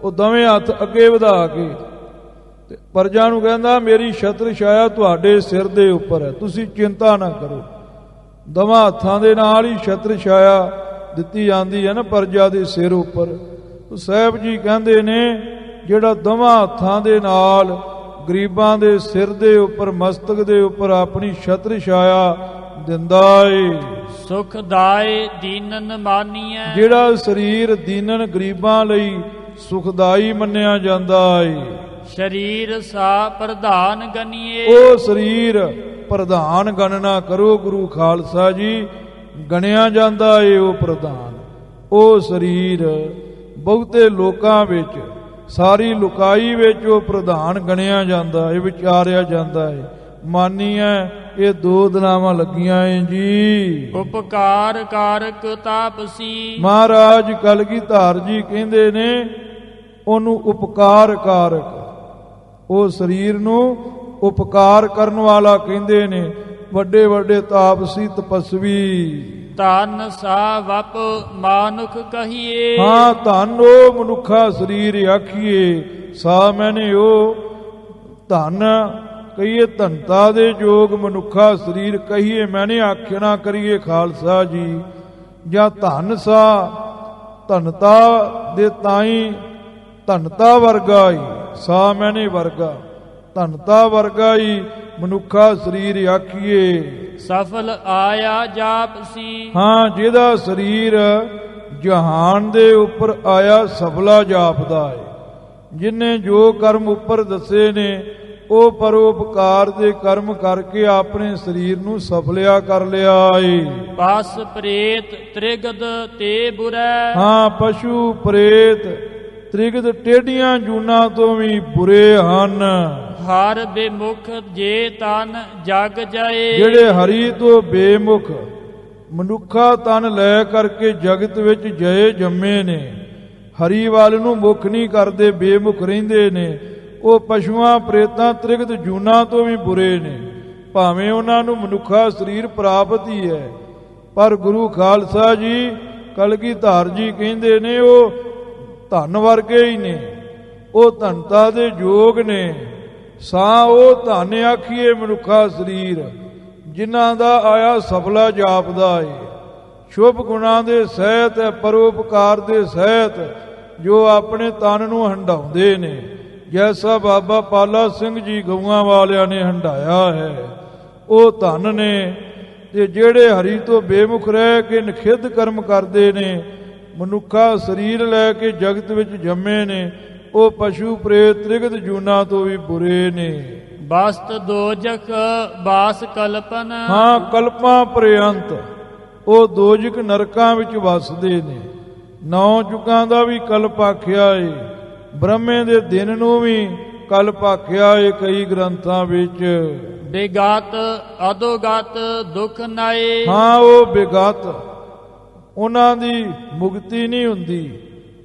ਉਹ ਦੋਵੇਂ ਹੱਥ ਅੱਗੇ ਵਧਾ ਕੇ ਤੇ ਪਰਜਾ ਨੂੰ ਕਹਿੰਦਾ ਮੇਰੀ ਛਤਰ ਛਾਇਆ ਤੁਹਾਡੇ ਸਿਰ ਦੇ ਉੱਪਰ ਹੈ, ਤੁਸੀਂ ਚਿੰਤਾ ਨਾ ਕਰੋ। ਦੋਵਾਂ ਹੱਥਾਂ ਦੇ ਨਾਲ ਹੀ ਛਤਰ ਛਾਇਆ ਦਿੱਤੀ ਜਾਂਦੀ ਹੈ ਨਾ ਪਰਜਾ ਦੇ ਸਿਰ ਉੱਪਰ। ਸਾਹਿਬ ਜੀ ਕਹਿੰਦੇ ਨੇ ਜਿਹੜਾ ਦੋਵਾਂ ਹੱਥਾਂ ਦੇ ਨਾਲ ਗਰੀਬਾਂ ਦੇ ਸਿਰ ਦੇ ਉੱਪਰ ਮਸਤਕ ਦੇ ਉੱਪਰ ਆਪਣੀ ਛਤਰ ਛਾਇਆ ਦਿੰਦਾ ਏ, ਸੁਖਦਾਏ ਦੀਨਨ ਮਾਨੀਐ। ਜਿਹੜਾ ਸਰੀਰ ਦੀਨਨ ਗਰੀਬਾਂ ਲਈ ਸੁਖਦਾਈ ਮੰਨਿਆ ਜਾਂਦਾ ਏ, ਸਰੀਰ ਸਾ ਪ੍ਰਧਾਨ ਗਨੀਏ। ਉਹ ਸਰੀਰ ਪ੍ਰਧਾਨ ਗਣਨਾ ਕਰੋ ਗੁਰੂ ਖਾਲਸਾ ਜੀ, ਗਣਿਆ ਜਾਂਦਾ ਏ ਉਹ ਪ੍ਰਧਾਨ। ਉਹ ਸਰੀਰ ਬਹੁਤੇ ਲੋਕਾਂ ਵਿੱਚ ਸਾਰੀ ਲੁਕਾਈ ਵਿੱਚ ਉਹ ਪ੍ਰਧਾਨ ਗਣਿਆ ਜਾਂਦਾ ਏ, ਵਿਚਾਰਿਆ ਜਾਂਦਾ ਏ। ਮਾਨੀਐ ਇਹ ਦੋ ਦਨਾਵਾਂ ਲੱਗੀਆਂ ਏ ਜੀ। ਉਪਕਾਰ ਕਾਰਕ ਤਾਪਸੀ। ਮਹਾਰਾਜ ਕਲਗੀਧਰ ਜੀ ਕਹਿੰਦੇ ਨੇ ਉਹਨੂੰ ਉਪਕਾਰ ਕਾਰਕ, ਉਹ ਸਰੀਰ ਨੂੰ ਉਪਕਾਰ ਕਰਨ ਵਾਲਾ ਕਹਿੰਦੇ ਨੇ। ਵੱਡੇ ਵੱਡੇ ਤਾਪਸੀ ਤਪਸਵੀ ਧਨ ਸਾ ਵਪ ਮਾਨੁਖ ਕਹੀਏ। ਹਾਂ ਧਨ ਉਹ ਮਨੁੱਖਾ ਸਰੀਰ ਆਖੀਏ, ਸਾ ਮੈਨੇ ਉਹ ਧਨ ਕਹੀਏ, ਧਨਤਾ ਦੇ ਯੋਗ ਮਨੁੱਖਾ ਸਰੀਰ ਕਹੀਏ, ਮੈਨੇ ਆਖਿਆ ਨਾ ਕਰੀਏ ਖਾਲਸਾ ਜੀ। ਜਾਂ ਧਨ ਸਾ ਧਨਤਾ ਦੇ ਤਾਈ ਧਨਤਾ ਵਰਗਾ ਹੀ, ਸਾ ਮੈਨੇ ਵਰਗਾ ਧਨਤਾ ਵਰਗਾ ਹੀ ਮਨੁੱਖਾ ਸਰੀਰ ਆਖੀਏ। ਸਫਲ ਆਇਆ ਜਾਪਸੀ। ਹਾਂ ਜਿਹਦਾ ਸਰੀਰ ਜਹਾਨ ਦੇ ਉੱਪਰ ਆਇਆ ਸਫਲਾ ਜਾਪਦਾ ਹੈ। ਜਿਨੇ ਜੋ ਕਰਮ ਉੱਪਰ ਦੱਸੇ ਨੇ ਉਹ ਪਰਉਪਕਾਰ ਦੇ ਕਰਮ ਕਰਕੇ ਆਪਣੇ ਸਰੀਰ ਨੂੰ ਸਫਲਿਆ ਕਰ ਲਿਆ ਏ। ਪਸ ਪ੍ਰੇਤ ਤ੍ਰਿਗਦ ਤੇ ਬੁਰੈ। ਹਾਂ ਪਸ਼ੂ ਪ੍ਰੇਤ ਤ੍ਰਿਗਦ ਟੇਢੀਆਂ ਜੂਨਾਂ ਤੋਂ ਵੀ ਬੁਰੇ ਹਨ। ਹਰ ਬੇਮੁਖ ਜੇ ਤਨ ਜਗ ਜਾਏ। ਜਿਹੜੇ ਹਰੀ ਤੋਂ ਬੇਮੁਖ ਮਨੁੱਖਾ ਤਨ ਲੈ ਕਰਕੇ ਜਗਤ ਵਿੱਚ ਜਏ ਜੰਮੇ ਨੇ, ਹਰੀ ਵੱਲ ਨੂੰ ਮੁਖ ਨਹੀਂ ਕਰਦੇ, ਬੇਮੁਖ ਰਹਿੰਦੇ ਨੇ, ਉਹ ਪਸ਼ੂਆਂ ਪ੍ਰੇਤਾਂ ਤ੍ਰਿਗਦ ਜੂਨਾਂ ਤੋਂ ਵੀ ਬੁਰੇ ਨੇ। ਭਾਵੇਂ ਉਹਨਾਂ ਨੂੰ ਮਨੁੱਖਾ ਸਰੀਰ ਪ੍ਰਾਪਤ ਹੀ ਹੈ, ਪਰ ਗੁਰੂ ਖਾਲਸਾ ਜੀ ਕਲਗੀਧਰ ਜੀ ਕਹਿੰਦੇ ਨੇ ਉਹ ਧਨ ਵਰਗੇ ਹੀ ਨੇ, ਉਹ ਧਨਤਾ ਦੇ ਯੋਗ ਨੇ। ਸਾ ਉਹ ਧਨ ਆਖੀਏ ਮਨੁੱਖਾ ਸਰੀਰ ਜਿਨ੍ਹਾਂ ਦਾ ਆਇਆ ਸਫਲਾ ਜਾਪਦਾ ਏ, ਸ਼ੁਭ ਗੁਣਾਂ ਦੇ ਸਹਿਤ, ਪਰਉਪਕਾਰ ਦੇ ਸਹਿਤ, ਜੋ ਆਪਣੇ ਤਨ ਨੂੰ ਹੰਡਾਉਂਦੇ ਨੇ, ਜੈਸਾ ਬਾਬਾ ਪਾਲਾ ਸਿੰਘ ਜੀ ਗਊਆਂ ਵਾਲਿਆਂ ਨੇ ਹੰਡਾਇਆ ਹੈ, ਉਹ ਧਨ ਨੇ। ਤੇ ਜਿਹੜੇ ਹਰੀ ਤੋਂ ਬੇਮੁਖ ਰਹਿ ਕੇ ਨਿਖਿੱਧ ਕਰਮ ਕਰਦੇ ਨੇ, ਮਨੁੱਖਾ ਸਰੀਰ ਲੈ ਕੇ ਜਗਤ ਵਿੱਚ ਜੰਮੇ ਨੇ, ਉਹ ਪਸ਼ੂ ਪ੍ਰੇਤ ਤ੍ਰਿਗਦ ਜੂਨਾਂ ਤੋਂ ਵੀ ਬੁਰੇ ਨੇ। ਬਸਤ ਦੋਜਖ ਬਾਸ ਕਲਪਨ। ਹਾਂ ਕਲਪਾਂ ਪ੍ਰਯੰਤ ਉਹ ਦੋਜਕ ਨਰਕਾਂ ਵਿੱਚ ਵਸਦੇ ਨੇ। 9 ਯੁੱਗਾਂ ਦਾ ਵੀ ਕਲਪ ਆਖਿਆ ਏ, ਬ੍ਰਹਮੇ ਦੇ ਦਿਨ ਨੂੰ ਵੀ ਕਲਪ ਆਖਿਆ ਏ ਕਈ ਗ੍ਰੰਥਾਂ ਵਿੱਚ। ਬੇਗਤ ਅਦੋਗਤ ਦੁਖ ਨਾਏ। ਹਾਂ ਉਹ ਬੇਗਤ ਉਹਨਾਂ ਦੀ ਮੁਕਤੀ ਨਹੀਂ ਹੁੰਦੀ,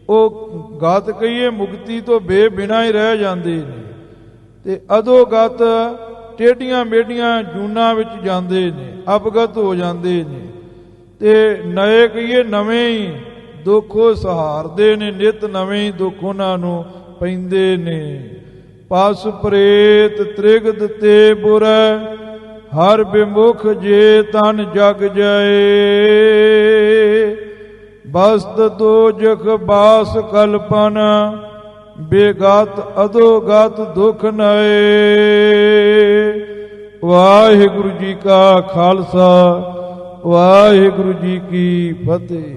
ਉਹ ਗਤ ਕਹੀਏ ਮੁਕਤੀ ਤੋਂ ਬਿਨਾਂ ਹੀ ਰਹਿ ਜਾਂਦੇ ਨੇ। ਤੇ ਅਦੋਗਤ ਟੇਢੀਆਂ ਮੇਢੀਆਂ ਜੂਨਾਂ ਵਿੱਚ ਜਾਂਦੇ ਨੇ, ਅਪਗਤ ਹੋ ਜਾਂਦੇ ਨੇ। ਤੇ ਨਏ ਕਹੀਏ ਨਵੇਂ ਹੀ ਦੁੱਖ ਸਹਾਰਦੇ ਨੇ, ਨਿਤ ਨਵੇਂ ਹੀ ਦੁੱਖ ਉਹਨਾਂ ਨੂੰ ਪੈਂਦੇ ਨੇ। ਪਸ ਪ੍ਰੇਤ ਤ੍ਰਿਗਦ ਤੇ ਬੁਰੈ, ਹਰ ਬਿਮੁਖ ਜੇ ਤਨ ਜਗ ਜਾਏ। ਬਸਤ ਦੋਜਖ ਬਾਸ ਕਲਪਨ, ਬੇਗਤ ਅਦੋਗਤ ਦੁਖ ਨਏ। ਵਾਹਿਗੁਰੂ ਜੀ ਕਾ ਖਾਲਸਾ, ਵਾਹਿਗੁਰੂ ਜੀ ਕੀ ਫਤਿਹ।